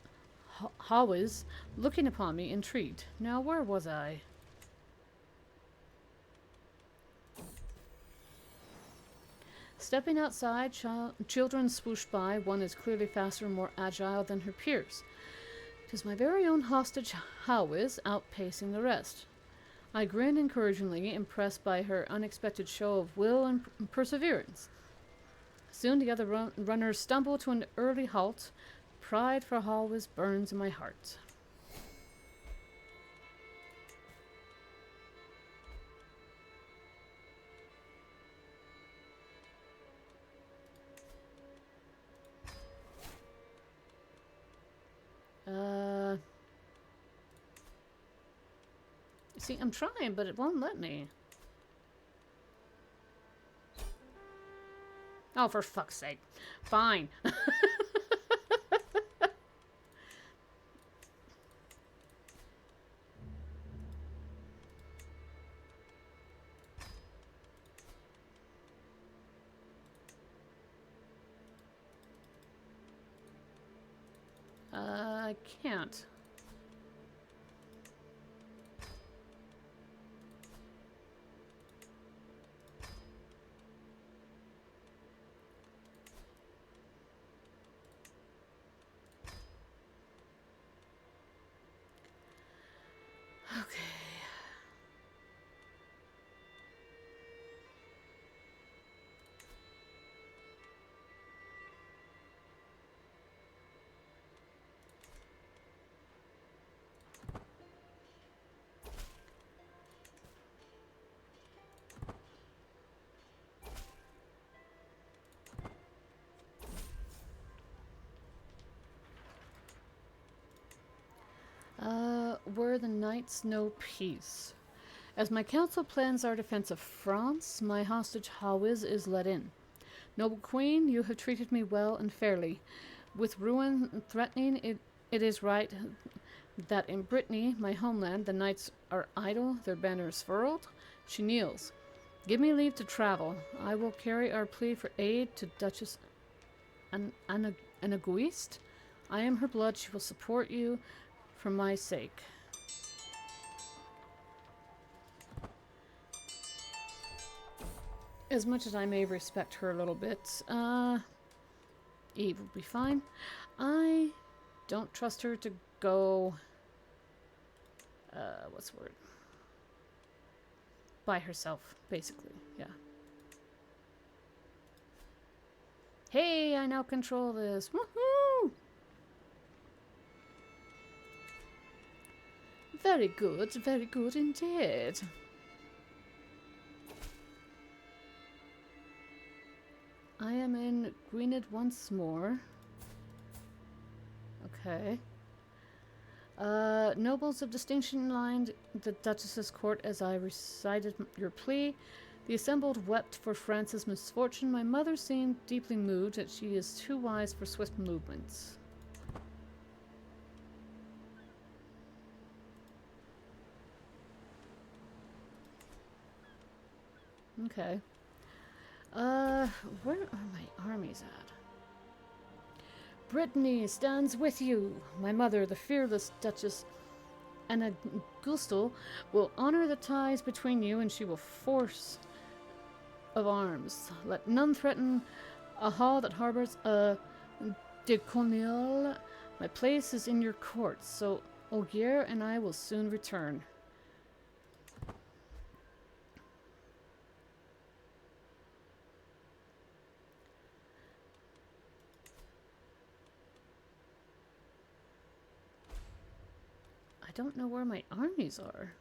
Hawiz, looking upon me, intrigued. Now, where was I? Stepping outside, children swoosh by. One is clearly faster and more agile than her peers. It is my very own hostage, Hawiz, outpacing the rest. I grin encouragingly, impressed by her unexpected show of will and perseverance. Soon the other runners stumble to an early halt. Pride for Hawiz burns in my heart. See, I'm trying, but it won't let me. Oh, for fuck's sake. Fine. I can't. Okay. Were the knights no peace? As my council plans our defense of France, my hostage Hawiz is let in. Noble queen, you have treated me well and fairly. With ruin threatening, it is right that in Brittany, my homeland, the knights are idle, their banners furled. She kneels. Give me leave to travel. I will carry our plea for aid to Duchess Anaguiste. I am her blood. She will support you for my sake. As much as I may respect her a little bit, Eve will be fine. I don't trust her to go, what's the word? By herself, basically, yeah. Hey, I now control this. Woohoo! Very good indeed. I am in Greenwood once more. Okay. Nobles of distinction lined the Duchess's court as I recited your plea. The assembled wept for France's misfortune. My mother seemed deeply moved that she is too wise for swift movements. Okay. Where are my armies at? Brittany stands with you. My mother, the fearless Duchess Anna Gustel, will honor the ties between you, and she will force of arms. Let none threaten a hall that harbors a de Cornel. My place is in your court, so Ogier and I will soon return. I don't know where my armies are.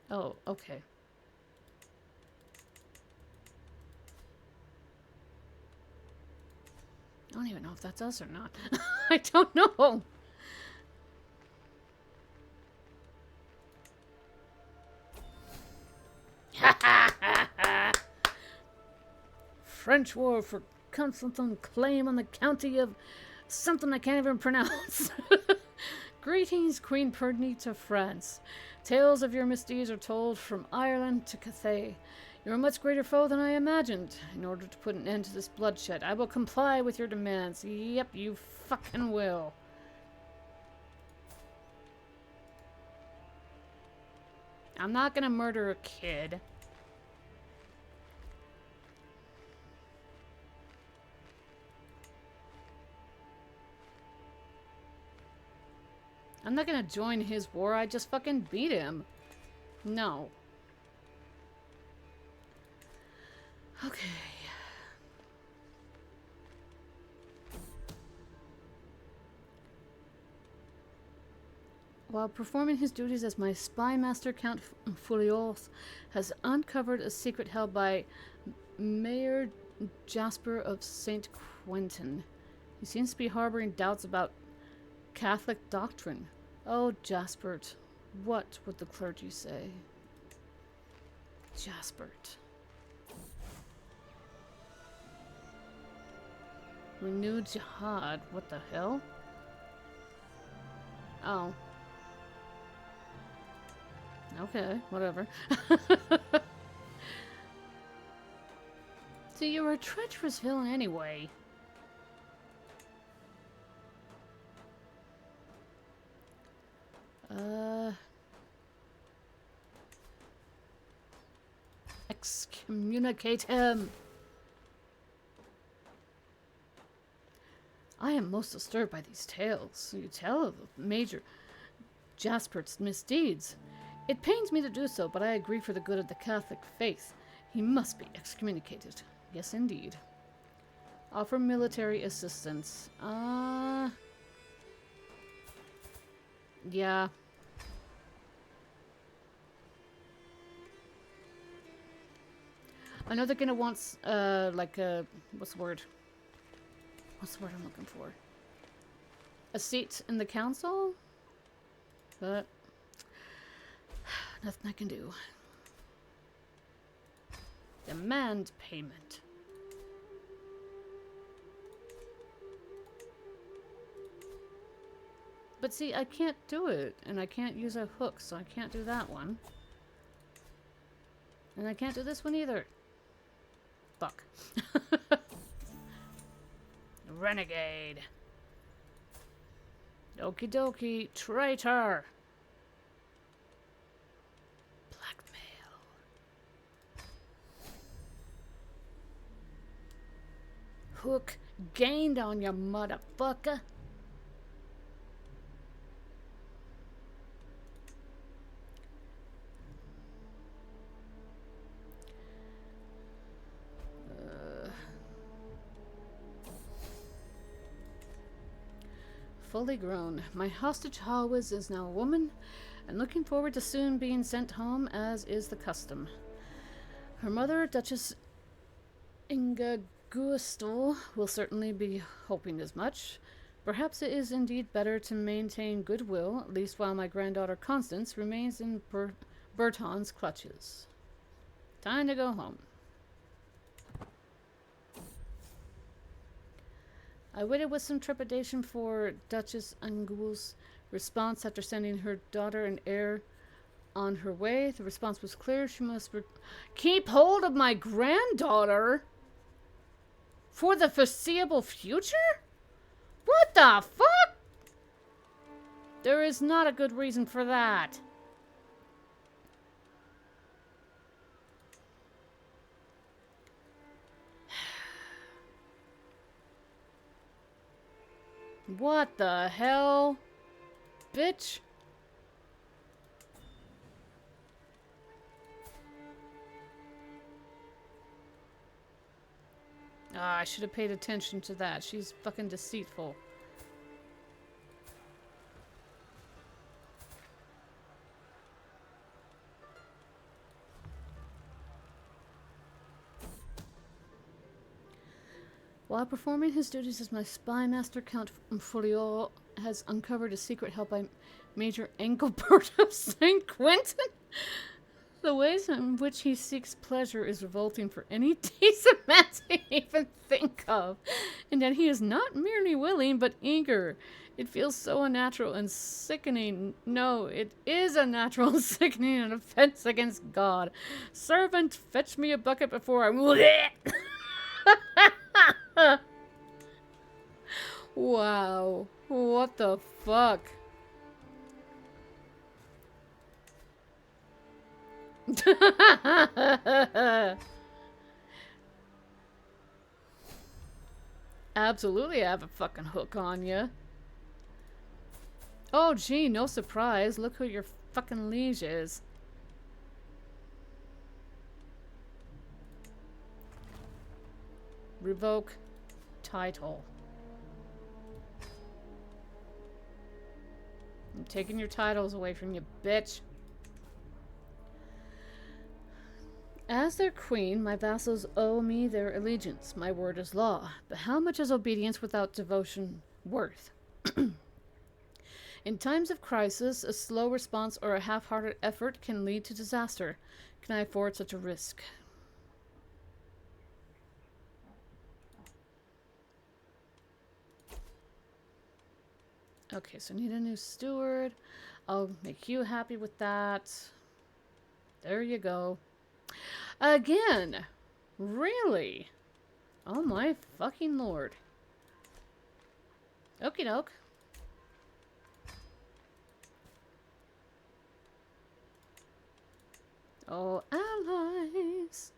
Oh, okay. I don't even know if that's us or not. I don't know. French war for Constantin claim on the county of something I can't even pronounce. Greetings, Queen Perdney to France. Tales of your misdeeds are told from Ireland to Cathay. You're a much greater foe than I imagined. In order to put an end to this bloodshed, I will comply with your demands. Yep, you fucking will. I'm not gonna murder a kid. I'm not gonna join his war, I just fucking beat him. No. Okay. While performing his duties as my spy master, Count Furios has uncovered a secret held by Mayor Jasper of St. Quentin. He seems to be harboring doubts about Catholic doctrine. Oh, Jaspert, what would the clergy say? Jaspert. Renewed jihad. What the hell? Oh. Okay, whatever. So you're a treacherous villain anyway. Excommunicate him. I am most disturbed by these tales. You tell of Major Jaspert's misdeeds. It pains me to do so, but I agree for the good of the Catholic faith. He must be excommunicated. Yes, indeed. Offer military assistance. Yeah. I know they're gonna want, like a... What's the word? What's the word I'm looking for? A seat in the council? But... nothing I can do. Demand payment. But see, I can't do it. And I can't use a hook, so I can't do that one. And I can't do this one either. Fuck. Renegade. Okie dokie. Traitor. Blackmail. Hook gained on you, motherfucker. Fully grown. My hostage always is now a woman, and looking forward to soon being sent home, as is the custom. Her mother, Duchess Inga Gustel, will certainly be hoping as much. Perhaps it is indeed better to maintain goodwill, at least while my granddaughter Constance remains in Berton's clutches. Time to go home. I waited with some trepidation for Duchess Angul's Response after sending her daughter and heir on her way. The response was clear. She must keep hold of my granddaughter for the foreseeable future? What the fuck? There is not a good reason for that. What the hell? Bitch. Ah, I should have paid attention to that. She's fucking deceitful. While performing his duties as my spy master, Count Folio has uncovered a secret held by Major Engelbert of St. Quentin. The ways in which he seeks pleasure is revolting for any decent man to even think of. And yet he is not merely willing, but eager. It feels so unnatural and sickening. No, it is unnatural and sickening, an offense against God. Servant, fetch me a bucket before I... Wow. What the fuck? Absolutely, I have a fucking hook on ya. Oh, gee, no surprise. Look who your fucking liege is. Revoke title. I'm taking your titles away from you, bitch. As their queen, my vassals owe me their allegiance. My word is law. But how much is obedience without devotion worth? In times of crisis, a slow response or a half-hearted effort can lead to disaster. Can I afford such a risk? Okay, so I need a new steward. I'll make you happy with that. There you go. Again? Really? Oh my fucking lord. Okie doke. Oh, allies.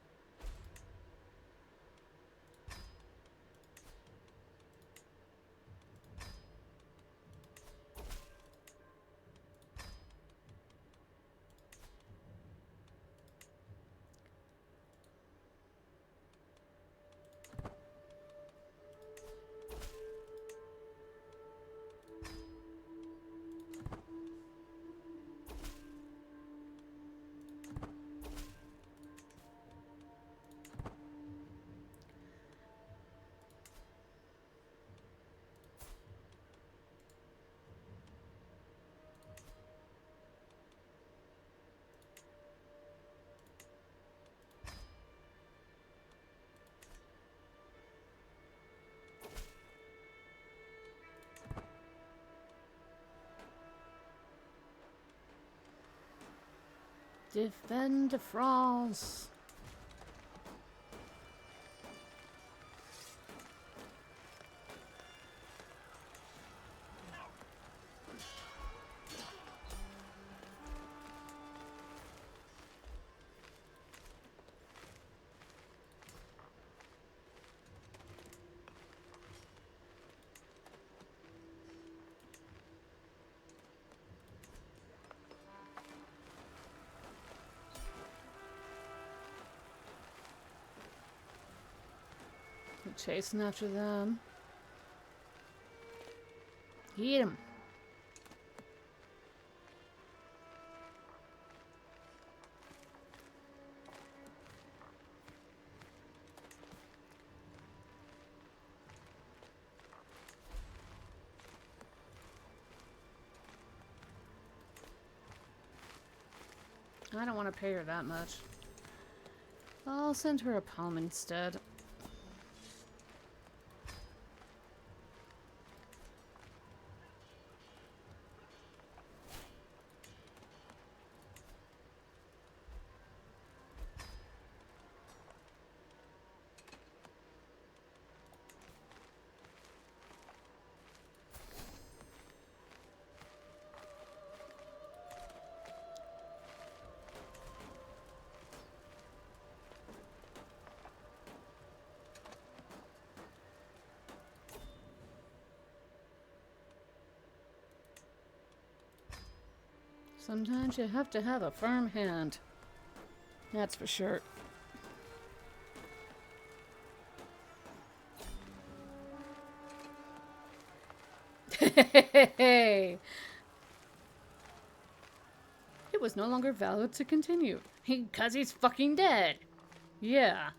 Defend France. I'm chasing after them. Eat him. I don't want to pay her that much. I'll send her a poem instead. Sometimes you have to have a firm hand. That's for sure. Hey! It was no longer valid to continue. Because he's fucking dead. Yeah.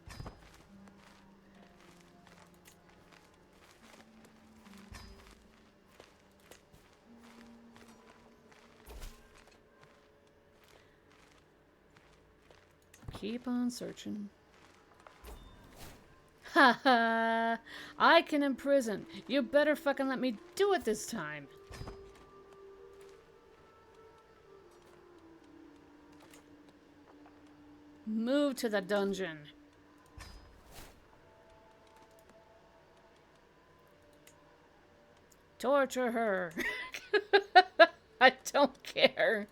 Keep on searching. Ha ha! I can imprison. You better fucking let me do it this time. Move to the dungeon. Torture her. I don't care.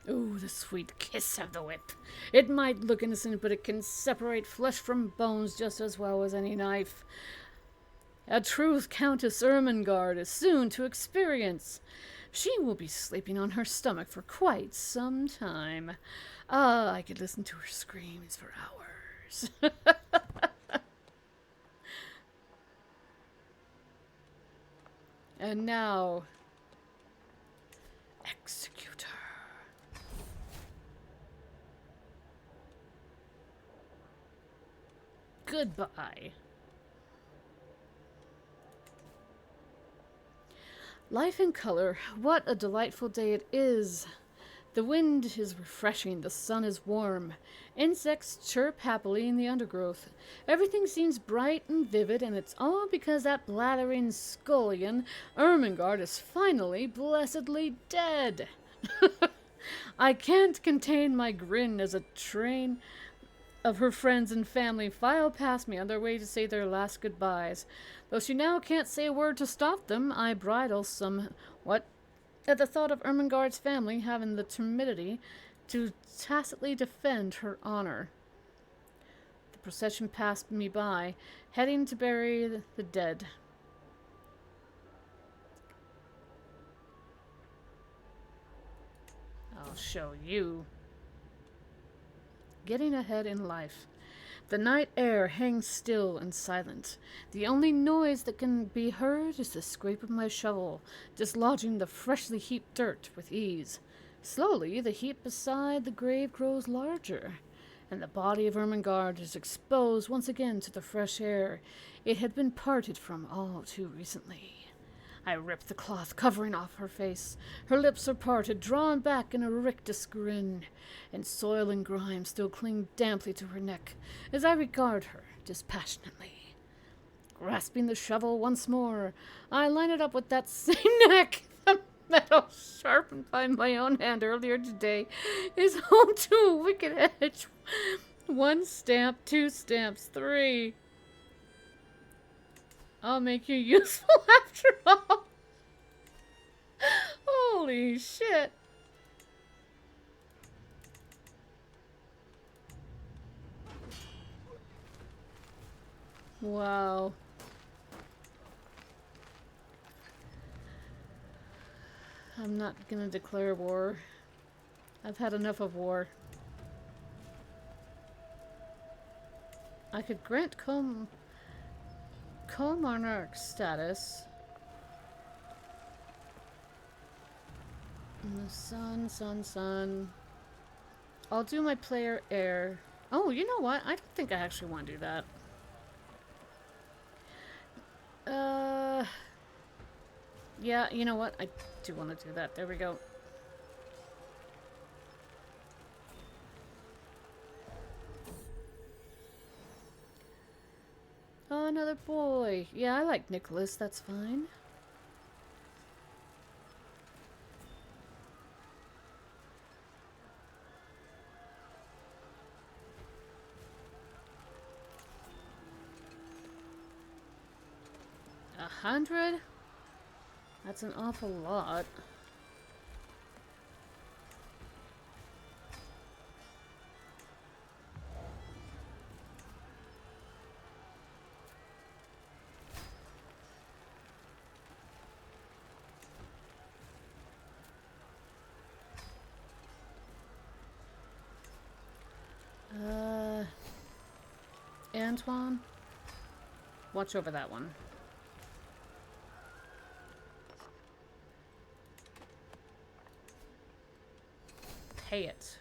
Ooh, the sweet kiss of the whip. It might look innocent, but it can separate flesh from bones just as well as any knife. A true Countess Ermengarde is soon to experience. She will be sleeping on her stomach for quite some time. Ah, I could listen to her screams for hours. And now, execute her. Goodbye. Life in color. What a delightful day it is. The wind is refreshing, the sun is warm. Insects chirp happily in the undergrowth. Everything seems bright and vivid, and it's all because that blathering scullion, Ermengarde, is finally blessedly dead. I can't contain my grin as a train of her friends and family file past me on their way to say their last goodbyes. Though she now can't say a word to stop them, I bridle somewhat at the thought of Ermengarde's family having the timidity to tacitly defend her honor. The procession passed me by, heading to bury the dead. I'll show you. Getting ahead in life. The night air hangs still and silent. The only noise that can be heard is the scrape of my shovel, dislodging the freshly heaped dirt with ease. Slowly, the heap beside the grave grows larger, and the body of Ermengarde is exposed once again to the fresh air it had been parted from all too recently. I rip the cloth covering off her face. Her lips are parted, drawn back in a rictus grin, and soil and grime still cling damply to her neck as I regard her dispassionately. Grasping the shovel once more, I line it up with that same neck. The metal sharpened by my own hand earlier today is home to a wicked edge. 1 stamp, 2 stamps, 3. I'll make you useful after all. Holy shit. Wow. I'm not gonna declare war. I've had enough of war. I could grant co-monarch status. And the sun. I'll do my player heir. Oh, you know what? I don't think I actually want to do that. Yeah, you know what? I do want to do that. There we go. Oh, another boy. Yeah, I like Nicholas. That's fine. $100? That's an awful lot. Antoine. Watch over that one. Pay it.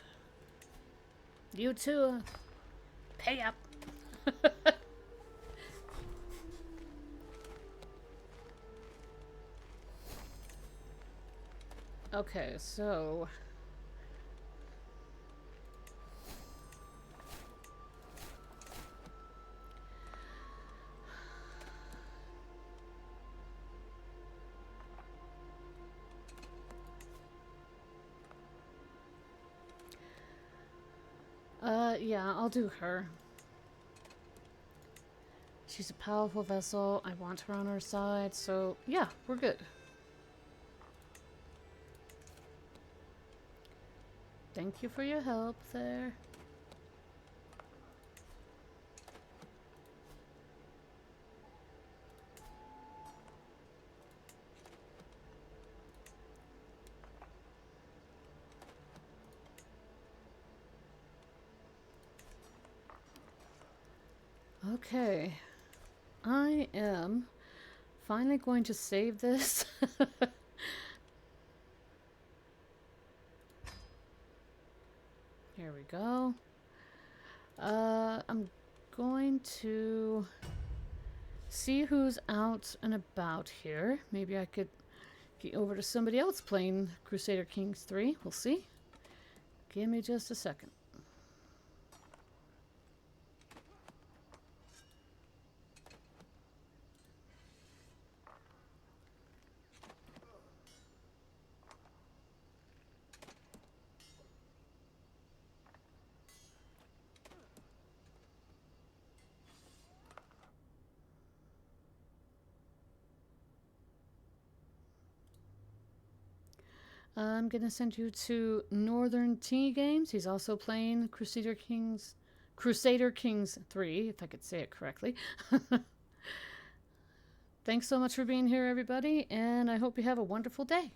You too. Pay up. Okay, so... yeah, I'll do her. She's a powerful vessel. I want her on our side, so yeah, we're good. Thank you for your help there. Okay. I am finally going to save this. Here we go. I'm going to see who's out and about here. Maybe I could get over to somebody else playing Crusader Kings 3. We'll see. Give me just a second. I'm going to send you to Northern T Games. He's also playing Crusader Kings 3, if I could say it correctly. Thanks so much for being here, everybody, and I hope you have a wonderful day.